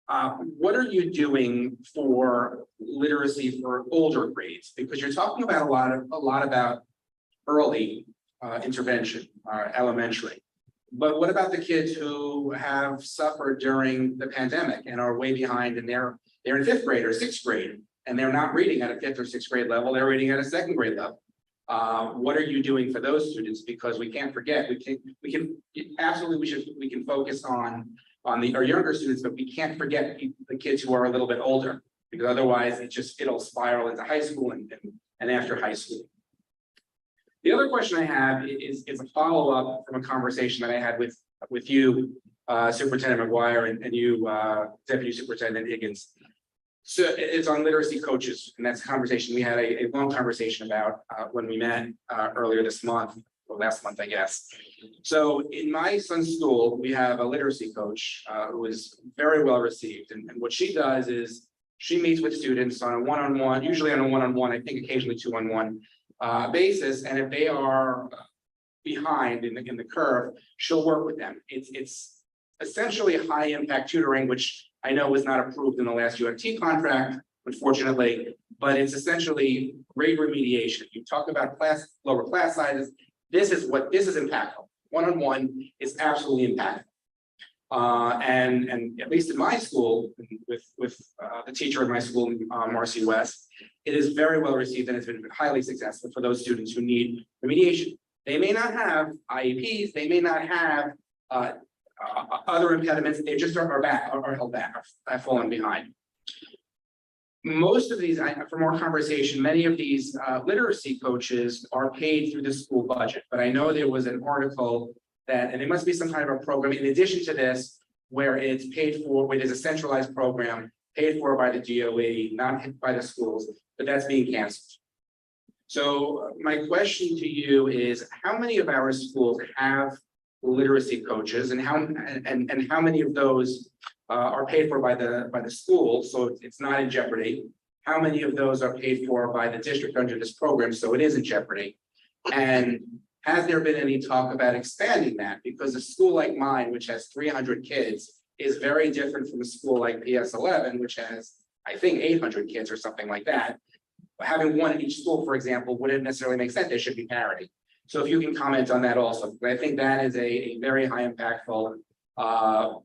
What are you doing for literacy for older grades? Because you're talking about a lot about early intervention, elementary. But what about the kids who have suffered during the pandemic and are way behind and they're in fifth grade or sixth grade and they're not reading at a fifth or sixth grade level, they're reading at a second grade level. What are you doing for those students? Because we can't forget, we can absolutely we can focus on our younger students, but we can't forget the kids who are a little bit older, because otherwise it'll spiral into high school and after high school. The other question I have is a follow-up from a conversation that I had with you, Superintendent McGuire, and you, Deputy Superintendent Higgins. So it's on literacy coaches, and that's a conversation we had a long conversation about when we met earlier this month, or last month, I guess. So in my son's school, we have a literacy coach who is very well received, and what she does is she meets with students on a one-on-one, usually on a one-on-one, I think occasionally two-on-one basis, and if they are behind in the curve, she'll work with them. It's essentially high impact tutoring, which I know was not approved in the last UFT contract, unfortunately, but it's essentially grade remediation. You talk about lower class sizes. This is impactful. One-on-one is absolutely impactful. And at least in my school, with the teacher in my school, Marcy West, it is very well received and it's been highly successful for those students who need remediation. They may not have IEPs, they may not have other impediments, they just are held back, have fallen behind. Most of these, from our conversation, many of these literacy coaches are paid through the school budget, but I know there was an article that, and it must be some kind of a program in addition to this, where it's paid for, where there's a centralized program paid for by the DOE, not by the schools, but that's being canceled. So my question to you is, how many of our schools have literacy coaches, and how many of those are paid for by the school, so it's not in jeopardy? How many of those are paid for by the district under this program, so it is in jeopardy? And has there been any talk about expanding that? Because a school like mine, which has 300 kids, is very different from a school like PS11, which has, I think, 800 kids or something like that. Having one in each school, for example, wouldn't necessarily make sense. There should be parity. So if you can comment on that also, I think that is a very high impactful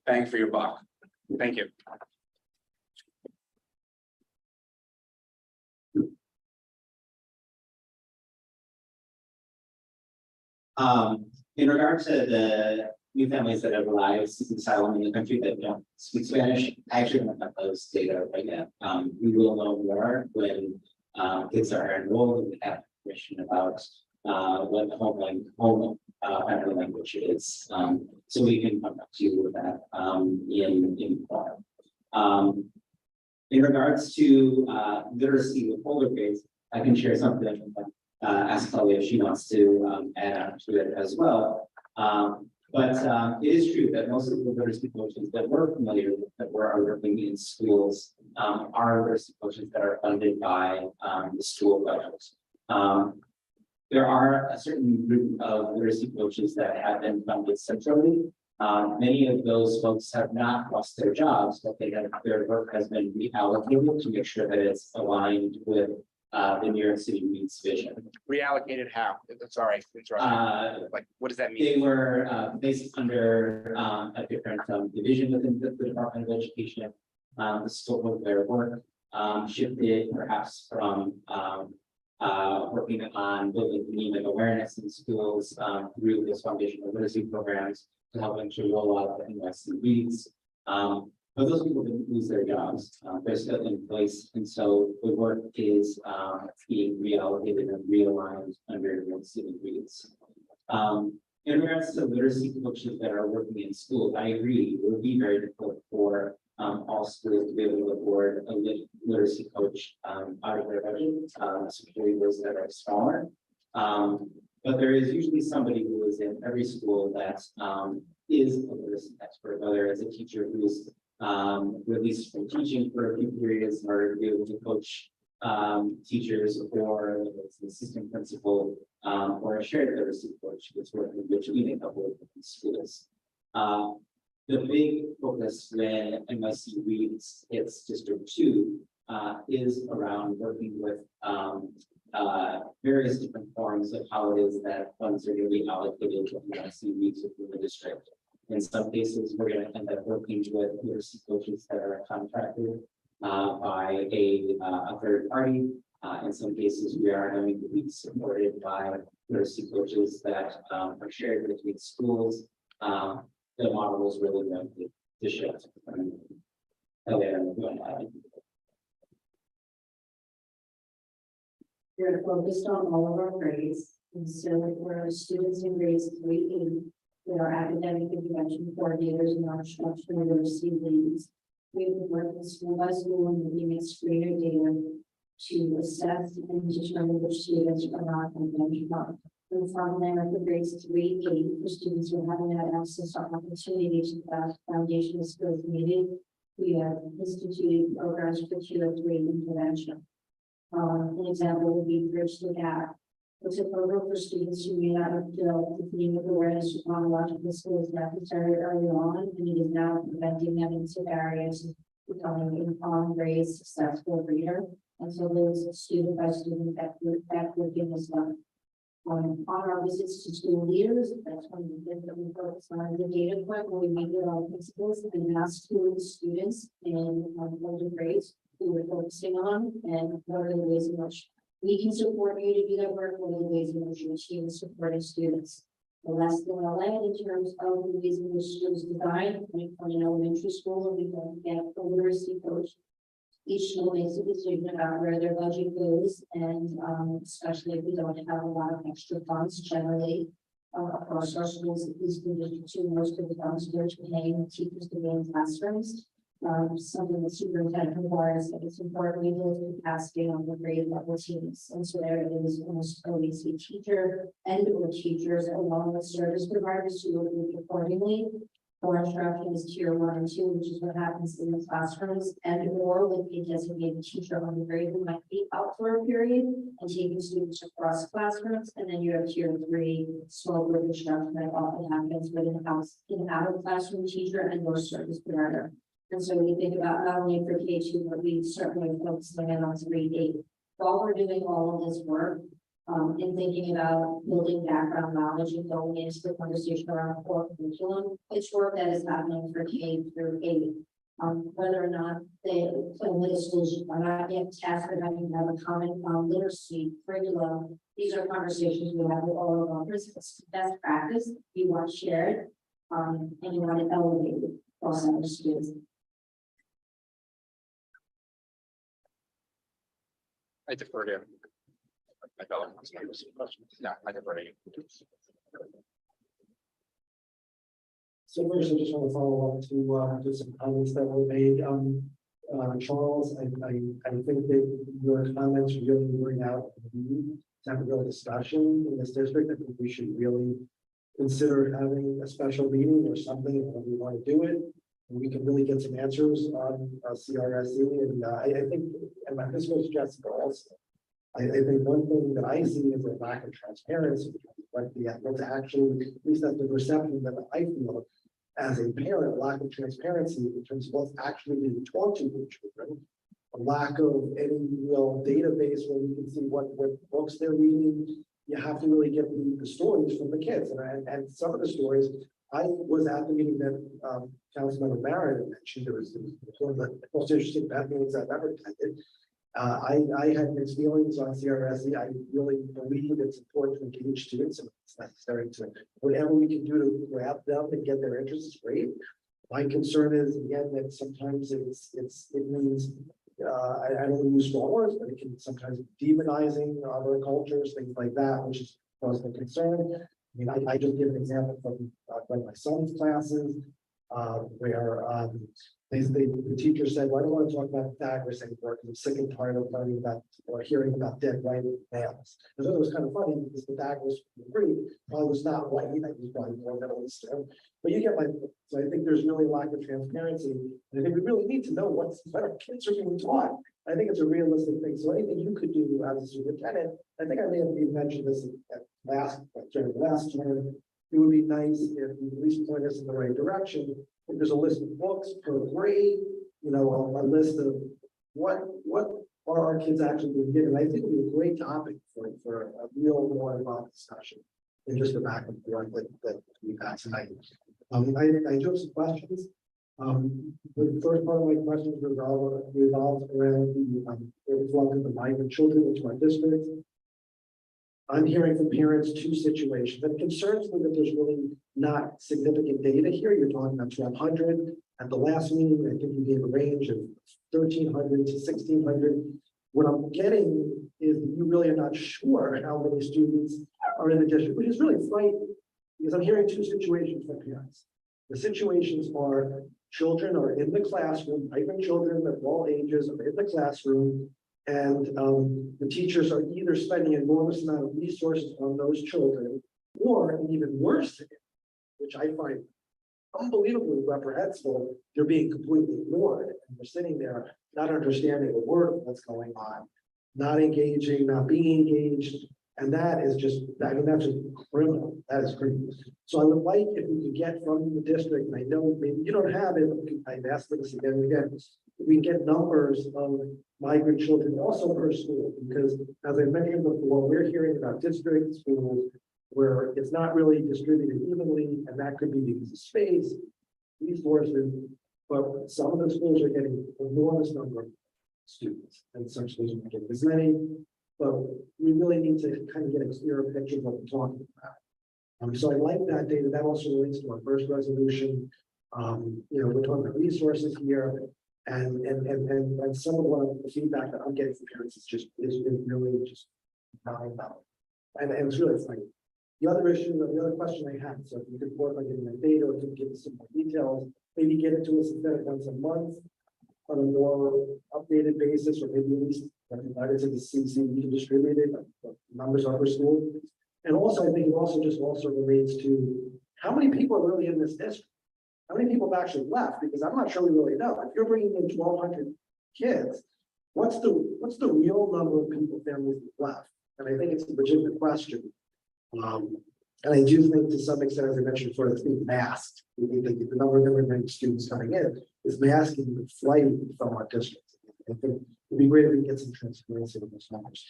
bang for your buck. Thank you. In regard to the new families that have arrived seeking asylum in the country that don't speak Spanish, I actually don't have those data right now. We will know more when kids are enrolled and we have information about what the home family language is. So we can come back to you with that in form. In regards to literacy with older grades, I can share something. Ask Chloe if she wants to add on to it as well. But it is true that most of the literacy coaches that we're familiar with, that are working in schools, are literacy coaches that are funded by the school budget. There are a certain group of literacy coaches that have been funded centrally. Many of those folks have not lost their jobs, but their work has been reallocated to make sure that it's aligned with the New York City Reads vision. Reallocated how? Sorry, like what does that mean? They were placed under a different division within the Department of Education. The scope of their work shifted perhaps from working on building anemic awareness in schools through this foundational literacy programs to helping to roll out the NYC Reads. But those people didn't lose their jobs. They're still in place. And so the work is being reallocated and realigned under New York City Reads. In regards to literacy coaches that are working in schools, I agree, it would be very difficult for all schools to be able to afford a literacy coach out of their budget, especially those that are smaller. But there is usually somebody who is in every school that is a literacy expert, whether it's a teacher who's released from teaching for a few periods in order to be able to coach teachers, or it's an assistant principal or a shared literacy coach that's working between a couple of different schools. The big focus when NYC Reads hits District 2 is around working with, various different forms of how it is that funds are going to be allocated to CVs within the district. In some cases, we're going to end up working with literacy coaches that are contracted by a third party. In some cases, we are going to be supported by literacy coaches that are shared between schools. The model is really going to shift. We're focused on all of our grades, and so for students in grades 3 with our academic intervention coordinators and our instructional literacy leads. We will work with school by school and looking at screener data to assess and determine which students are not conventional. And from there, for grades 3 for students who haven't had access or opportunity to the foundational skills needed, we have instituted programs for tier 3 intervention. An example would be Bridge the Gap. It's a program for students who may not have developed the theme of awareness of chronological skills necessary early on, and it is now preventing them into barriers of becoming an on-grade successful reader. And so there's a student by student that would give us one. On our visits to school leaders, that's one of the things that we focus on the data point where we meet with all principals and ask students in older grades who we're focusing on and what are the ways in which we can support you to do that work, what are the ways in which your team is supporting students. The less than LA in terms of the ways in which schools design, from an elementary school, we don't get a literacy coach. Each school makes a decision about where their budget goes, and especially if we don't have a lot of extra funds generally across our schools, at least in District 2, most of the funds go to paying teachers to be in classrooms. Something the superintendent requires that it's important we build capacity on the grade level teams. And so there is almost always a teacher and or teachers along with service providers who will move accordingly. For instruction is tier 1 and 2, which is what happens in the classrooms, and or with a designated teacher on the grade who might be out for a period and taking students across classrooms. And then you have tier 3 small group instruction that often happens with an out of classroom teacher and or service provider. And so we think about not only for K2, but we certainly focusing in on 3-8. While we're doing all of this work, in thinking about building background knowledge and going into the conversation around core curriculum, it's work that is happening for K through 8. Whether or not the middle schools are not yet tasked with having to have a common literacy curriculum, these are conversations we have with all of our principals. Best practice, you want shared, and you want it elevated across our schools. I defer to my fellow council members. No, I defer to you. So first, I just want to follow up to some comments that were made. Charles, I think that your comments really bring out the need to have a real discussion in this district. I think we should really consider having a special meeting or something when we want to do it. And we can really get some answers on CRSE. And I think, and this goes to Jessica also. I think one thing that I see is a lack of transparency, like what's actually, at least that's the perception that I feel as a parent, lack of transparency in terms of what's actually being taught to the children, a lack of any real database where we can see what books they're reading. You have to really get the stories from the kids, and some of the stories. I was at the meeting that Councilmember Barrett mentioned. It was one of the most interesting meetings I've ever attended. I had mixed feelings on CRSE. I really believe it's important to engage students, and it's necessary to whatever we can do to grab them and get their interest is great. My concern is again that sometimes it means I don't use strong words, but it can sometimes be demonizing other cultures, things like that, which is cause of concern. I mean, I just give an example from one of my son's classes, where the teacher said, well, I don't want to talk about Pythagoras anymore because I'm sick and tired of learning about or hearing about dead white males. I thought it was kind of funny because Pythagoras probably was not white, he was probably more Middle Eastern. But you get my point. So I think there's really a lack of transparency. And I think we really need to know what our kids are being taught. I think it's a realistic thing. So anything you could do as a superintendent, I think I may have even mentioned this during the last term. It would be nice if you at least point us in the right direction. If there's a list of books per grade, a list of what are our kids actually being given? I think it would be a great topic for a real more involved discussion. And just the back and forth that we've had tonight. I do have some questions. The first part of my questions revolves around the flood of the migrant children into our district. I'm hearing from parents two situations that concerns me that there's really not significant data here. You're talking about 1,200. At the last meeting, I think you gave a range of 1,300 to 1,600. What I'm getting is that you really are not sure how many students are in the district, which is really frightening because I'm hearing two situations from parents. The situations are children are in the classroom, migrant children of all ages are in the classroom, and the teachers are either spending an enormous amount of resources on those children, or even worse, which I find unbelievably reprehensible, they're being completely ignored. And we're sitting there not understanding a word of what's going on, not engaging, not being engaged. And that is just, I mean, that's just criminal. That is criminal. So I would like if we could get from the district, and I know maybe you don't have it, I've asked this again and again, if we can get numbers of migrant children also per school, because as I mentioned before, we're hearing about district schools where it's not really distributed evenly, and that could be because of space, resources, but some of the schools are getting an enormous number of students, and some schools are not getting as many, but we really need to kind of get a clearer picture of what we're talking about. So I like that data. That also relates to our first resolution. We're talking about resources here, and some of the feedback that I'm getting from parents is really just not about, and it's really funny. The other issue, the other question I had, so if you could work on getting that data, or to give us some more details, maybe get it to us instead of once a month on a more updated basis, or maybe at least provided to the CC, we can distribute it, numbers are per school. And also, I think it also relates to how many people are really in this district. How many people have actually left? Because I'm not sure we really know. If you're bringing in 1,200 kids, what's the real number of people, families left? And I think it's a legitimate question. And I do think to some extent, as I mentioned before, it's being masked. We think the number of immigrant students coming in is masking the flight from our district. I think it'd be great if we get some transparency on those numbers.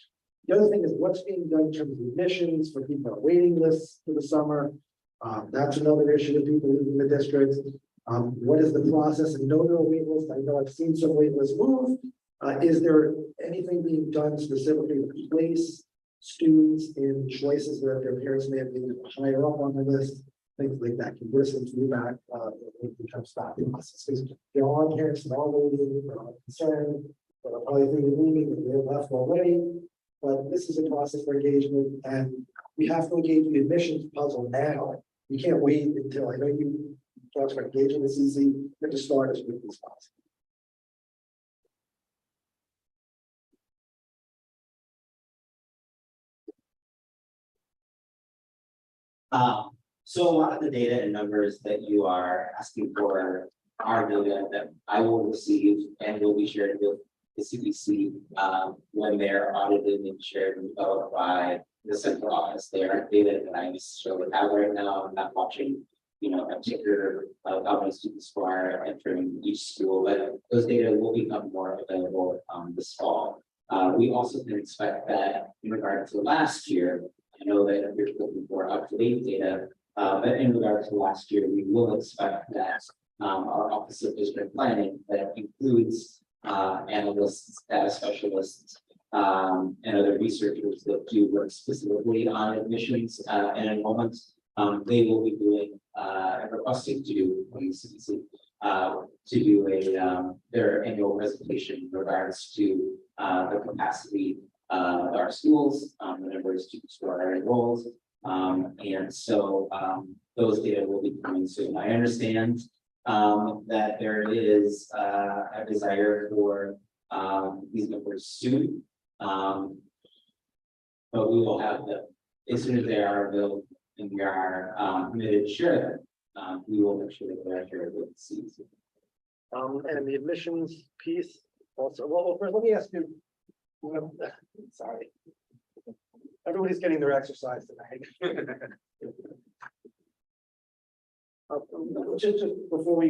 The other thing is what's being done in terms of admissions for people on waiting lists for the summer. That's another issue that people leaving the district. What is the process and no wait list? I know I've seen some wait lists move. Is there anything being done specifically to place students in choices that their parents may have been higher up on the list? Things like that. Can give some feedback in terms of that process. There are parents that are waiting, concerned, but are probably thinking of leaving, and they're left already. But this is a process for engagement, and we have to engage the admissions puzzle now. You can't wait until, I know you talked about engaging the CC, you have to start as quickly as possible. So a lot of the data and numbers that you are asking for are data that I will receive and will be shared with the CDC when they're audited and shared and developed by the central office. They aren't data that I necessarily have right now. I'm not watching, a particular how many students who are entering each school, but those data will become more available this fall. We also can expect that in regard to last year. I know that you're looking for up-to-date data, but in regard to last year, we will expect that our Office of District Planning that includes analysts, data specialists, and other researchers that do work specifically on admissions and enrollments. They will be doing requesting to do from the CDC to do their annual presentation in regards to the capacity of our schools, the number of students who are enrolled. And so those data will be coming soon. I understand that there is a desire for these numbers soon. But we will have them as soon as they are available, and we are committed to share them. We will make sure that they are shared with the CDC. And the admissions piece also. Well, first, let me ask you. Sorry, everybody's getting their exercise tonight. Just before I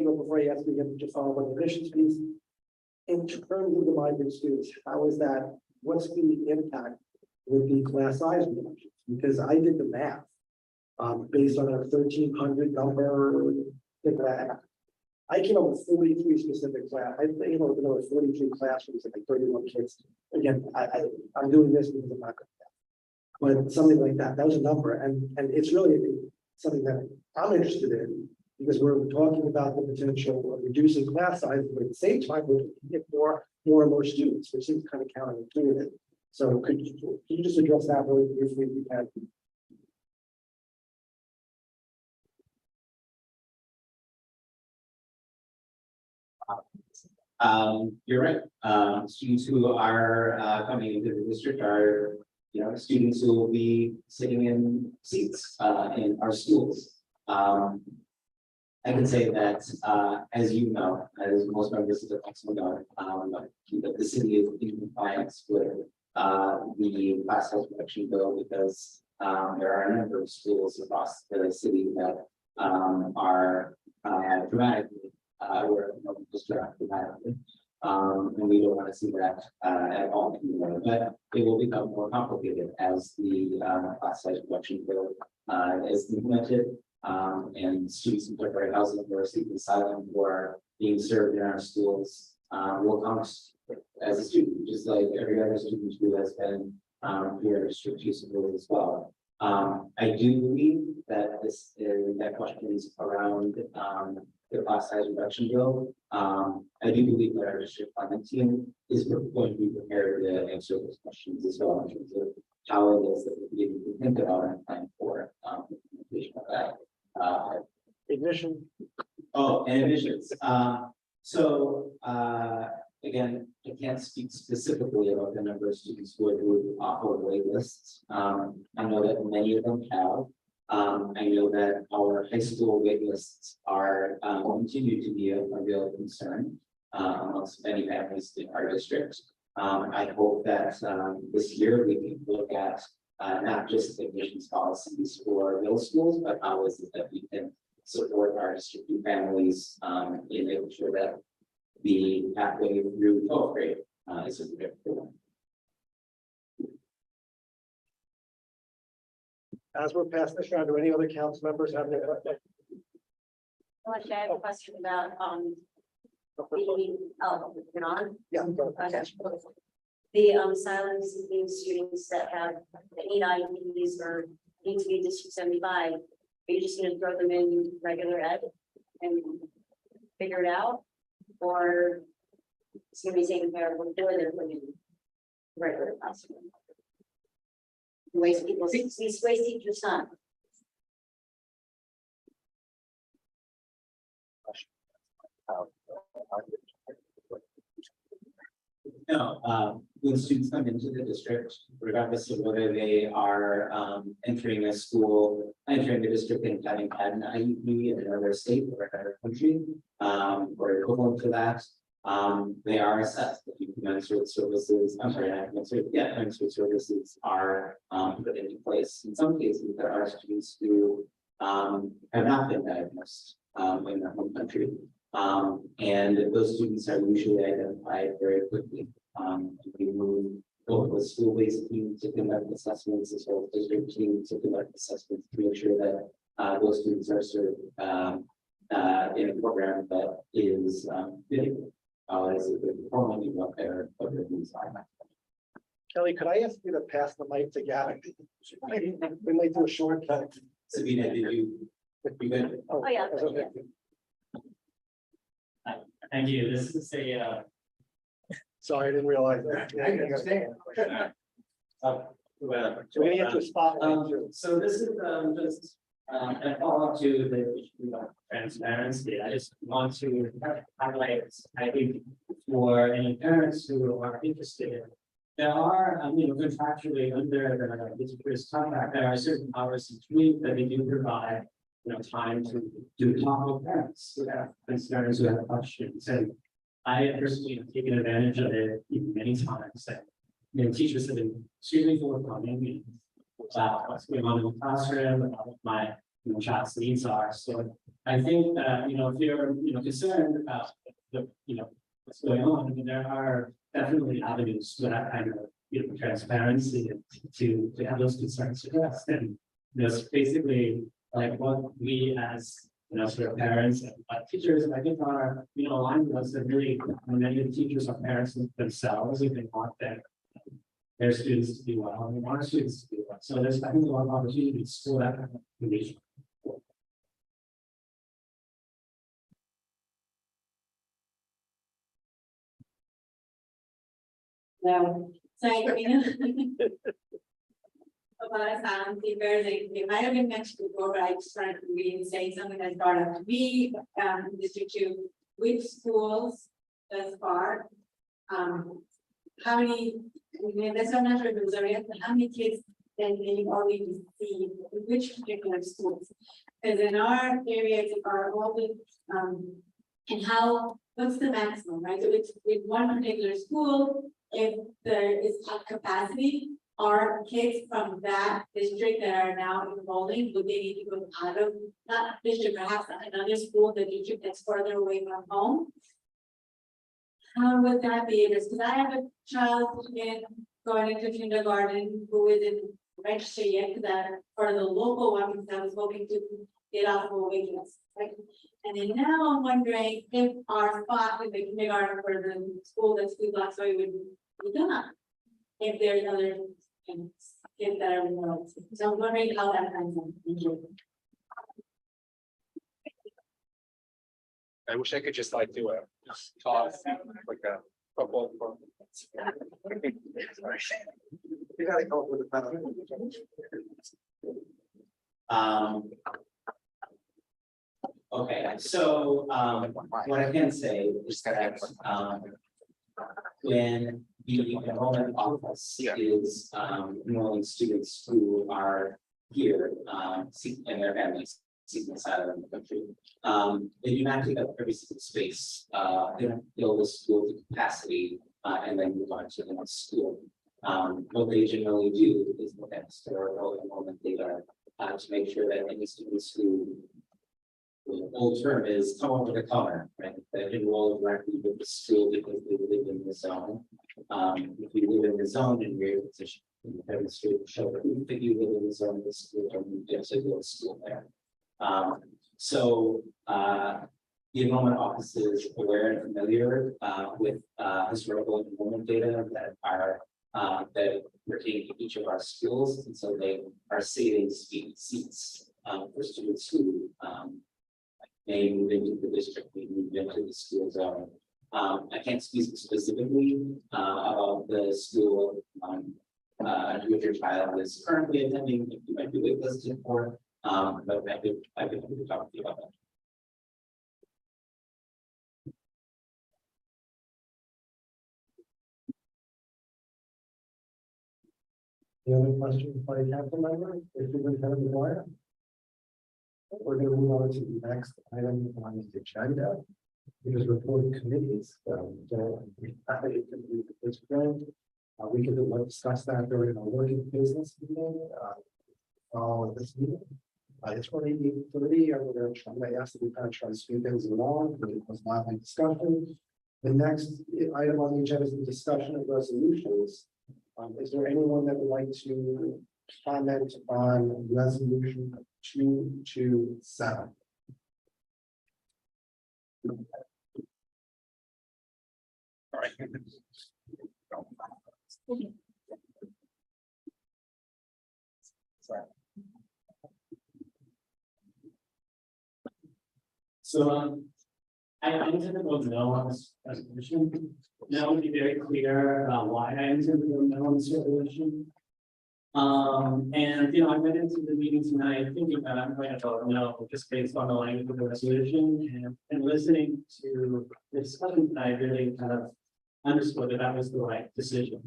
ask you again, just follow up on the admissions piece. in terms of the migrant students, how is that, what's the impact with the class size reductions? Because I did the math. Based on a 1,300 number, that I came up with 43 specific class, I came up with another 43 classrooms, like 31 kids. Again, I'm doing this because I'm not good at that. But something like that, that was a number, and it's really something that I'm interested in, because we're talking about the potential of reducing class sizes, but at the same time, we can get more and more students, which seems kind of counterintuitive. So could you just address that really briefly if you can? You're right. Students who are coming into the district are, students who will be sitting in seats in our schools. I can say that, as you know, as most members of the council know, that the city is in compliance with the class size reduction bill, because there are a number of schools across the city that are dramatically just dramatically. And we don't want to see that at all. But it will become more complicated as the class size reduction bill is implemented. And students in temporary housing who are seeking asylum who are being served in our schools will count as a student, just like every other student who has been here at district useful as well. I do believe that that question is around the class size reduction bill. I do believe that our district finance team is going to be prepared to answer those questions as well, in terms of how it is that we can think about and plan for implementation of that. Admission. Oh, and admissions. Again, I can't speak specifically about the number of students who are offer wait lists. I know that many of them have. I know that our high school wait lists are continue to be a real concern amongst many families in our district. I hope that this year we can look at not just admissions policies for middle schools, but how is it that we can support our district families in making sure that the pathway through 12th grade is a good for them. As we're past this round, do any other council members have any? Actually, I have a question about, Yeah. the asylum seeking students that have the IEPs or need to be District 75, are you just gonna throw them in regular ed and figure it out? Or it's gonna be taken care of before they're put in regular classroom? Waste people, waste teachers' time. No, when students come into the district, regardless of whether they are entering a school, entering the district and having had an IEP in another state or another country, or equivalent to that, they are assessed. The commensurate services, I'm sorry, not commensurate, yeah, commensurate services are put into place. In some cases, there are students who have not been diagnosed in their home country. And those students are usually identified very quickly. We move both the school-based team to conduct assessments as well as district team to conduct assessments to make sure that those students are served in a program that is fitting as a good performing what their needs are. Kelly, could I ask you to pass the mic to Gavin? We might do a shortcut. Sabina, did you good? Oh, yeah. that's okay. Thank you. This is a, Sorry, I didn't realize that. I can understand. So we're gonna get to a spotlight. too. so this is just a follow-up to the transparency. I just want to highlight, I think, for any parents who are interested, there are, contractually under the district's contract, there are certain hours each week that they do provide, time to do talk with parents who have concerns, who have questions. And I personally have taken advantage of it many times. And, teachers have been extremely forthcoming about what's going on in the classroom, about what my child's needs are. So I think that, if you're, concerned about the, what's going on. I mean, there are definitely avenues for that kind of, transparency and to have those concerns addressed. And there's basically like what we as, sort of parents and teachers, I think are, aligned with us that really, many of the teachers are parents themselves, if they want their students to do well, and they want our students to do well. So there's, I think, a lot of opportunities for that kind of engagement. No, so I mean. About it might have been mentioned before, but I just wanted to really say something that's brought up to me, District 2, which schools thus far, how many, there's so much of it, how many kids then they already see which particular schools? Because in our areas are all the, and how, what's the maximum, right? So it's with one particular school, if there is capacity, are kids from that district that are now enrolling, would they need to go out of that district, perhaps another school, the district that's further away from home? How would that be? Because I have a child going into kindergarten who isn't registered yet for the local one, because I was hoping to get off of a waiting list, right? And then now I'm wondering if our spot in the kindergarten for the school that's 2 blocks away would be done. If there's other kids that are enrolled. So I'm wondering how that comes in. I wish I could just like do a toss, like a football. You gotta go with the Okay, so, what I can say is that, when the enrollment office is, enrolling students who are here, and their families seeking asylum in the country, they do not take up every single space, they don't fill the school to capacity, and then move on to the next school. What they generally do is look at historical enrollment data, to make sure that any students who, the old term is come over the color, right? That enroll directly with the school because they live in the zone. If you live in the zone and you're in a position to demonstrate or show proof that you live in the zone of the school, or you get to go to school there. The enrollment office is aware and familiar with historical enrollment data that are that pertain to each of our schools, and so they are saving seats for students who may move into the district, may move into the school zone. I can't speak specifically about the school which your child is currently attending, if you might be waitlisted for, but I could talk to you about that. The other questions by the council member, if you're going to have the wire. We're going to move on to the next item on the agenda, which is reporting committees. We can discuss that during a working business meeting. This meeting. It's already 8:30. I'm going to try. I asked that we kind of try to speed things along, but it was not my discussion. The next item on the agenda is the discussion of resolutions. Is there anyone that would like to comment on resolution 227? All right. So, I intend to vote no on this resolution. Now, to be very clear why I intend to vote no on this resolution. And I went into the meeting tonight thinking that I'm going to vote no, just based on the language of the resolution and listening to the discussion, I really kind of understood that was the right decision.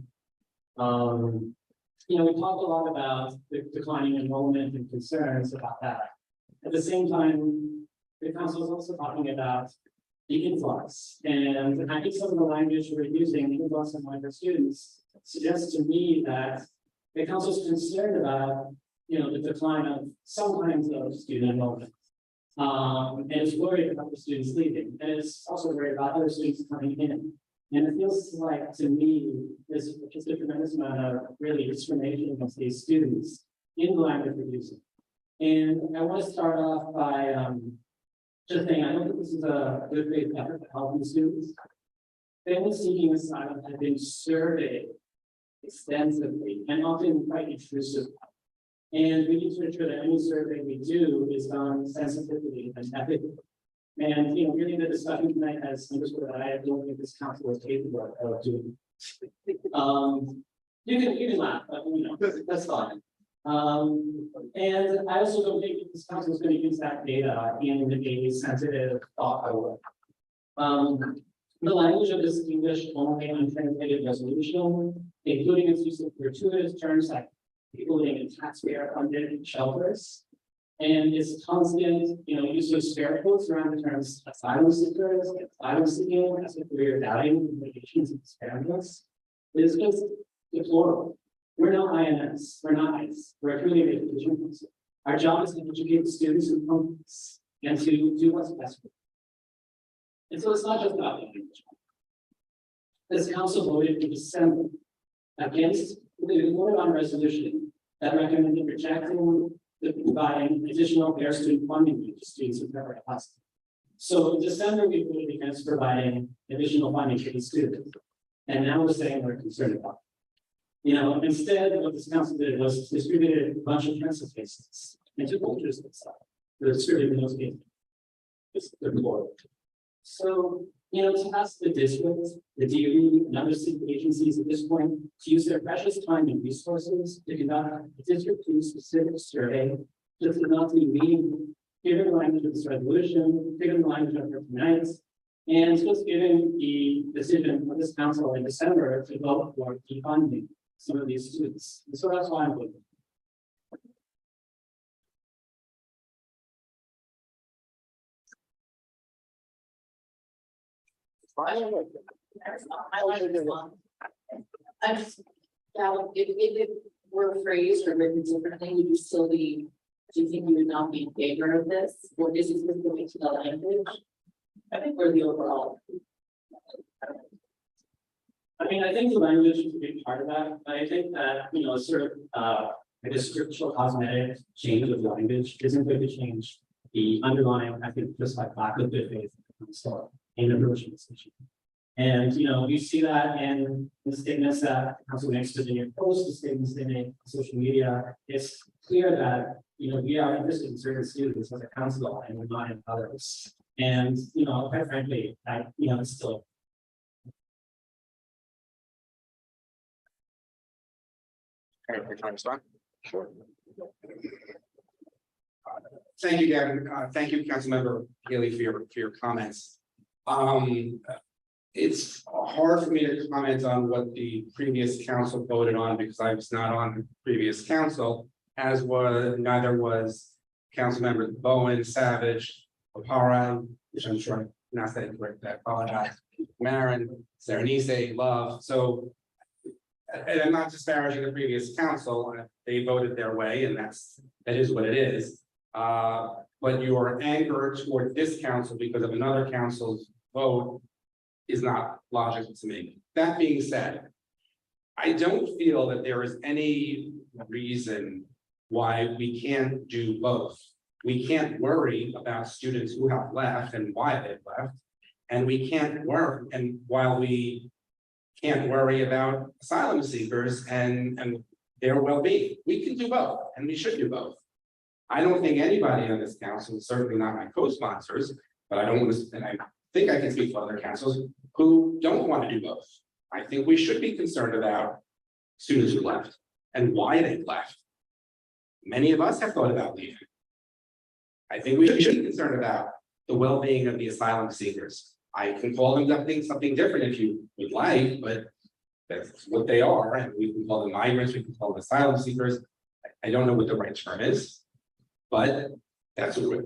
We talked a lot about the declining enrollment and concerns about that. At the same time, the council is also talking about the influx, and I think some of the language we're using, influx of migrant students, suggests to me that the council is concerned about, the decline of some kinds of student enrollment. And it's worried about the students leaving, and it's also worried about other students coming in. And it feels like, to me, there's just a tremendous amount of really discrimination against these students in the language we're using. And I want to start off by just saying, I don't think this is a good faith effort to help these students. Families seeking asylum have been surveyed extensively and often quite intrusively. And we need to ensure that any survey we do is done sensitively and ethically. And, you know, really the discussion tonight has underscored that I don't think this council is capable of doing. You can laugh, but you know, that's fine. And I also don't think this council is going to use that data in a sensitive, thoughtful way. The language of this English only untranslated resolution, including its use of gratuitous terms like people living in taxpayer-funded shelters, and its constant, use of scare quotes around the terms asylum seekers, asylum seeking, as if we're doubting the implications of experiments, is just deplorable. We're not INS, we're not ICE, we're a truly education council. Our job is to educate the students who come to us and to do what's best for them. And so it's not just about the language. This council voted in December against, they voted on a resolution that recommended rejecting the providing additional fair student funding to students who never asked. So in December, we voted against providing additional funding to these students. And now we're saying we're concerned about it. Instead, what this council did was distributed a bunch of pencil cases and took pictures of stuff. They're distributed in those cases. It's deplorable. So, to ask the district, the DOE, and other city agencies at this point to use their precious time and resources to conduct a district to specific survey, just enough to mean, given the language of this resolution, given the language of it tonight, and just given the decision of this council in December to vote for defunding some of these students. And so that's why I'm voting. I just, if it were phrased or written differently, would you still be, do you think you would not be in favor of this? Or is this going to the language? I think we're the overall. I think the language is a big part of that. I think that, sort of a scriptural cosmetic change of language isn't going to change the underlying, I think, just like lack of good faith in approaching this issue. And you see that in the statements that the council makes to the post, the statements they make on social media. It's clear that we are interested in certain students as a council and we're not in others. And quite frankly, it's still. Okay, can I respond? Sure. Thank you, Gavin. Thank you, Councilmember Healy, for your comments. It's hard for me to comment on what the previous council voted on because I was not on the previous council, as neither was Councilmember Bowen, Savage, O'Hara, which I'm sure I'm not saying correct, I apologize, Marin, Serenise, Love. So, and I'm not disparaging the previous council, they voted their way, and that is what it is. But your anger toward this council because of another council's vote is not logical to me. That being said, I don't feel that there is any reason why we can't do both. We can't worry about students who have left and why they've left, and we can't worry, and while we can't worry about asylum seekers and their well-being. We can do both, and we should do both. I don't think anybody on this council, certainly not my co-sponsors, but I don't want to, and I think I can speak for other councils who don't want to do both. I think we should be concerned about students who left and why they left. Many of us have thought about leaving. I think we should be concerned about the well-being of the asylum seekers. I can call them something different if you would like, but that's what they are. And we can call them migrants, we can call them asylum seekers. I don't know what the right term is, but that's what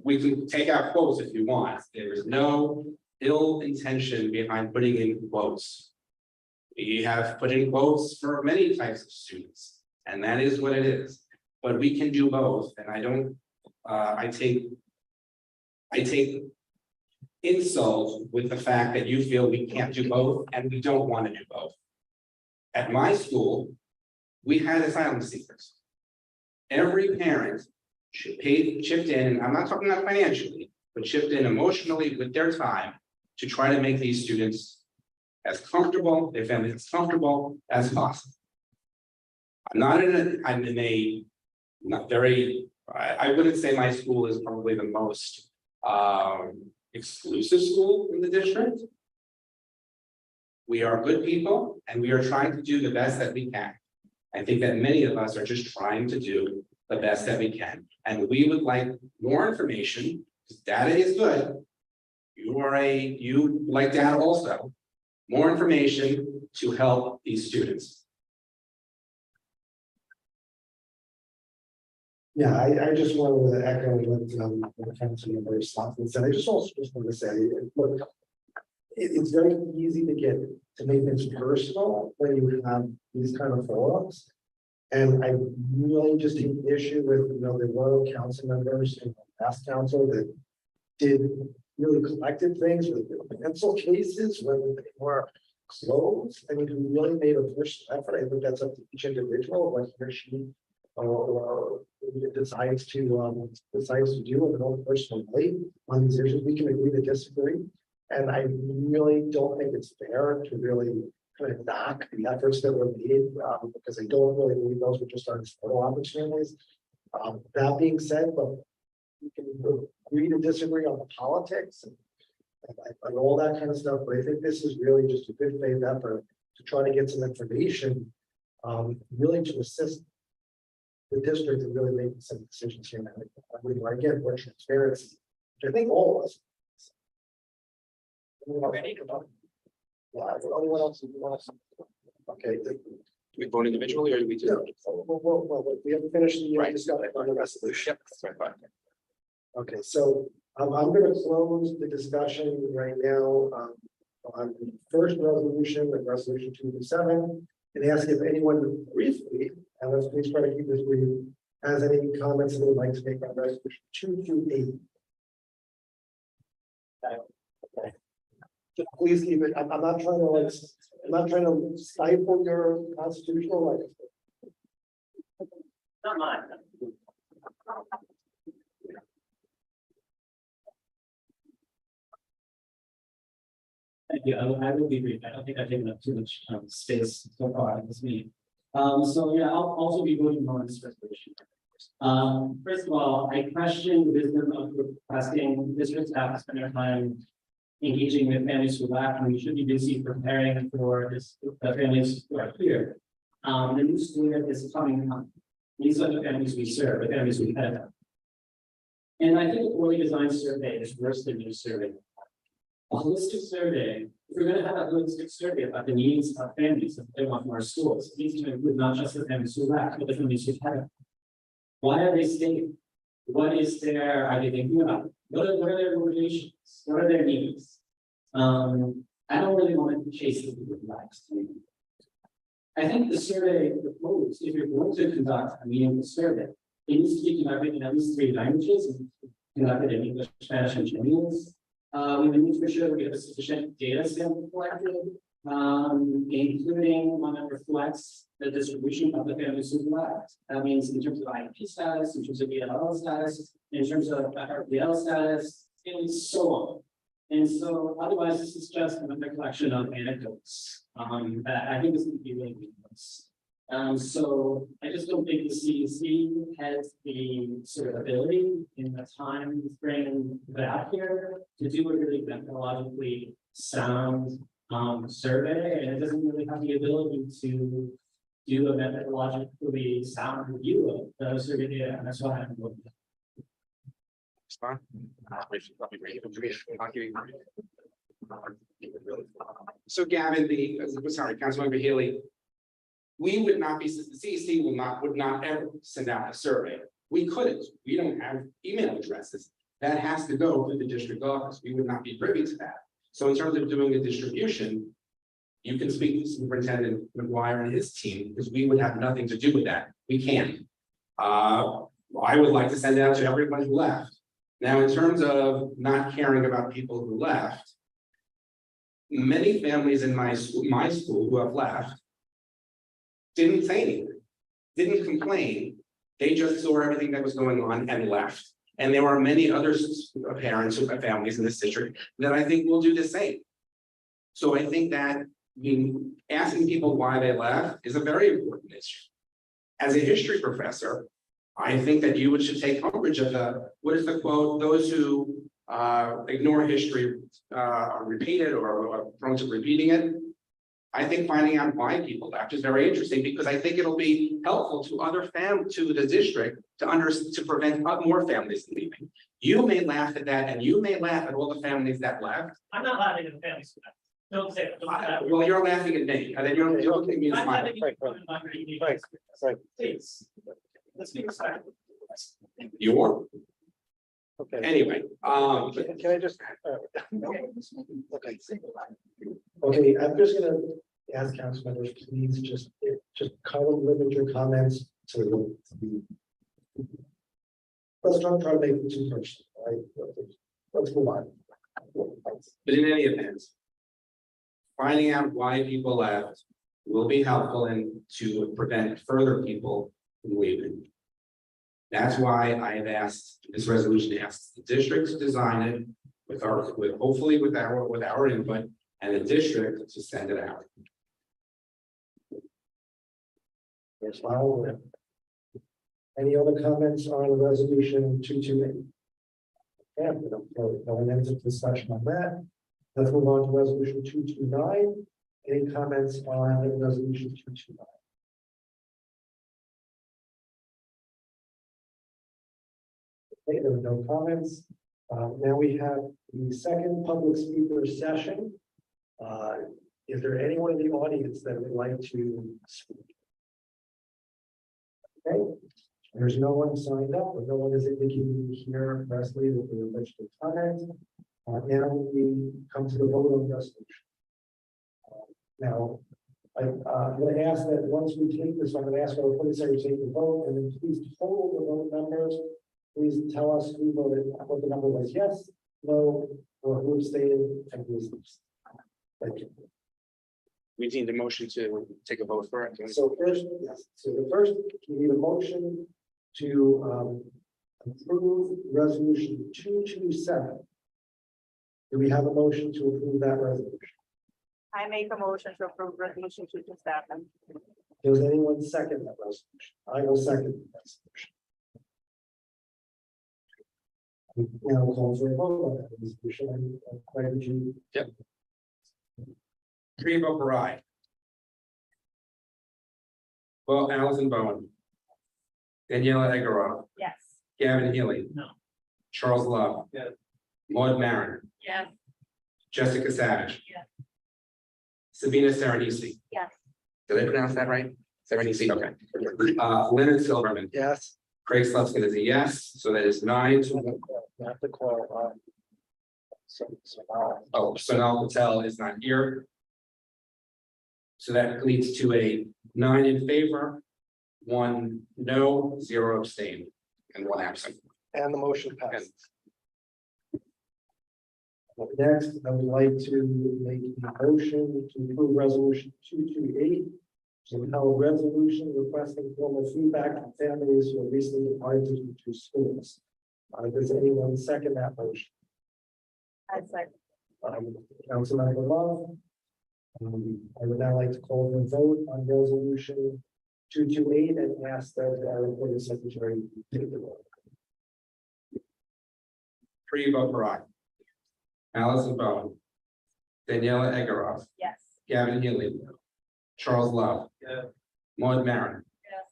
we can take out quotes if you want. There is no ill intention behind putting in quotes. We have put in quotes for many types of students, and that is what it is. But we can do both, and I don't I take insult with the fact that you feel we can't do both and we don't want to do both. At my school, we had asylum seekers. Every parent chipped in, and I'm not talking about financially, but chipped in emotionally with their time to try to make these students as comfortable, their families as comfortable as possible. I'm in a not very, I wouldn't say my school is probably the most exclusive school in the district. We are good people and we are trying to do the best that we can. I think that many of us are just trying to do the best that we can. And we would like more information, because data is good. You like data also, more information to help these students. Yeah, I just wanted to echo what council member Stockton said. I just also just want to say, look, it's very easy to make things personal when you have these kind of forums. And I really just take issue with, the royal council members in the past council that did really collected things with pencil cases when they were closed. I mean, who really made a personal effort. I think that's up to each individual, what he or she or decides to do in an own personal way on these issues. We can agree to disagree. And I really don't think it's fair to really kind of knock the efforts that were made, because I don't really believe those were just our photo opportunities. That being said, but we can agree to disagree on the politics and all that kind of stuff. But I think this is really just a good faith effort to try to get some information, really to assist the district in really making some decisions here. Again, more transparency, which I think all of us. Yeah, anyone else who wants? Okay. Do we vote individually or do we just? Well, we haven't finished the discussion on the resolution. Yep, that's what I thought. Okay, so I'm going to close the discussion right now on the first resolution, the resolution 227, and ask if anyone briefly, and let's please try to keep this brief, has any comments they would like to make on resolution 228. Okay. Just please keep it. I'm not trying to stifle your constitutional right. Not mine. Thank you. I will be brief. I don't think I've taken up too much space so far in this meeting. So yeah, I'll also be voting on this resolution. First of all, I question the wisdom of requesting district staff to spend their time engaging with families who lack, and we should be busy preparing for this families who are here. The new school year is coming up. These are the families we serve, the families we have. And I think a poorly designed survey is worse than no survey. A holistic survey, if we're going to have a holistic survey about the needs of families that they want from our schools, it needs to include not just the families who lack, but the families who have. Why are they staying? What is their, are they thinking about? What are their motivations? What are their needs? I don't really want to chase the people with lives. I think the survey proposed, if you're going to conduct a meaningful survey, it needs to be conducted in at least 3 languages, and conducted in English, Spanish, and Chinese. We need to ensure that we have a sufficient data sample collected, including one that reflects the distribution of the families who left. That means in terms of IEP status, in terms of ELL status, in terms of RPL status, and so on. And so otherwise, this is just another collection of anecdotes. That I think is going to be really meaningless. So I just don't think the CEC has the sort of ability in the time frame that here to do a really methodologically sound survey, and it doesn't really have the ability to do a methodologically sound review of the survey data, and that's why I'm voting. So Gavin, Councilmember Healy, we would not be, the CEC would not ever send out a survey. We couldn't, we don't have email addresses. That has to go to the district office. We would not be privy to that. So in terms of doing a distribution, you can speak to Superintendent McGuire and his team, because we would have nothing to do with that. We can't. I would like to send it out to everyone who left. Now, in terms of not caring about people who left, many families in my school who have left didn't say anything, didn't complain. They just saw everything that was going on and left. And there are many other parents who have families in this district that I think will do the same. So I think that asking people why they left is a very important issue. As a history professor, I think that you should take umbrage of what is the quote, those who ignore history are repeated or are prone to repeating it. I think finding out why people left is very interesting because I think it'll be helpful to to the district to prevent more families leaving. You may laugh at that and you may laugh at all the families that left. I'm not laughing at the families. Don't say it. Don't say that. Well, you're laughing at me and then you're looking at me and I'm smiling. having Please. Let's be respectful. You are. Okay. Anyway, Can I just? Okay. Okay, I'm just gonna ask council members, please just limit your comments to the. Let's not try to make it too personal, right? Let's move on. but in any event, finding out why people left will be helpful and to prevent further people from leaving. That's why I have asked, this resolution asks the district to design it hopefully with our input and the district to send it out. Yes, well, any other comments on resolution 228? Yeah, we don't go into discussion on that. Let's move on to resolution 229. Any comments on resolution 229? Okay, there are no comments. Now we have the second public speaker session. Is there anyone in the audience that would like to speak? Okay, there's no one signed up, or no one is indicating here expressly that they would like to comment. Now we come to the vote on resolution. Now, I'm going to ask that once we take this, I'm going to ask our clerk secretary to take the vote, and then please total the vote numbers. Please tell us who voted, what the number was, yes, no, or who abstained, and who was abstained. Thank you. We need a motion to take a vote for it. So first, yes, so the first, we need a motion to approve resolution 227. Do we have a motion to approve that resolution? I make a motion to approve resolution 227. Does anyone second that resolution? I will second the resolution. We now call for a vote on that resolution. Why did you? Yep. Three vote for aye. Well, Allison Bowen. Daniela Egorov. Yes. Gavin Healy. No. Charles Love. Yes. Maud Maron. Yes. Jessica Savage. Yes. Sabina Serenisi. Yes. Did I pronounce that right? Serenisi, okay. Leonard Silverman. Yes. Craig Sluskin is a yes, so that is 9-1. You have to call. Oh, Sonal Patel is not here. So that leads to a 9 in favor, 1 no, 0 abstain, and 1 absent. And the motion passes. Next, I would like to make a motion to approve resolution 228. To hold resolution requesting formal feedback from families who have recently departed to schools. Does anyone second that motion? I second. Councilmember Love. I would now like to call for a vote on resolution 228 and ask that our recording secretary take the vote. Three vote for aye. Allison Bowen. Daniela Egorov. Yes. Gavin Healy. Charles Love. Yes. Maud Maron. Yes.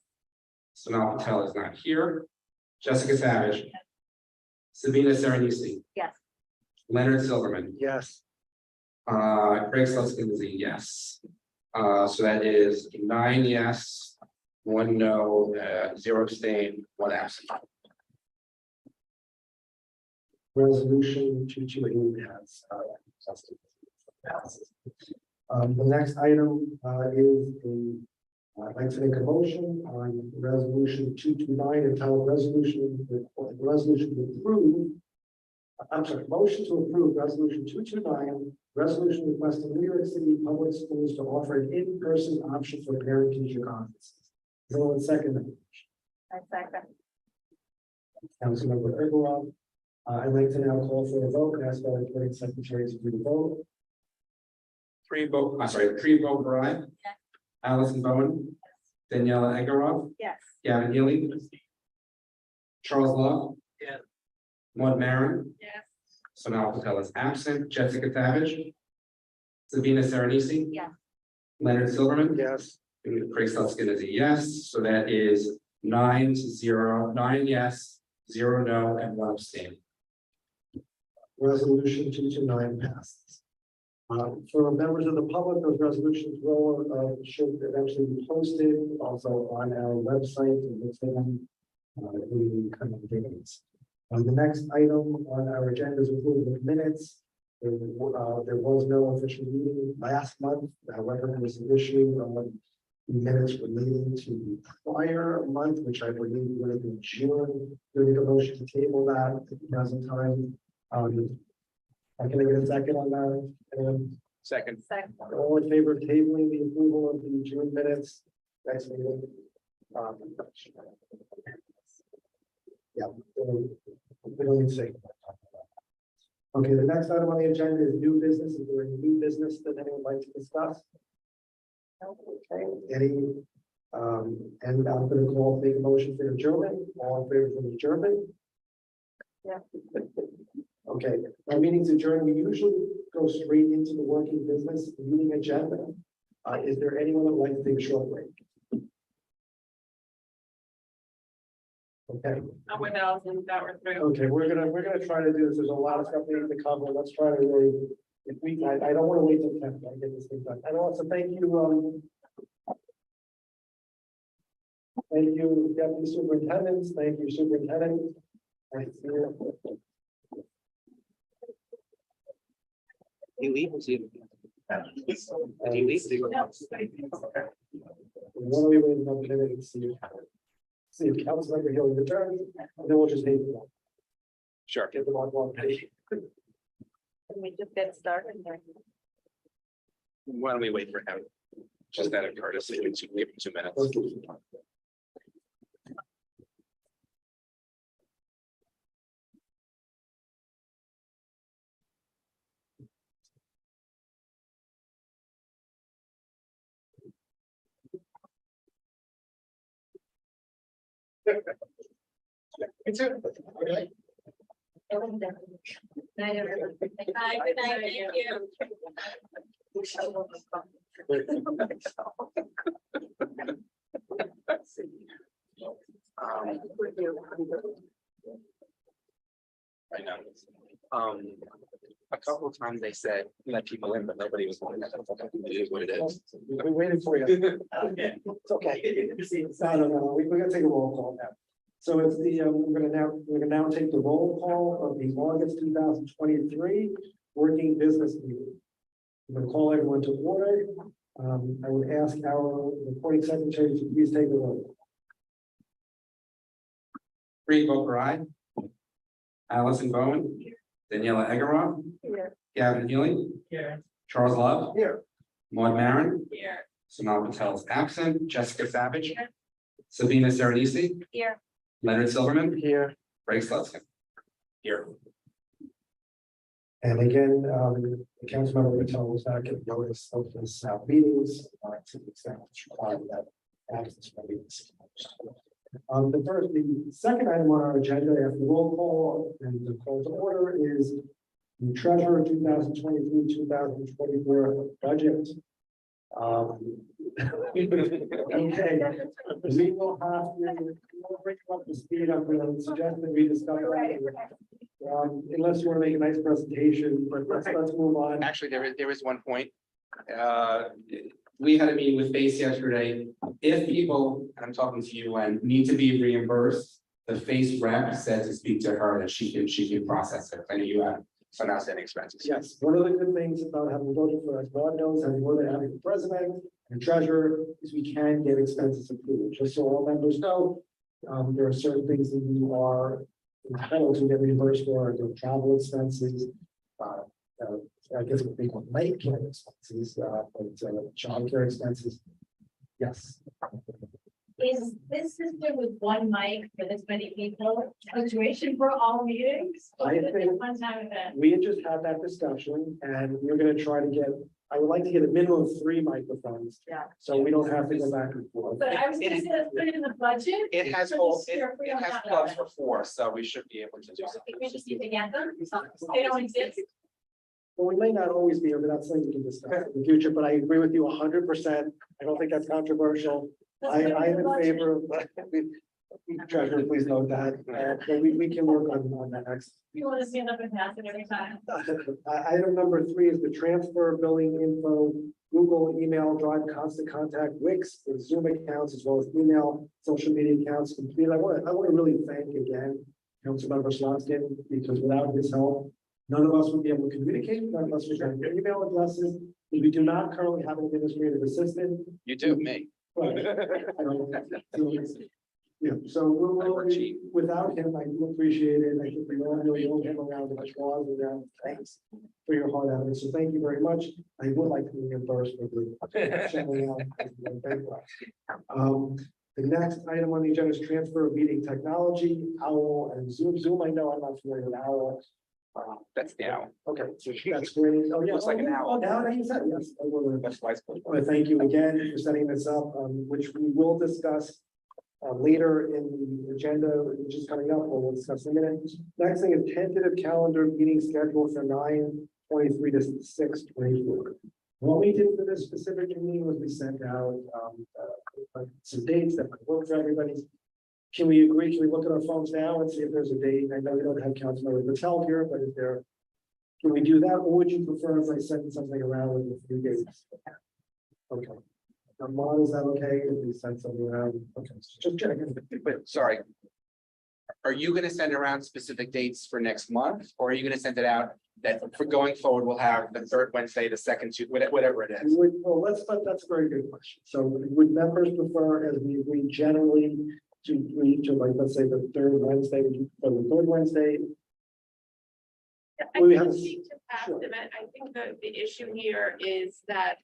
Sonal Patel is not here. Jessica Savage. Sabina Serenisi. Yes. Leonard Silverman. Yes. Craig Sluskin is a yes. So that is 9 yes, 1 no, 0 abstain, 1 absent. Resolution 228 has passes. The next item is a I'd like to make a motion on resolution 229 entitled resolution to approve. I'm sorry, motion to approve resolution 229, resolution requesting New York City Public Schools to offer an in-person option for parent-teacher conferences. Is anyone second? I second. Councilmember Ergelov. I'd like to now call for a vote and ask our recording secretary to do the vote. Three vote Bride. Yes. Allison Bowen. Daniela Egorov. Yes. Gavin Healy. Charles Love. Yeah. Maud Maron. Yes. Sonal Patel is absent. Jessica Savage. Sabina Serenisi. Yeah. Leonard Silverman. Yes. And Craig Sluskin is a yes, so that is 9-0, 9 yes, 0 no, and 1 abstain. Resolution 229 passes. For members of the public, those resolutions should eventually be posted also on our website and within the coming days. The next item on our agenda is approval of minutes. There was no official meeting last month, however, there was an issue on the minutes relating to the prior month, which I believe would have been June. Do we make a motion to table that at the present time? Can I get a second on that? Anyone? Second. Second. All in favor of tabling the approval of the June minutes? Next meeting. Yeah. We don't need to say. Okay, the next item on the agenda is new business. Is there any new business that anyone would like to discuss? Okay, any, and I'm gonna make a motion for adjournment. All in favor of adjournment? Yeah. Okay, our meeting's adjourned. We usually go straight into the working business meeting agenda. Is there anyone that would like to take a short break? Okay. Not with Allison, that we're through. Okay, we're gonna try to do this. There's a lot of stuff we need to cover. Let's try to really, if we, I don't want to wait till 10, I get this thing done. And also thank you, Deputy Superintendents. Thank you, Superintendent. Thank you. You leave, Why don't we wait another minute and see if Councilmember Hill returns, and then we'll just take it. Sure. Get them on one page. Can we just get started here? Why don't we wait for him? Just out of courtesy, we give him 2 minutes. Me too. Okay. Night, everyone. Bye, good night, thank you. I know. A couple of times they said, let people in, but nobody was going. It is what it is. We waited for you. Okay. It's okay. No, we're gonna take a roll call now. So it's the, we're gonna now take the roll call of the August 2023 working business meeting. I'm gonna call everyone to order. I would ask our recording secretary to please take the roll. Free vote Bride. Allison Bowen. Daniela Egorov. Here. Gavin Healy. Here. Charles Love. Here. Maud Maron. Here. Sonal Patel is absent. Jessica Savage. Sabina Serenisi. Here. Leonard Silverman. Here. Craig Sluskin. Here. And again, the council member would tell us not get notice of this meetings, to the extent it's required that access for meetings. The second item on our agenda after roll call and the call to order is the treasurer 2023-2024 budget. Okay, we will have to bring up the speed. I'm going to suggest that we discuss that. Unless you want to make a nice presentation, but let's move on. Actually, there is one point. We had a meeting with FACE yesterday. If people, and I'm talking to you, and need to be reimbursed, the FACE rep said to speak to her that she can process it. I know you have some outstanding expenses. Yes, one of the good things about having voted for us, God knows, having voted having the president, and treasurer is we can get expenses approved, just so all members know. There are certain things that you are entitled to get reimbursed for, the travel expenses. I guess what they call night care expenses, but childcare expenses. Yes. Is this system with one mic for this many people, situation for all meetings? Or I is it think- a one-time event? We had just had that discussion and we're gonna try to get, I would like to get a minimum of 3 microphones. Yeah. So we don't have to go back and forth. But I was gonna say, let's put it in the budget. It has for all, this year if we don't have clubs that. for 4, so we should be able to do I something. think we just need to get them. They don't exist. Well, we may not always be, but that's something we can discuss in the future, but I agree with you 100%. I don't think that's controversial. Let's put it I am the in budget. favor of, Treasurer, please note that, but we can work on that next. You want to stand up and pass it every time. Item number 3 is the transfer billing info, Google, email, Drive, Constant Contact, Wix, and Zoom accounts, as well as email, social media accounts complete. I want to really thank again, Councilmember Sloskin, because without his help, none of us would be able to communicate, none of us would have their email addresses. We do not currently have an administrative assistant. You do, me. But, yeah, so we'll, without him, I do appreciate it. I think we all really owe him around the applause and thanks for your hard effort. So thank you very much. I would like to be reimbursed for the shelling out. The next item on the agenda is transfer of meeting technology, Owl and Zoom. Zoom, I know I'm not familiar with Owl. That's the owl. Okay, so that's great. Oh, yeah. Looks like an Oh, owl. now that you said, yes. I will. That's why it's. I want to thank you again for setting this up, which we will discuss later in the agenda, which is coming up, we'll discuss in a minute. Next thing is tentative calendar meeting schedule for 9/23 to 6/24. What we did for this specific meeting was we sent out some dates that could work for everybody. Can we agree? Can we look at our phones now and see if there's a date? I know we don't have Councilmember Patel here, but is there? Can we do that, or would you prefer if I send something around with a few dates? Okay. Armand, is that okay if we send something around? Okay, just checking. But sorry. Are you gonna send around specific dates for next month, or are you gonna send it out that for going forward, we'll have the 3rd Wednesday, the 2nd, whatever it is? Well, that's a very good question. So would members prefer, as we agree generally, to agree to, like, let's say the 3rd Wednesday, or the 3rd Wednesday? I We think have- we need to pass sure. them. I think the issue here is that,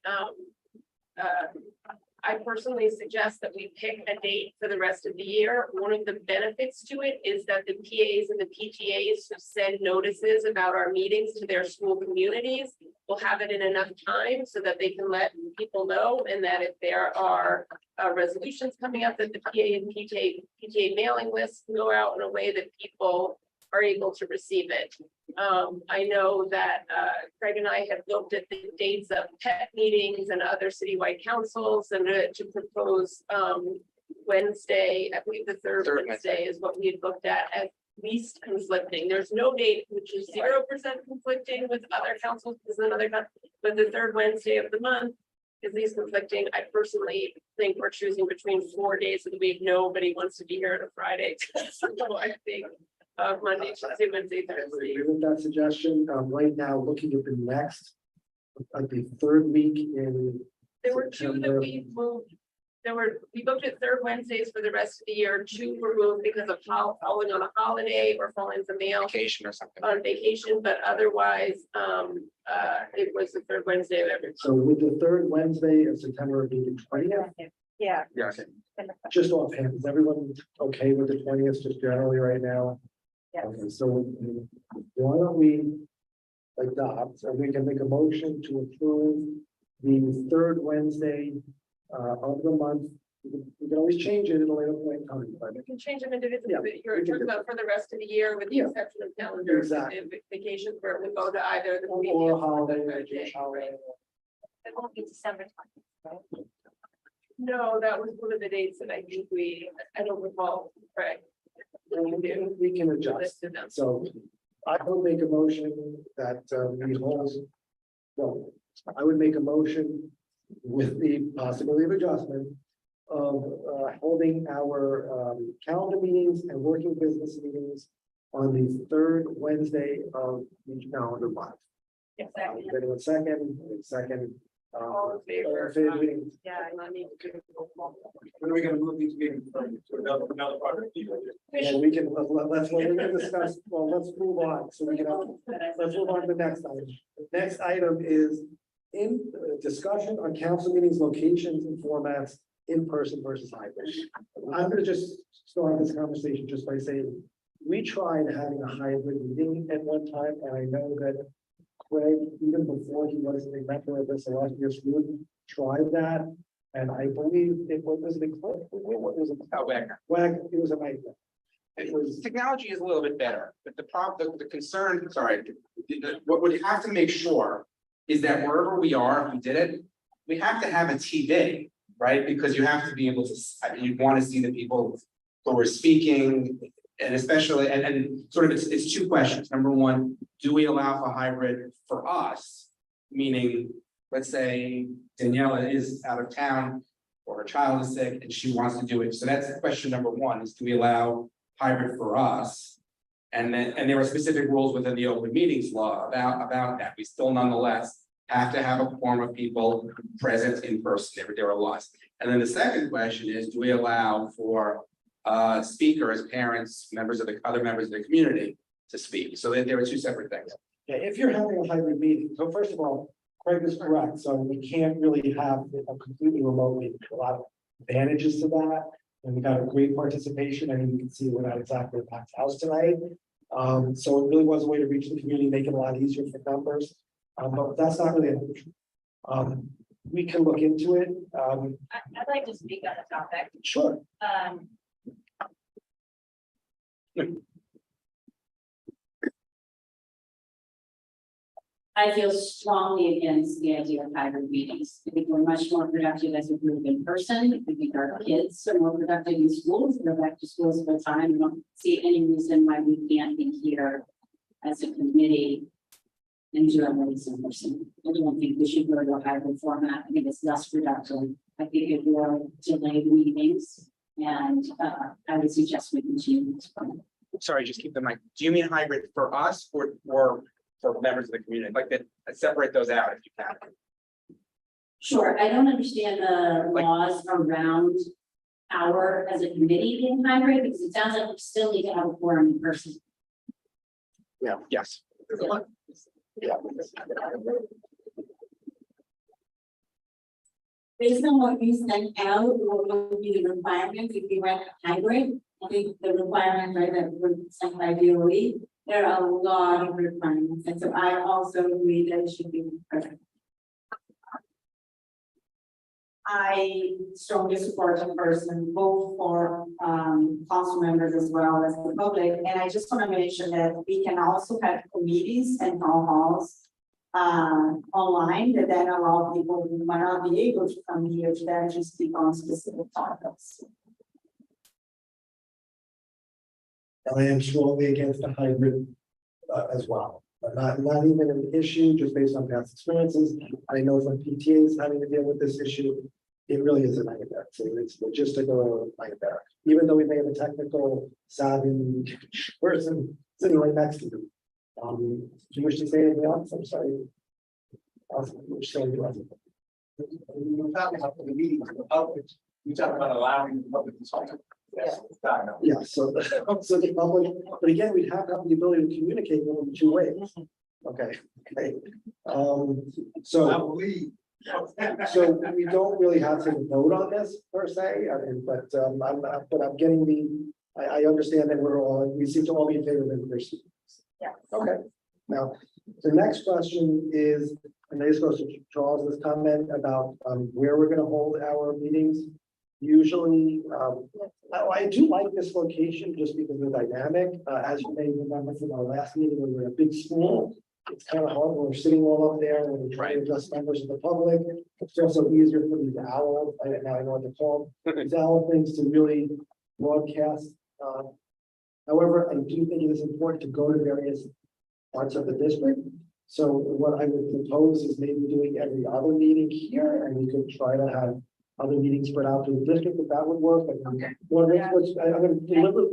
I personally suggest that we pick a date for the rest of the year. One of the benefits to it is that the PAs and the PTAs who send notices about our meetings to their school communities will have it in enough time so that they can let people know, and that if there are resolutions coming up, that the PA and PTA mailing lists can go out in a way that people are able to receive it. I know that Craig and I have looked at the dates of PET meetings and other citywide councils and to propose Wednesday, I believe the third Third Wednesday is what we had looked at least conflicting. There's no date which is 0% conflicting with other councils, because another, but the 3rd Wednesday of the month is least conflicting. I personally think we're choosing between 4 days of the week. Nobody wants to be here on a Friday. So I think Monday, Tuesday, Wednesday, I Thursday. agree with that suggestion. Right now, looking at the next, at the 3rd week in. There were 2 that September. we moved. We looked at 3rd Wednesdays for the rest of the year. 2 were moved because of falling on a holiday or falling to mail Vacation or something. on vacation, but otherwise, it was the 3rd Wednesday of every. So with the 3rd Wednesday of September being the 20th, Yeah. Yeah, okay. just offhand, is everyone okay with the 20th just generally right now? Yes. Okay, so why don't we adopt, or we can make a motion to approve the 3rd Wednesday of the month. We can always change it at a later point in time, but You can change them individually, Yeah, but you're we can talking do about for the rest of the year with the Yeah. exception of calendars. Exactly. and Vacations where it would go to either the. or previous a holiday, or or the Jewish day, holiday. right? It won't be December 20th, right? No, that was one of the dates that I think I don't recall, right? We can adjust. Listed them. So I would make a motion that we hold, well, I would make a motion with the possibility of adjustment of holding our calendar meetings and working business meetings on the 3rd Wednesday of each calendar month. Exactly. Anyone second? Second. All in favor. Yeah, I mean. When are we gonna move these meetings to another part of the? And we can, let's, we can discuss, well, let's move on, so we can, let's move on to the next item. The next item is in discussion on council meetings, locations and formats, in person versus hybrid. I'm gonna just start this conversation just by saying, we tried having a hybrid meeting at one time, and I know that Craig, even before he was a member of this last year's group, tried that. And I believe it was the what was it? Oh, Wagner. It was a nightmare. It was, Technology is a little bit better, but the problem, the concern, sorry, what we have to make sure is that wherever we are, if we did it, we have to have a TV, right? Because you have to be able to, I mean, you want to see the people who are speaking, and especially, and sort of it's two questions. Number one, do we allow for hybrid for us? Meaning, let's say Daniela is out of town or her child is sick and she wants to do it. So that's question number one, is do we allow hybrid for us? And then, and there are specific rules within the open meetings law about that. We still nonetheless have to have a quorum of people present in person. There are laws. And then the second question is, do we allow for speakers, parents, members of the other members of the community to speak? So there are two separate things. yeah, if you're having a hybrid meeting, so first of all, Craig is correct, so we can't really have a completely remote meeting. A lot of advantages to that, and we got a great participation, and you can see we're not exactly a packed house tonight. So it really was a way to reach the community, make it a lot easier for numbers, but that's not really an option. We can look into it. I'd like to speak on the topic. Sure. I feel strongly against the idea of hybrid meetings. I think we're much more productive as a group in person. I think our kids are more productive in schools. They're back to schools full time. I don't see any reason why we can't be here as a committee and do our meetings in person. I don't think we should go to a hybrid format. I think it's less productive. I think it will delay meetings, and I would suggest we continue this one. Sorry, just keep the mic. Do you mean hybrid for us or for members of the community? Like that, separate those out if you can. Sure, I don't understand the laws around our, as a committee being hybrid, because it sounds like we still need to have a quorum in person. Yeah, yes. Yeah. Based on what you sent out, what would be the requirements if you went hybrid? I think the requirements are that were sent by DOE. There are a lot of requirements, and so I also agree that it should be perfect. I strongly support in person, both for council members as well as the public. And I just want to mention that we can also have committees and town halls online that then allow people who might not be able to come here to then just speak on specific topics. I am strongly against the hybrid as well, but not even an issue, just based on past experiences. I know from PTAs having to deal with this issue, it really is a nightmare. So it's logistical nightmare, even though we may have a technical savvy person sitting right next to you. Do you wish to say anything else? I'm sorry. We're talking about the meetings of the public. You talk about allowing the public to talk. Yes. Yeah, so the public, but again, we have to have the ability to communicate with them two ways. Okay, okay. So we don't really have to vote on this per se, I mean, but I'm getting I understand that we seem to all be in favor of in-person. Yeah. Okay, now, the next question is, and this goes to Charles's comment about where we're gonna hold our meetings. Usually, I do like this location just because of the dynamic. As you may remember from our last meeting, we were in a big school. It's kind of hard when we're sitting all up there and we're trying to address members of the public. It's also easier for these owl, now I know what they're called, these owl things to really broadcast. However, I do think it is important to go to various parts of the district. So what I would propose is maybe doing every other meeting here, and we could try to have other meetings spread out to the district, if that would work. Okay. I'm going to deliver.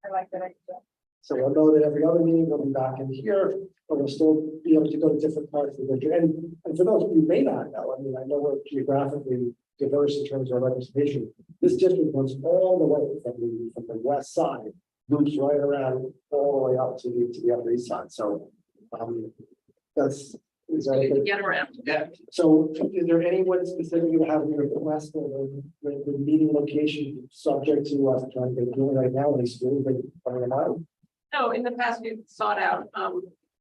I like that idea. So I know that every other meeting will be back in here, but we'll still be able to go to different parts of the district. And for those of you who may not know, I mean, I know we're geographically diverse in terms of our representation. This district goes all the way from the west side, loops right around all the way up to the upper east side. So that's. Is that okay? Get around. Yeah. So is there anyone specifically having a request for the meeting location subject to us trying to do it right now in schools that are allowed? No, in the past, we've sought out,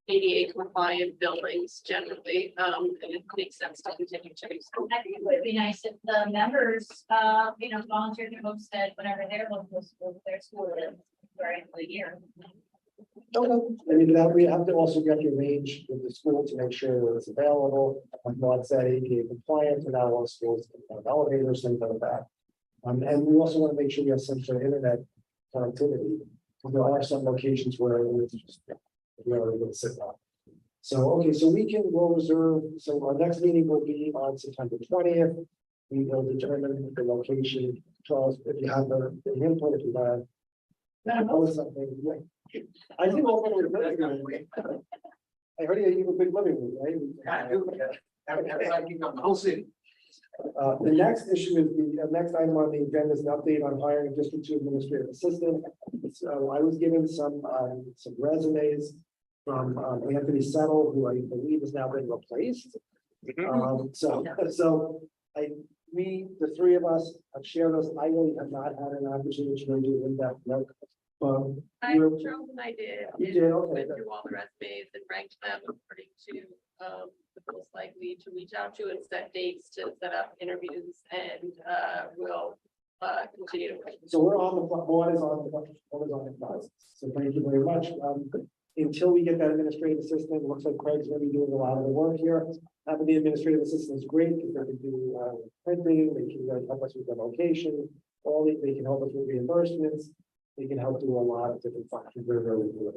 ADA compliant buildings generally, and it makes sense to continue to. I think it would be nice if the members, volunteered to homestead whenever their local school, their school is during the year. Okay. I mean, that we have to also get your range with the school to make sure that it's available. Like said, ADA compliant, and not all schools have elevators, things like that. And we also want to make sure we have some sort of internet connectivity. Because there are some locations where it's just, we're able to sit down. So, okay, so we'll reserve, so our next meeting will be on September 20th. We will determine the location. Charles, if you have the input, if you have. Something, yeah. I think all of it. I heard you have a big living room, right? The whole city. The next issue is the next item on the agenda is an update on hiring a District 2 administrative assistant. So I was given some resumes from Anthony Settle, who I believe has now been replaced. The three of us have shared those. I really have not had an opportunity to do in-depth work. Charles and I did. You did, okay. Went through all the resumes and ranked them according to, the most likely to reach out to and set dates to set up interviews, and, we'll, continue to. So we're on the board is on the process. So thank you very much. Until we get that administrative assistant, it looks like Craig's going to be doing a lot of the work here. Having the administrative assistant is great because they can do printing, they can help us with the location, they can help us with reimbursements. They can help do a lot of different functions. They're really good.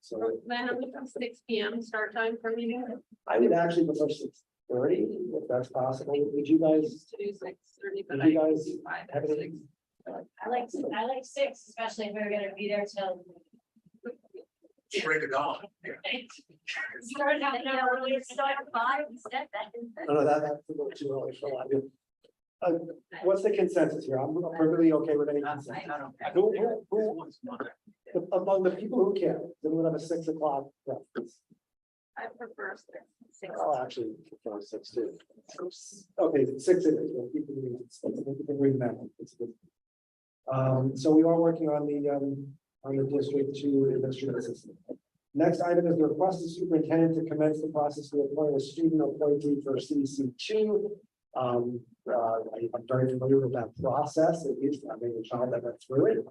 So Then I'm looking 6 p.m. start time for me. I would actually prefer 6:30 if that's possible. Would you guys? To do 6:30, but Would you I guys do 5 have or 6. any? I like 6, especially if we're gonna be there till. Break it down. Start out an hour earlier, start at 5 instead. No, that's a little too early for a lot of you. What's the consensus here? I'm perfectly okay with any consensus. Among the people who care, then we'll have a 6 o'clock preference. I prefer 6. I'll actually prefer 6 too. Okay, 6 it is. We'll keep it moving. We can read that. It's good. So we are working on the District 2 administrative assistant. Next item is the request of superintendent to commence the process to appoint a student appointee for CECD2. I'm very familiar with that process. At least I made a child that went through it.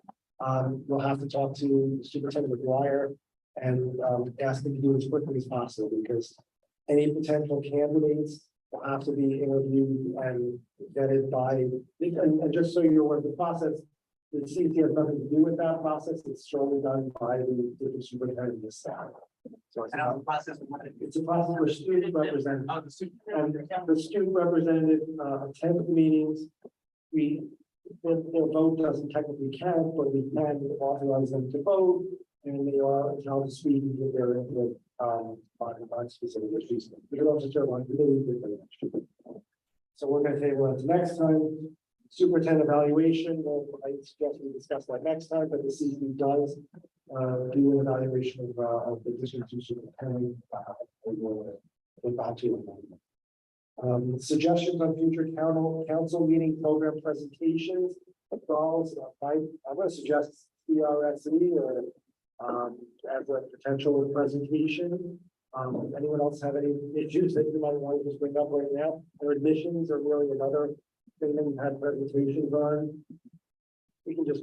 We'll have to talk to Superintendent McGuire and ask him to do it as quickly as possible because any potential candidates will have to be interviewed and vetted by, and just so you're aware of the process, the CEC has nothing to do with that process. It's solely done by the district superintendent and staff. So it's not a process. It's a process where student representative. And the student representative attend the meetings. Their vote doesn't technically count, but we can authorize them to vote, and they are entitled to speak and give their input on specific issues. We can also serve on committees with them. So we're going to table that to next time. Superintendent evaluation, I suggest we discuss that next time, but the CEC does do an evaluation of the district superintendent. We'll get back to it. Suggestions on future council meeting program presentations. I'm going to suggest CRSE or as a potential presentation. Anyone else have any issues that you might want to just bring up right now? Their admissions are really another thing that we've had presentations on. We can just.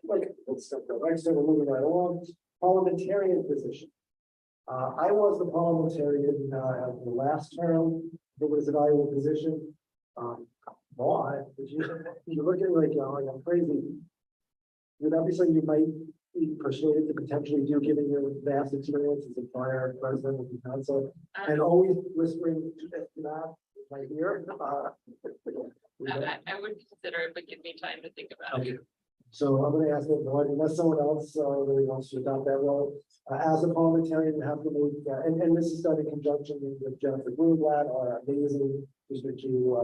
Okay, let's start the next thing. We're moving right along. Parliamentarian position. I was the parliamentarian at the last term. It was a valuable position. Why? You look at it like, I'm crazy. Would that be something you might be persuaded to potentially do, given your vast experience as a prior president of the council, and always whispering to that right here? I would consider it, but give me time to think about it. So I'm gonna ask everyone, unless someone else really wants to adopt that role. As a parliamentarian, we have to make, and this is done in conjunction with Jennifer Greenblatt, our amazing district two,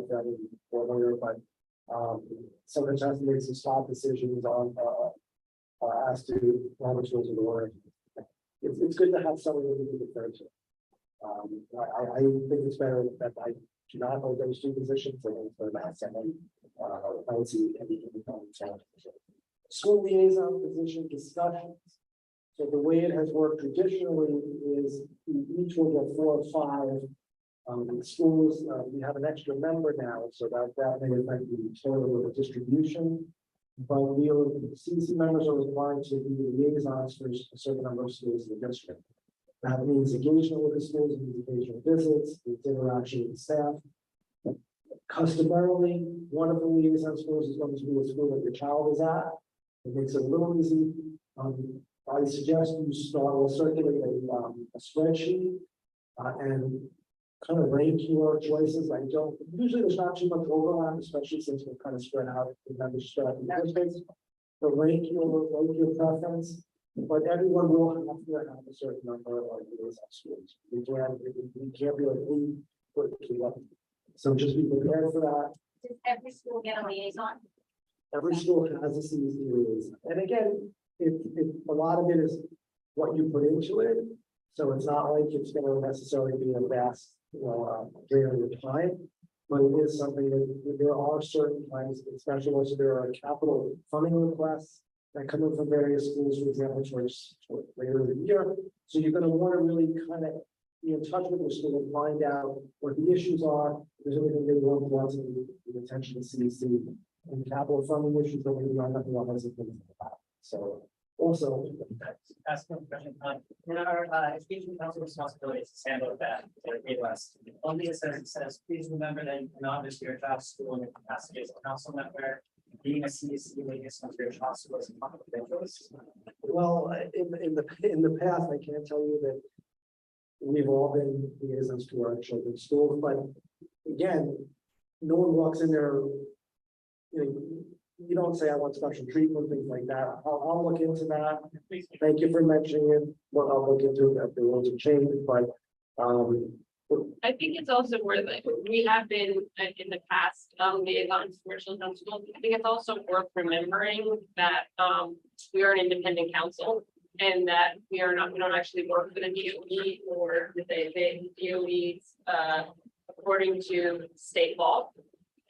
lawyer, but sometimes has to make some spot decisions on, as to Robert's rules of order. It's good to have someone that we can defer to. I think it's better that I do not hold those two positions and for that second. I would see anything. School liaison position discussions. So the way it has worked traditionally is we each will get 4 or 5. Schools, we have an extra member now, so that may affect the total of the distribution. But CEC members are required to be liaisons for a certain number of schools in the district. That means engagement with the schools, it means occasional visits, it's interaction with staff. Customarily, one of the liaison schools is going to be a school that your child is at. It makes it a little easy. I suggest you will circulate a spreadsheet and kind of rank your choices. Usually there's not too much overlap, especially since we're kind of spread out. But rank your preference, but everyone will have to have a certain number of liaison schools. We can't be like, we put it together. So just be prepared for that. Does every school get a liaison? Every school has a CEC liaison. And again, if a lot of it is what you put into it. So it's not like it's going to necessarily be a vast, period of time. But it is something that there are certain times, especially once there are capital funding requests that come in from various schools, for example, towards later in the year. So you're going to want to really kind of be in touch with the school and find out what the issues are. If there's anything they want to the attention to CEC and capital funding issues that we are not going to about. So also Ask one question. In our education council responsibilities to handle that, only it says, please remember that you cannot miss your child's school in your capacity as a council member. Being a CEC liaison for your child's school is a conflict of interest. well, in the past, I can't tell you that we've all been liaisons to our children's schools, but again, no one walks in there. You don't say I want special treatment, things like that. I'll look into that. Thank you for mentioning it. Well, I'll look into it if the rules have changed, but I think it's also worth it. We have been in the past, liaisons for children's schools. I think it's also worth remembering that, we are an independent council. And that we don't actually work for the DOE or the DOE's, according to state law.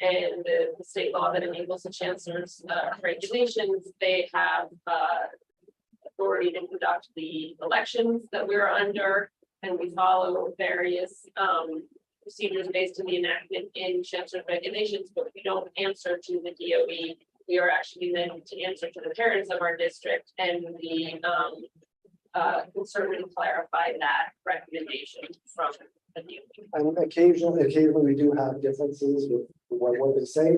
And the state law that enables the chancellor's regulations, they have authority to conduct the elections that we're under, and we follow various procedures based on the enactment in chancellor's regulations, but we don't answer to the DOE. We are actually then to answer to the parents of our district, and the can certainly clarify that recommendation from the DOE. and occasionally we do have differences with what they say,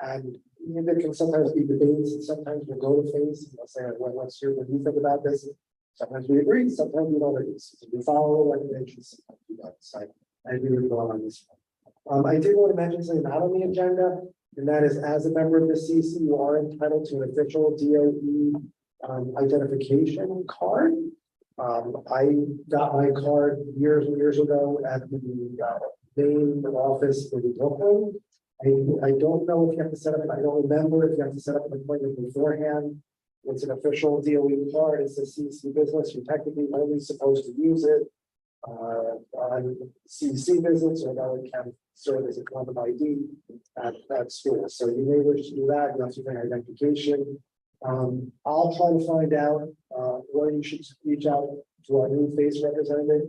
and there can sometimes be debates, and sometimes we'll go to face, and they'll say, well, what's your, what do you think about this? Sometimes we agree, sometimes we don't agree. So we follow the recommendations, sometimes we don't. So I agree with Dawn on this one. I did want to mention something not on the agenda, and that is, as a member of the CC, you are entitled to an official DOE identification card. I got my card years and years ago at the main office in Brooklyn. I don't know if you have to set up, I don't remember if you have to set up an appointment beforehand. It's an official DOE card, it's a CC business, you're technically only supposed to use it on CC visits, or that it can serve as a kind of ID at school. So you may wish to do that, you have to bring identification. I'll try to find out where you should reach out to our new face representative.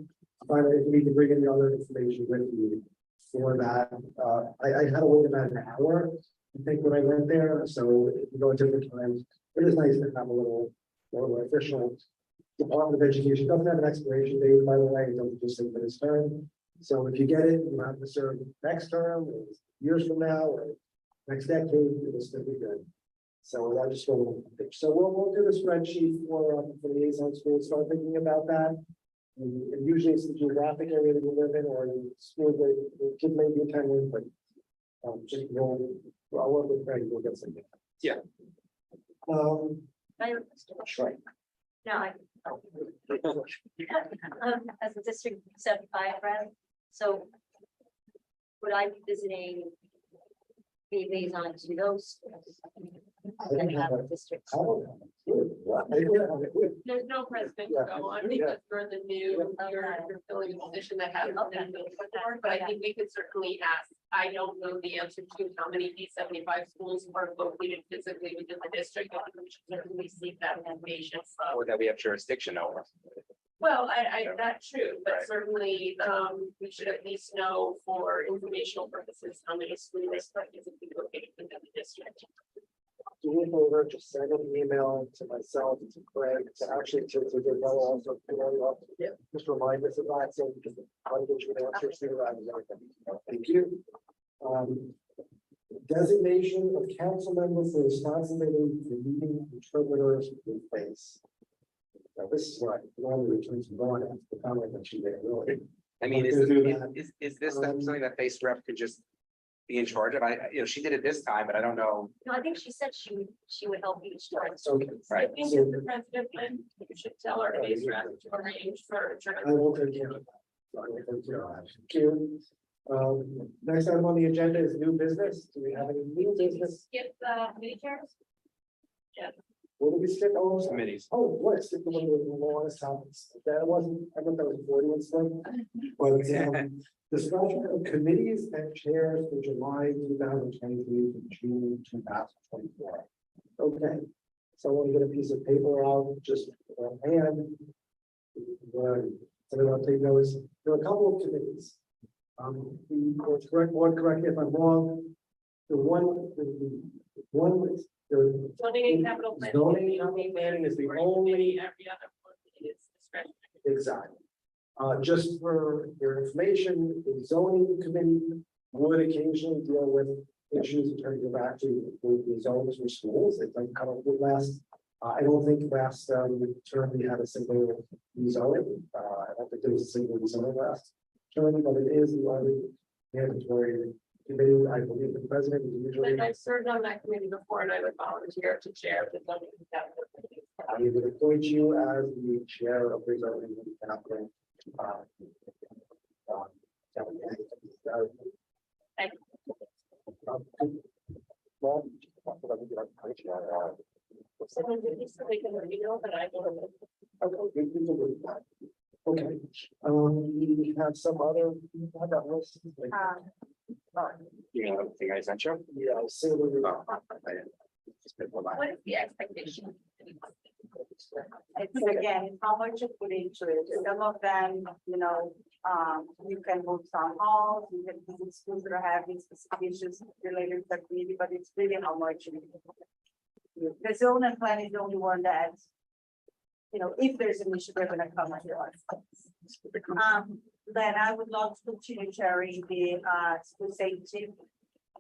Find out if we can bring any other information with you for that. I had to wait about an hour, I think, when I went there. So if you go at different times, it is nice to have a little official Department of Education. It doesn't have an expiration date, by the way. It doesn't just say for this term. So if you get it, you have to serve next term, or years from now, or next decade, it'll still be good. So I just want to, so we'll do the spreadsheet for liaison schools, start thinking about that. And usually it's the geographic area that you live in, or the school that the kid may be attending, but just I'll work with Freddie, we'll get something. Yeah. Sure. No, as a District 75 rep, so would I be visiting the liaison to those? And have a district. There's no precedent to go on because you're the new, you're filling a position that hasn't been filled before, but I think we could certainly ask. I don't know the answer to how many D75 schools are located physically within the district, but we should certainly seek that information from. Or that we have jurisdiction over. Well, not true, but certainly, we should at least know for informational purposes, how many schools are physically located within the district. Do me a favor, just send an email to myself, to Craig, to actually to Danielle also. Just remind us of that, so we can try to get you an answer sooner rather than later. Thank you. Designation of council members for responsibility for meeting interpreters in place. Now, this is what normally returns to Dawn as the comment that she made earlier. I mean, We're gonna do is this something that Face Rep could just be in charge of? She did it this time, but I don't know. No, I think she said she would help each start. Okay, I Right. think if the president, then you should tell our base rep to arrange for. I will take care of that. Thank you. Next item on the agenda is new business. Do we have any new business? Skip the committee chairs? What did we skip over? Committees. Oh, what, skip the one with the longest topics. That wasn't, I thought that was 40 and stuff. But, discussion of committees and chairs for July 2023 to June 2024. Okay, so I want to get a piece of paper out, just hand. So I'll take notice. There are a couple of committees. Correct me if I'm wrong. The one with the Zoning and capital planning. Zoning and capital planning is the only. Every other one is discretionary. Exactly. Just for your information, the zoning committee would occasionally deal with issues in terms of actually the zones for schools. It might come up with last. I don't think last term we had a single rezoning. I don't think there was a single rezoning last term, but it is the only mandatory committee. I believe the president is usually. And I've served on that committee before and I would volunteer to chair the zoning and capital committee. I would appoint you as the chair of the zoning and capital. Someone did this, so they can reveal that I don't. Okay, we have some other, we have that list. You know, the thing I sent you? Yeah, I'll see what we got. What is the expectation? It's again, how much you put into it. Some of them, you can move some halls, you can visit schools that are having specific issues related to the community, but it's really how much. The zone and plan is the only one that, if there's an issue, they're gonna come to us. Then I would love to continue chairing the school safety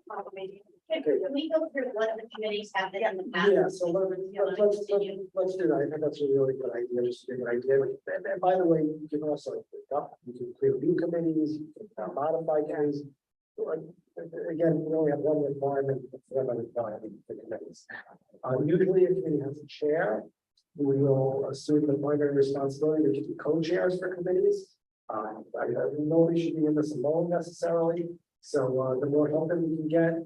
committee. Can we go through what the committees have been in the past? Yeah, so let's do that. I think that's a really good idea, just a good idea. And by the way, you can also, you can create new committees, you can modify committees. Again, we only have one requirement for them the committees. Usually a committee has a chair, who will assume the primary responsibility to be co-chairs for committees. Nobody should be in this alone necessarily, so the more help that we can get.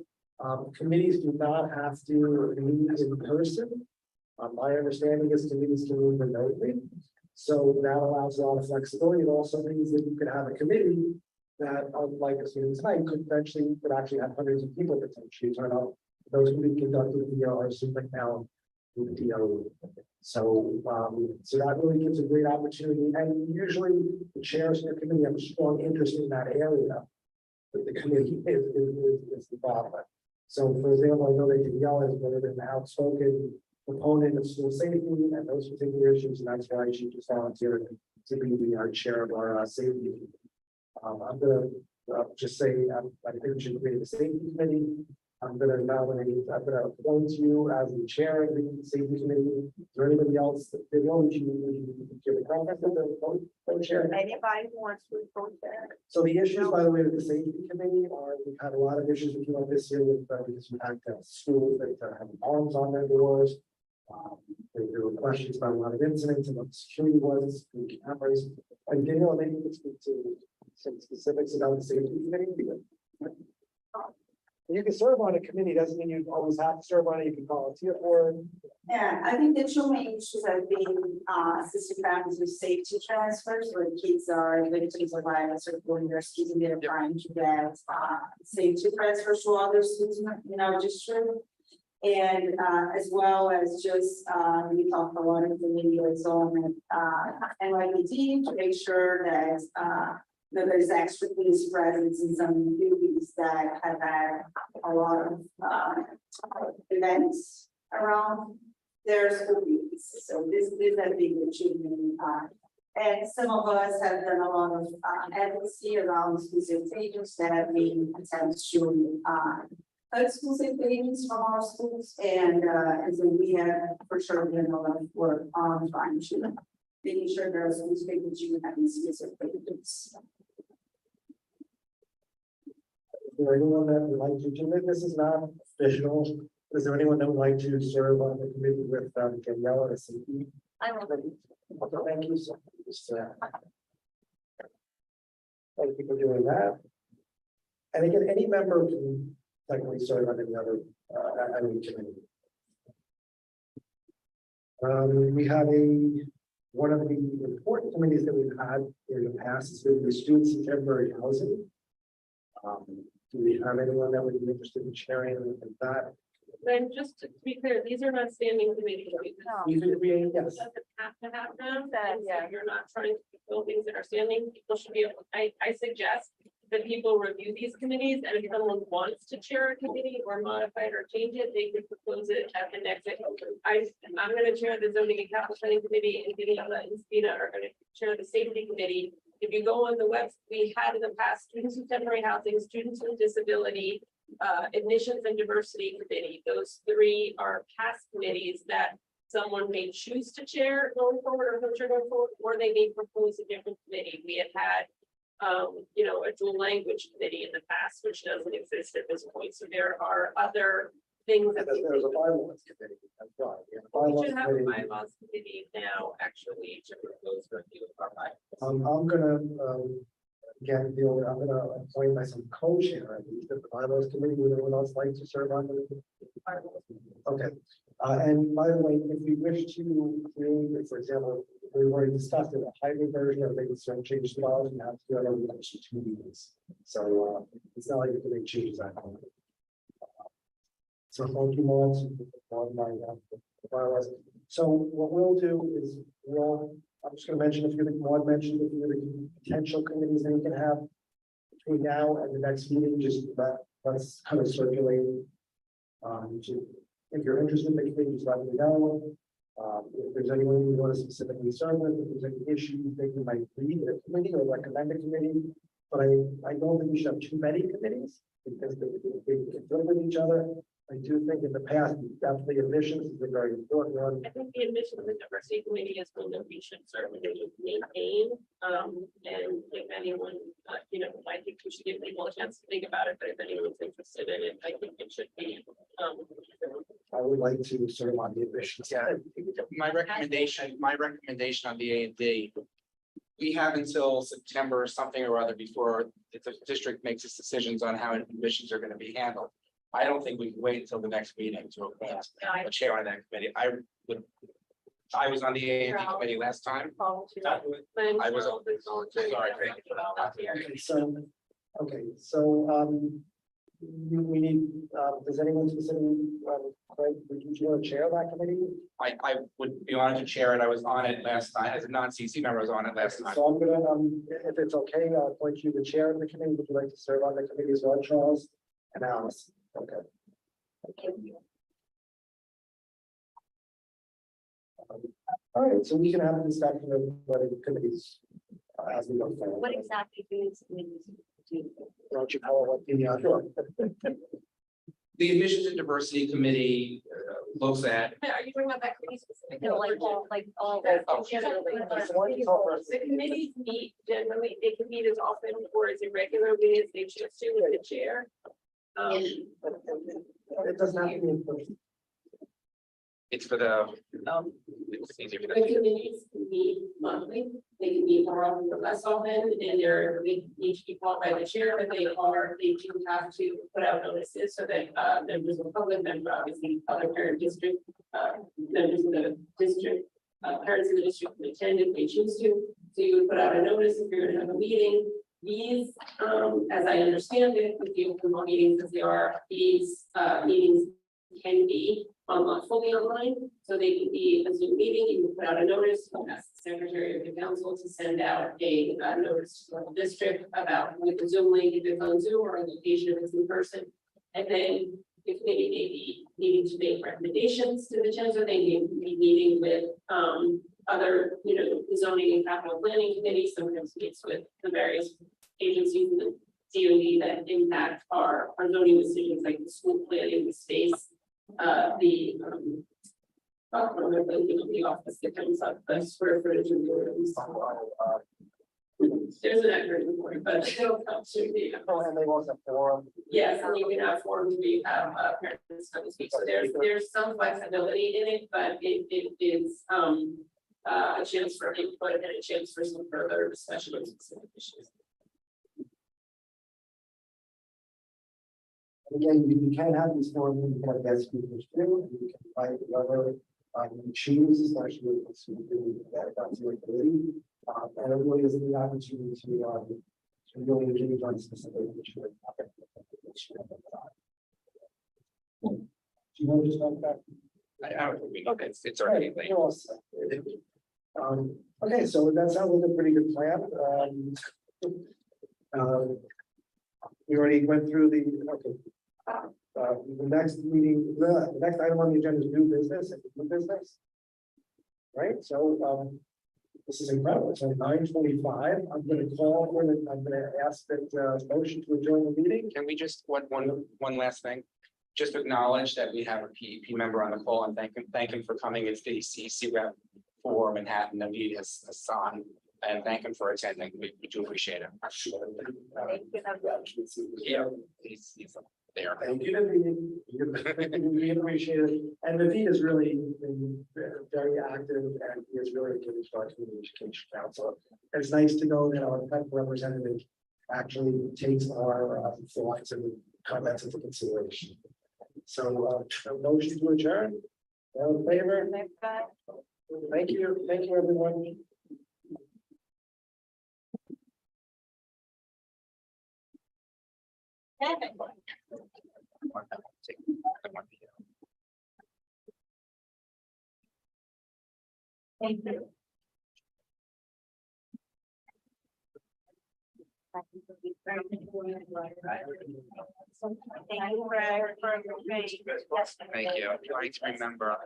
Committees do not have to meet in person. My understanding is committees can meet remotely. So that allows a lot of flexibility. It also means that you could have a committee that, unlike a meeting tonight, could actually have hundreds of people potentially turn up. Those can be conducted via our Zoom account with DO. So that really gives a great opportunity. And usually the chairs of the committee have a strong interest in that area. But the committee is the problem. So for example, I know that Danielle has been an outspoken proponent of school safety and those particular issues, and that's why she just volunteered to be the chair of our safety. I'm gonna just say, I think we should create a safety committee. I'm gonna appoint you as the chair of the safety committee. Is there anybody else that they want you give a comment of the co-chair? Anybody who wants to co-chair. So the issues, by the way, with the safety committee are, we've had a lot of issues with this year with, because we had schools that have arms on their doors. There were questions about a lot of incidents and what security was, and cameras. And Daniel, maybe you could speak to some specifics about the safety committee. You can serve on a committee, doesn't mean you always have to serve on it, you can volunteer for it. Yeah, I think the two main issues have been, assisting families with safety transfers, where kids are victims of violence or going to schools and they're trying to get, safety transfers to other schools in our district. And, as well as just, we talked a lot of the media zone, NYPD to make sure that, that there's extra police presence in some communities that have had a lot of events around their school weeks. So this is a big achievement. And some of us have done a lot of advocacy around school safety agents that have been attempts to cut school safety agents from our schools. And so we have for sure done a lot of work on trying to making sure there are school safety agents having specific agents. Is there anyone that would like to do it? This is not official. Is there anyone that would like to serve on the committee with Danielle or CP? I will. Thank you so much. Thank you for doing that. And again, any member can technically serve on any other any committee. We have one of the important committees that we've had in the past is with the students in temporary housing. Do we have anyone that would be interested in sharing that? Then just to be clear, these are not standing committees. We could be, yes. Doesn't have to have them, that you're not trying to fill things that are standing, people should be able, I suggest that people review these committees, and if someone wants to chair a committee or modify it or change it, they could propose it at the next. I'm gonna chair the zoning and capital planning committee, and Daniela and Spina are gonna chair the safety committee. If you go on the web, we had in the past students with temporary housing, students with disability, admissions and diversity committee. Those three are past committees that someone may choose to chair going forward or co-chair going forward, or they may propose a different committee. We have had, you know, a dual language committee in the past, which doesn't exist at this point. So there are other things that There's a bylaws committee. That's right. we should have a bylaws committee now, actually, to propose review of our bylaws. I'm gonna, again, I'm gonna appoint myself co-chair, at least of the bylaws committee, would anyone else like to serve on it? Okay, and by the way, if we wish to create, for example, we've already discussed it, a hybrid version of making certain changes to laws, you have to do it over the next 2 meetings. So, it's not like you can make changes that way. So thank you, Maud, on my bylaws. So what we'll do is I'm just gonna mention a few that Maud mentioned, a few of the potential committees that we can have between now and the next meeting, just let's kind of circulate. If you're interested in the committee, just let me know. If there's anyone you want to specifically serve with, if there's any issue you think you might lead a committee or recommend a committee. But I don't think we should have too many committees because they conflict with each other. I do think in the past, definitely admissions is a very important one. I think the admissions and diversity committee is one that we should certainly maintain. And if anyone, you know, I think we should give people a chance to think about it, but if anyone's interested in it, I think it should be. I would like to serve on the admissions. Yeah, my recommendation on the A&D. We have until September or something or other before the district makes its decisions on how admissions are going to be handled. I don't think we can wait until the next meeting to appoint a chair on that committee. I was on the A&D committee last time. I was sorry. Okay, so we need, does anyone specifically, Craig, would you want to chair that committee? I would be honored to chair it. I was on it last time as a non-CC member. I was on it last time. So I'm gonna, if it's okay, I'll appoint you the chair of the committee. Would you like to serve on the committee as well, Charles and Alice? Okay. All right, so we can have a discussion of what the committees as we go forward. What exactly do these committees do? Don't you call it what the sure. The Admissions and Diversity Committee looks at. Are you talking about that committee specifically? No, like all. The committees meet generally, they can meet as often or as irregularly as they choose to with the chair. It doesn't have to be in person. It's for the. Um, It's easier for The the. committees can meet monthly, they can meet more often or less often, and they need to be called by the chair, but they do have to put out notices so that, members of the public, members obviously other parent district, members of the district, parents in the district can attend if they choose to. So you would put out a notice if you're gonna have a meeting. These, as I understand it, with the open meetings as they are, these, meetings can be fully online, so they can be a Zoom meeting, you can put out a notice, ask the secretary of the council to send out a notice to the district about with the Zoom link, if it's on Zoom or a location if it's in person. And then if they may be needing to make recommendations to the chancellor, they may be meeting with other, the zoning and capital planning committee, sometimes meets with the various agencies in the DOE that impact our zoning decisions, like the school planning, the space. The office that comes up, the square footage of the rooms. There's an accurate report, but it'll come to the. And they also have forum. Yes, and you can have forums where you have parents come to speak, so there's some flexibility in it, but it is a chance for input and a chance for some further discussion of specific issues. Again, you can have these forums, you can have guest speakers too, you can invite whoever you choose, especially if it's that's your committee. And it really is the opportunity to really engage on specific issue. Do you want to just talk about? Okay, it's already late. Okay, so that sounds like a pretty good plan. We already went through the next meeting, the next item on the agenda is new business and new business. Right, so this is incredible. It's 9:25. I'm gonna ask that motion to adjourn the meeting. Can we just, one last thing? Just acknowledge that we have a PEP member on the call and thank him for coming. It's the CC rep for Manhattan, Naveed Hassan, and thank him for attending. We do appreciate it. Yeah, he's there. Thank you, Naveed. We appreciate it. And Naveed has really been very active and he is really engaged with our community education council. It's nice to know that our representative actually takes our thoughts and comments into consideration. So a motion to adjourn. All in favor? Thank you, everyone. Thank you. Thank you. Trying to remember.